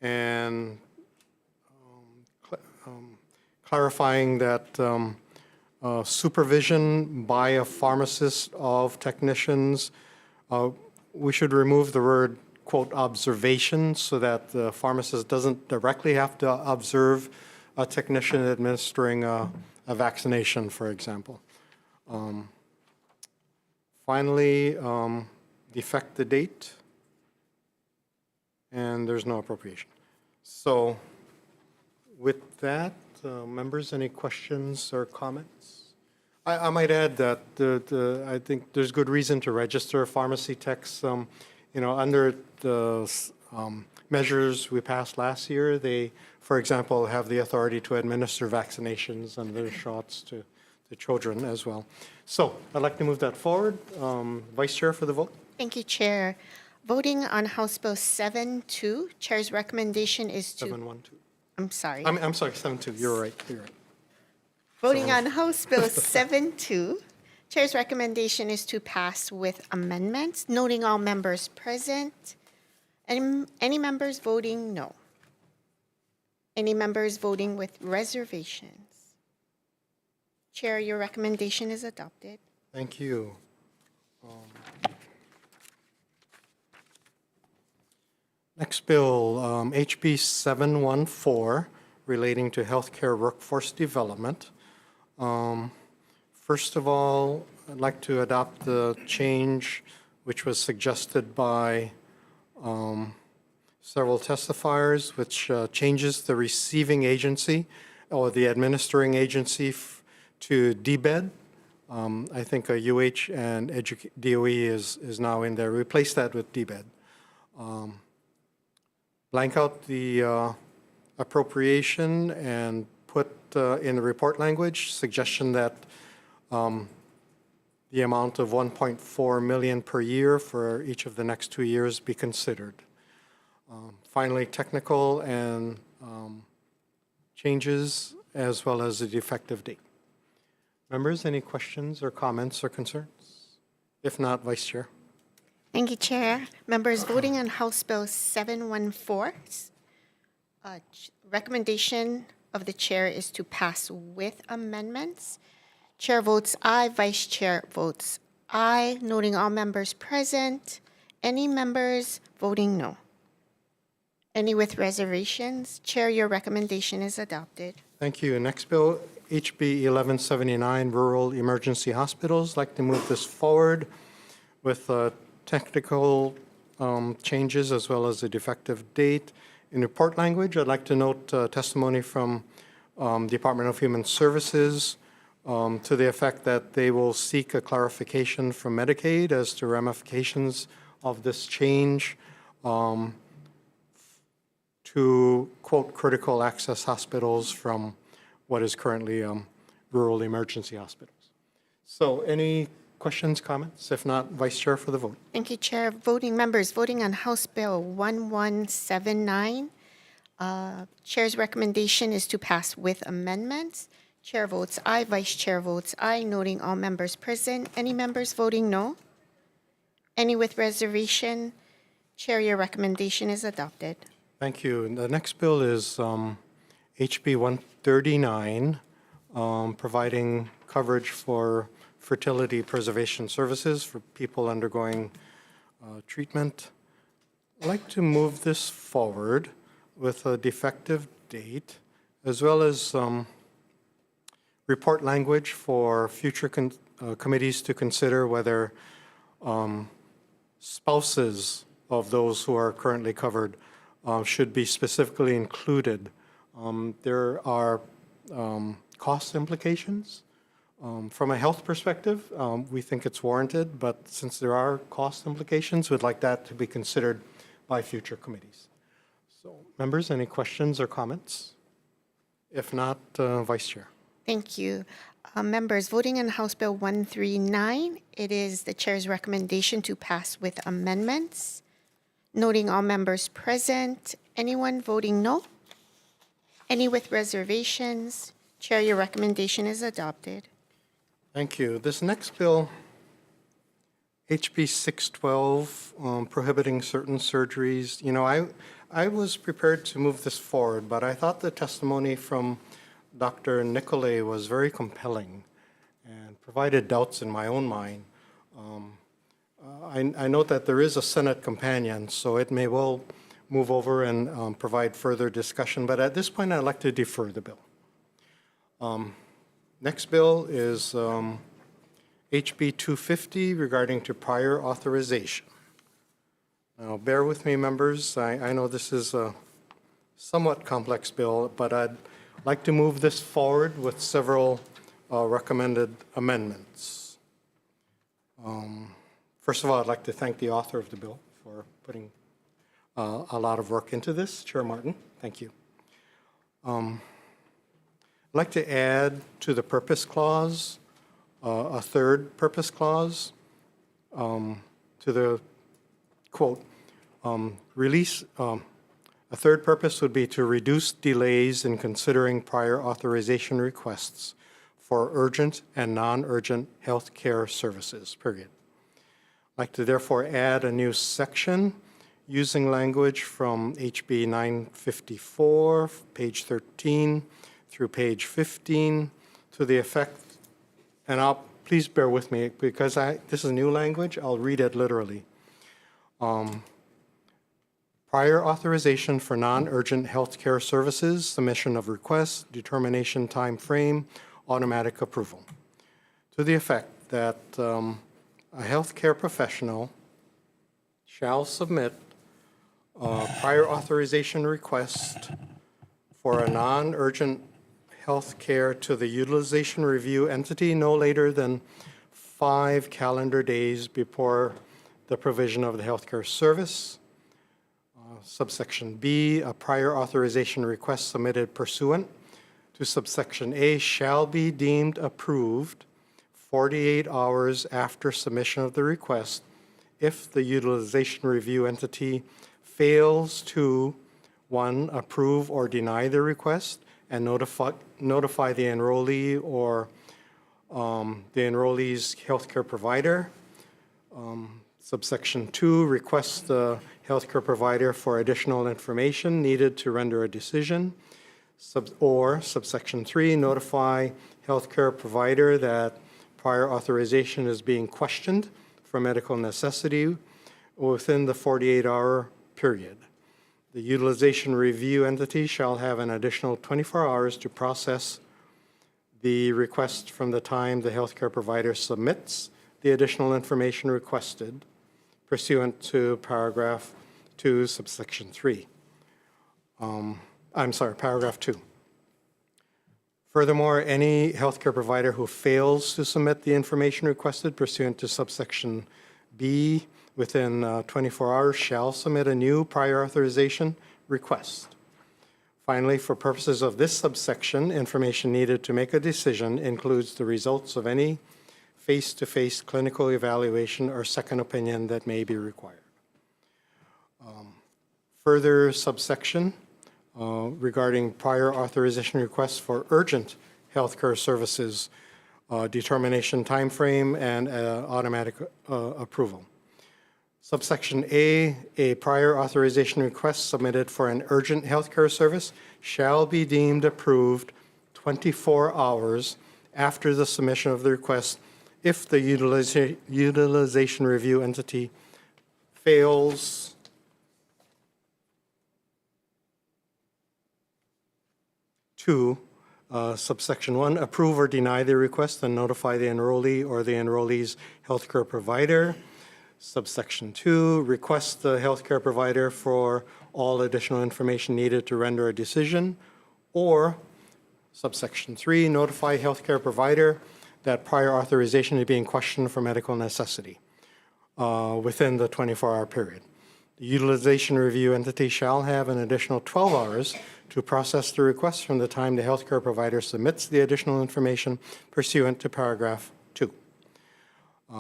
and clarifying that supervision by a pharmacist of technicians, we should remove the word, quote, observation, so that the pharmacist doesn't directly have to observe a technician administering a vaccination, for example. Finally, defect the date, and there's no appropriation. So with that, members, any questions or comments? I might add that I think there's good reason to register pharmacy techs. Under the measures we passed last year, they, for example, have the authority to administer vaccinations and their shots to the children as well. So I'd like to move that forward. Vice Chair for the vote. Thank you, Chair. Voting on House Bill 7-2, Chair's recommendation is to... 712. I'm sorry. I'm sorry, 7-2. You're right. You're right. Voting on House Bill 7-2, Chair's recommendation is to pass with amendments, noting all members present. Any members voting no? Any members voting with reservations? Chair, your recommendation is adopted. Thank you. Next bill, HB 714, relating to healthcare workforce development. First of all, I'd like to adopt the change which was suggested by several testifiers, which changes the receiving agency or the administering agency to DBED. I think a UH and DOE is now in there. Replace that with DBED. Blank out the appropriation and put in the report language suggestion that the amount of 1.4 million per year for each of the next 2 years be considered. Finally, technical and changes as well as the effective date. Members, any questions or comments or concerns? If not, Vice Chair. Thank you, Chair. Members voting on House Bill 714, recommendation of the Chair is to pass with amendments. Chair votes aye, Vice Chair votes aye, noting all members present. Any members voting no? Any with reservations? Chair, your recommendation is adopted. Thank you. Next bill, HB 1179, Rural Emergency Hospitals. I'd like to move this forward with technical changes as well as the effective date. In report language, I'd like to note testimony from Department of Human Services to the effect that they will seek a clarification from Medicaid as to ramifications of this change to, quote, critical access hospitals from what is currently rural emergency hospitals. So any questions, comments? If not, Vice Chair for the vote. Thank you, Chair. Members voting on House Bill 1179. Chair's recommendation is to pass with amendments. Chair votes aye, Vice Chair votes aye, noting all members present. Any members voting no? Any with reservation? Chair, your recommendation is adopted. Thank you. And the next bill is HB 139, providing coverage for fertility preservation services for people undergoing treatment. I'd like to move this forward with a defective date, as well as report language for future committees to consider whether spouses of those who are currently covered should be specifically included. There are cost implications. From a health perspective, we think it's warranted, but since there are cost implications, we'd like that to be considered by future committees. So, members, any questions or comments? If not, Vice Chair. Thank you. Members voting on House Bill 139, it is the Chair's recommendation to pass with amendments. Noting all members present, anyone voting no? Any with reservations? Chair, your recommendation is adopted. Thank you. This next bill, HB 612, prohibiting certain surgeries. You know, I was prepared to move this forward, but I thought the testimony from Dr. Nicolay was very compelling and provided doubts in my own mind. I note that there is a Senate companion, so it may well move over and provide further discussion, but at this point, I'd like to defer the bill. Next bill is HB 250 regarding to prior authorization. Now, bear with me, members. I know this is a somewhat complex bill, but I'd like to move this forward with several recommended amendments. First of all, I'd like to thank the author of the bill for putting a lot of work into this. Chair Martin, thank you. I'd like to add to the purpose clause a third purpose clause to the quote, a third purpose would be to reduce delays in considering prior authorization requests for urgent and non-urgent health care services, period. I'd like to therefore add a new section using language from HB 954, page 13, through page 15, to the effect, and please bear with me because this is new language, I'll read it literally. Prior authorization for non-urgent healthcare services, submission of requests, determination time frame, automatic approval. To the effect that a healthcare professional shall submit a prior authorization request for a non-urgent healthcare to the utilization review entity no later than 5 calendar days before the provision of the healthcare service. Subsection B, a prior authorization request submitted pursuant to subsection A shall be deemed approved 48 hours after submission of the request if the utilization review entity fails to, 1, approve or deny the request and notify the enrollee or the enrollee's healthcare provider. Subsection 2, request the healthcare provider for additional information needed to render a decision. Or subsection 3, notify healthcare provider that prior authorization is being questioned for medical necessity within the 48-hour period. The utilization review entity shall have an additional 24 hours to process the request from the time the healthcare provider submits the additional information requested pursuant to paragraph 2, subsection 3. Paragraph 2. Furthermore, any healthcare provider who fails to submit the information requested pursuant to subsection B within 24 hours shall submit a new prior authorization request. Finally, for purposes of this subsection, information needed to make a decision includes the results of any face-to-face clinical evaluation or second opinion that may be required. Further subsection regarding prior authorization requests for urgent healthcare services, determination timeframe, and automatic approval. Subsection A prior authorization request submitted for an urgent healthcare service shall be deemed approved 24 hours after the submission of the request if the utilization review entity fails to, subsection 1, approve or deny the request and notify the enrollee or the enrollee's healthcare provider. Subsection 2, request the healthcare provider for all additional information needed to render a decision. Or subsection 3, notify healthcare provider that prior authorization is being questioned for medical necessity within the 24-hour period. The utilization review entity shall have an additional 12 hours to process the request from the time the healthcare provider submits the additional information pursuant to paragraph 2.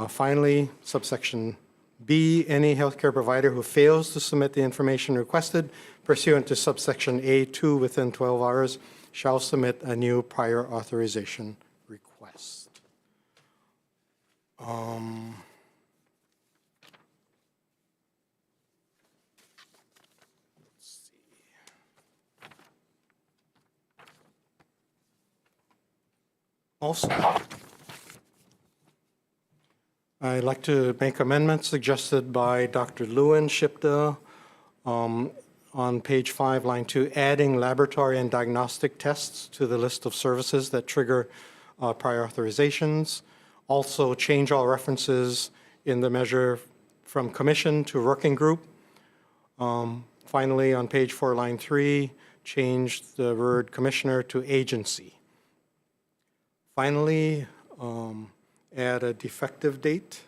Finally, subsection B, any healthcare provider who fails to submit the information requested pursuant to subsection A2 within 12 hours shall submit a new prior authorization request. Also, I'd like to make amendments suggested by Dr. Lewin Shipta on page 5, line 2, adding laboratory and diagnostic tests to the list of services that trigger prior authorizations. Also, change all references in the measure from commission to working group. Finally, on page 4, line 3, change the word commissioner to agency. Finally, add a defective date.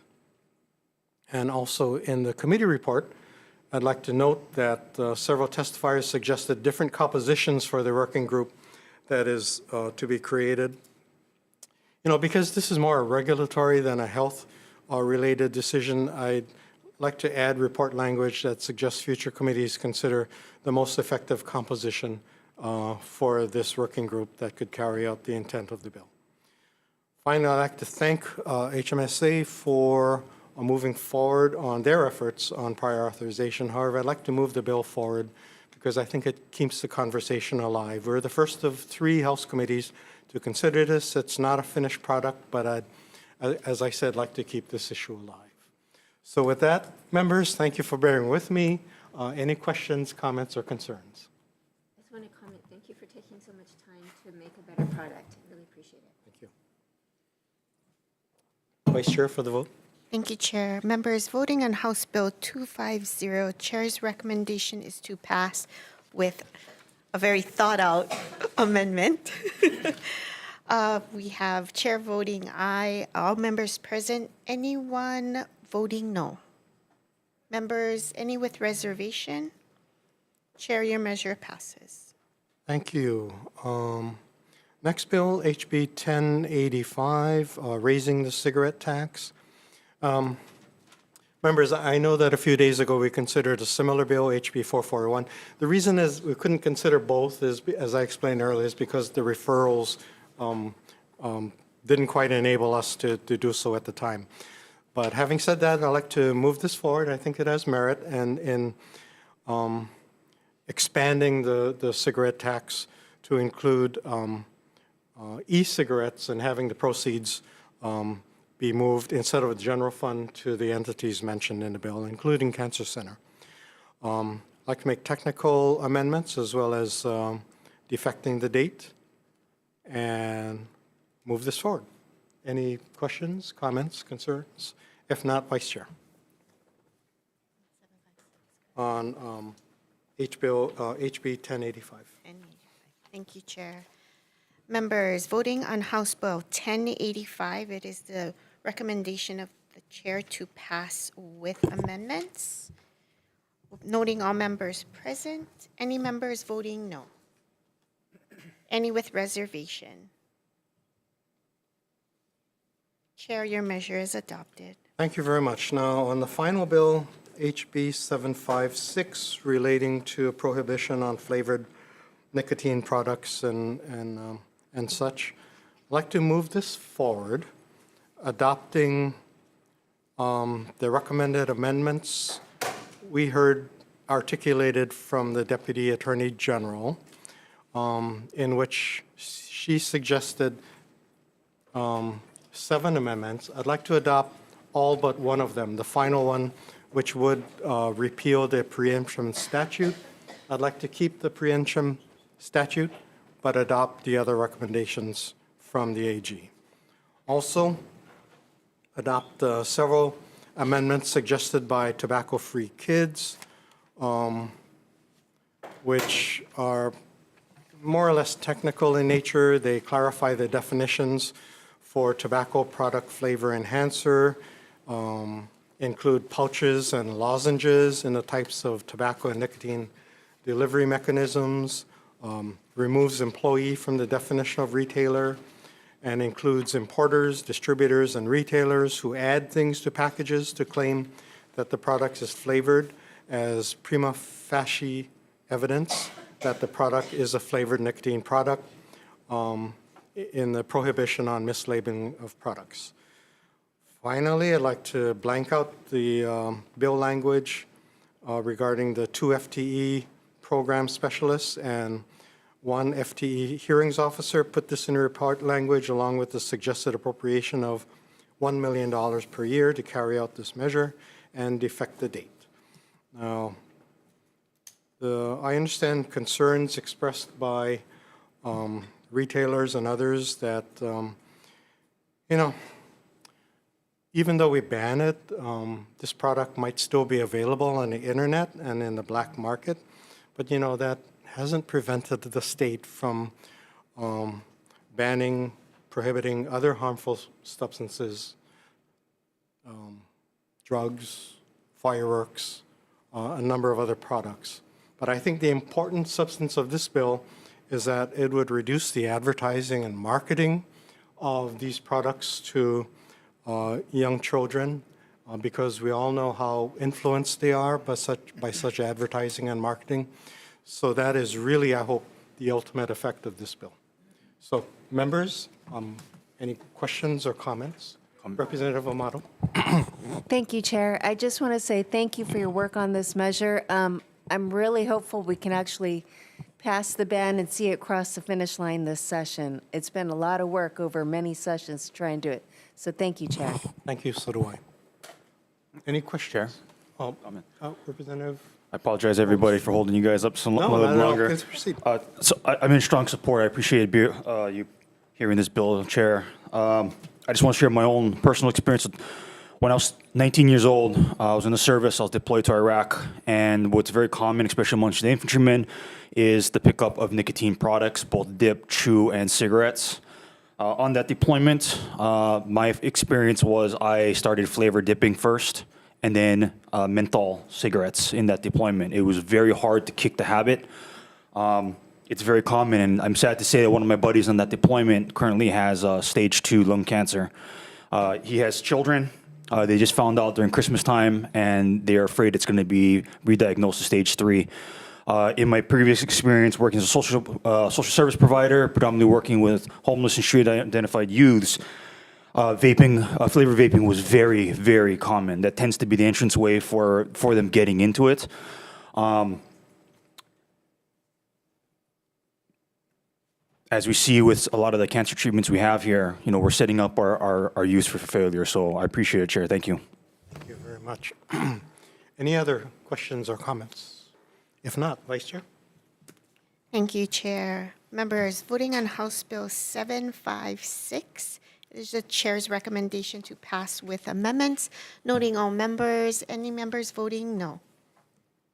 And also in the committee report, I'd like to note that several testifiers suggested different compositions for the working group that is to be created. You know, because this is more a regulatory than a health-related decision, I'd like to add report language that suggests future committees consider the most effective composition for this working group that could carry out the intent of the bill. Finally, I'd like to thank HMSA for moving forward on their efforts on prior authorization. However, I'd like to move the bill forward because I think it keeps the conversation alive. We're the first of 3 House committees to consider this. It's not a finished product, but as I said, I'd like to keep this issue alive. So with that, members, thank you for bearing with me. Any questions, comments, or concerns? I just want to comment, thank you for taking so much time to make a better product. Really appreciate it. Thank you. Vice Chair for the vote. Thank you, Chair. Members, voting on House Bill 250, Chair's recommendation is to pass with a very thought-out amendment. We have Chair voting aye, all members present, anyone voting no. Members, any with reservation? Chair, your measure passes. Thank you. Next bill, HB 1085, raising the cigarette tax. Members, I know that a few days ago we considered a similar bill, HB 441. The reason is we couldn't consider both, is, as I explained earlier, is because the referrals didn't quite enable us to do so at the time. But having said that, I'd like to move this forward. I think it has merit, and in expanding the cigarette tax to include e-cigarettes and having the proceeds be moved instead of a general fund to the entities mentioned in the bill, including Cancer Center. I'd like to make technical amendments as well as defecting the date and move this forward. Any questions, comments, concerns? If not, Vice Chair. On HB 1085. Thank you, Chair. Members, voting on House Bill 1085, it is the recommendation of the Chair to pass with amendments. Noting all members present, any members voting no? Any with reservation? Chair, your measure is adopted. Thank you very much. Now, on the final bill, HB 756, relating to prohibition on flavored nicotine products and such, I'd like to move this forward, adopting the recommended amendments we heard articulated from the Deputy Attorney General, in which she suggested 7 amendments. I'd like to adopt all but one of them, the final one, which would repeal the preemption statute. I'd like to keep the preemption statute, but adopt the other recommendations from the AG. Also, adopt several amendments suggested by Tobacco Free Kids, which are more or less technical in nature. They clarify the definitions for tobacco product flavor enhancer, include pouches and lozenges in the types of tobacco and nicotine delivery mechanisms, removes employee from the definition of retailer, and includes importers, distributors, and retailers who add things to packages to claim that the product is flavored as prima facie evidence that the product is a flavored nicotine product, in the prohibition on mislabeling of products. Finally, I'd like to blank out the bill language regarding the 2 FTE program specialists and 1 FTE hearings officer. Put this in report language along with the suggested appropriation of $1 million per year to carry out this measure and defect the date. Now, I understand concerns expressed by retailers and others that, even though we ban it, this product might still be available on the internet and in the black market, but that hasn't prevented the state from banning, prohibiting other harmful substances, drugs, fireworks, a number of other products. But I think the important substance of this bill is that it would reduce the advertising and marketing of these products to young children, because we all know how influenced they are by such advertising and marketing. So that is really, I hope, the ultimate effect of this bill. So, members, any questions or comments? Representative Amato. Thank you, Chair. I just want to say thank you for your work on this measure. I'm really hopeful we can actually pass the ban and see it cross the finish line this session. It's been a lot of work over many sessions to try and do it. So thank you, Chair. Thank you, so do I. Any questions? Chair. Representative. I apologize, everybody, for holding you guys up so No, little not at all. longer. Please proceed. So I'm in strong support. I appreciate you hearing this bill, Chair. I just want to share my own personal experience. When I was 19 years old, I was in the service. I was deployed to Iraq, and what's very common, especially amongst the infantrymen, is the pickup of nicotine products, both dip, chew, and cigarettes. On that deployment, my experience was I started flavor dipping first, and then menthol cigarettes in that deployment. It was very hard to kick the habit. It's very common, and I'm sad to say that one of my buddies on that deployment currently has stage 2 lung cancer. He has children. They just found out during Christmas time, and they're afraid it's going to be re-diagnosed as stage 3. In my previous experience working as a social service provider, predominantly working with homeless and street-identified youths, flavor vaping was very, very common. That tends to be the entranceway for them getting into it. As we see with a lot of the cancer treatments we have here, we're setting up our youth for failure. So I appreciate it, Chair. Thank you. Thank you very much. Any other questions or comments? If not, Vice Chair. Thank you, Chair. Members, voting on House Bill 756. It is the Chair's recommendation to pass with amendments, noting all members. Any members voting no?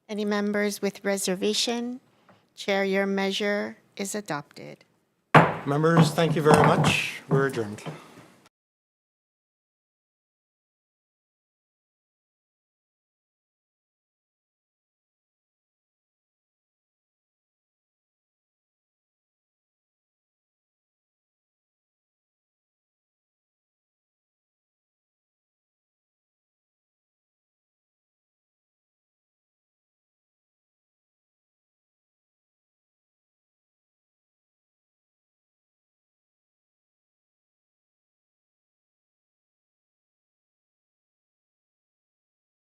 Any members with reservation? Chair, your measure is adopted. Members, thank you very much. We're adjourned.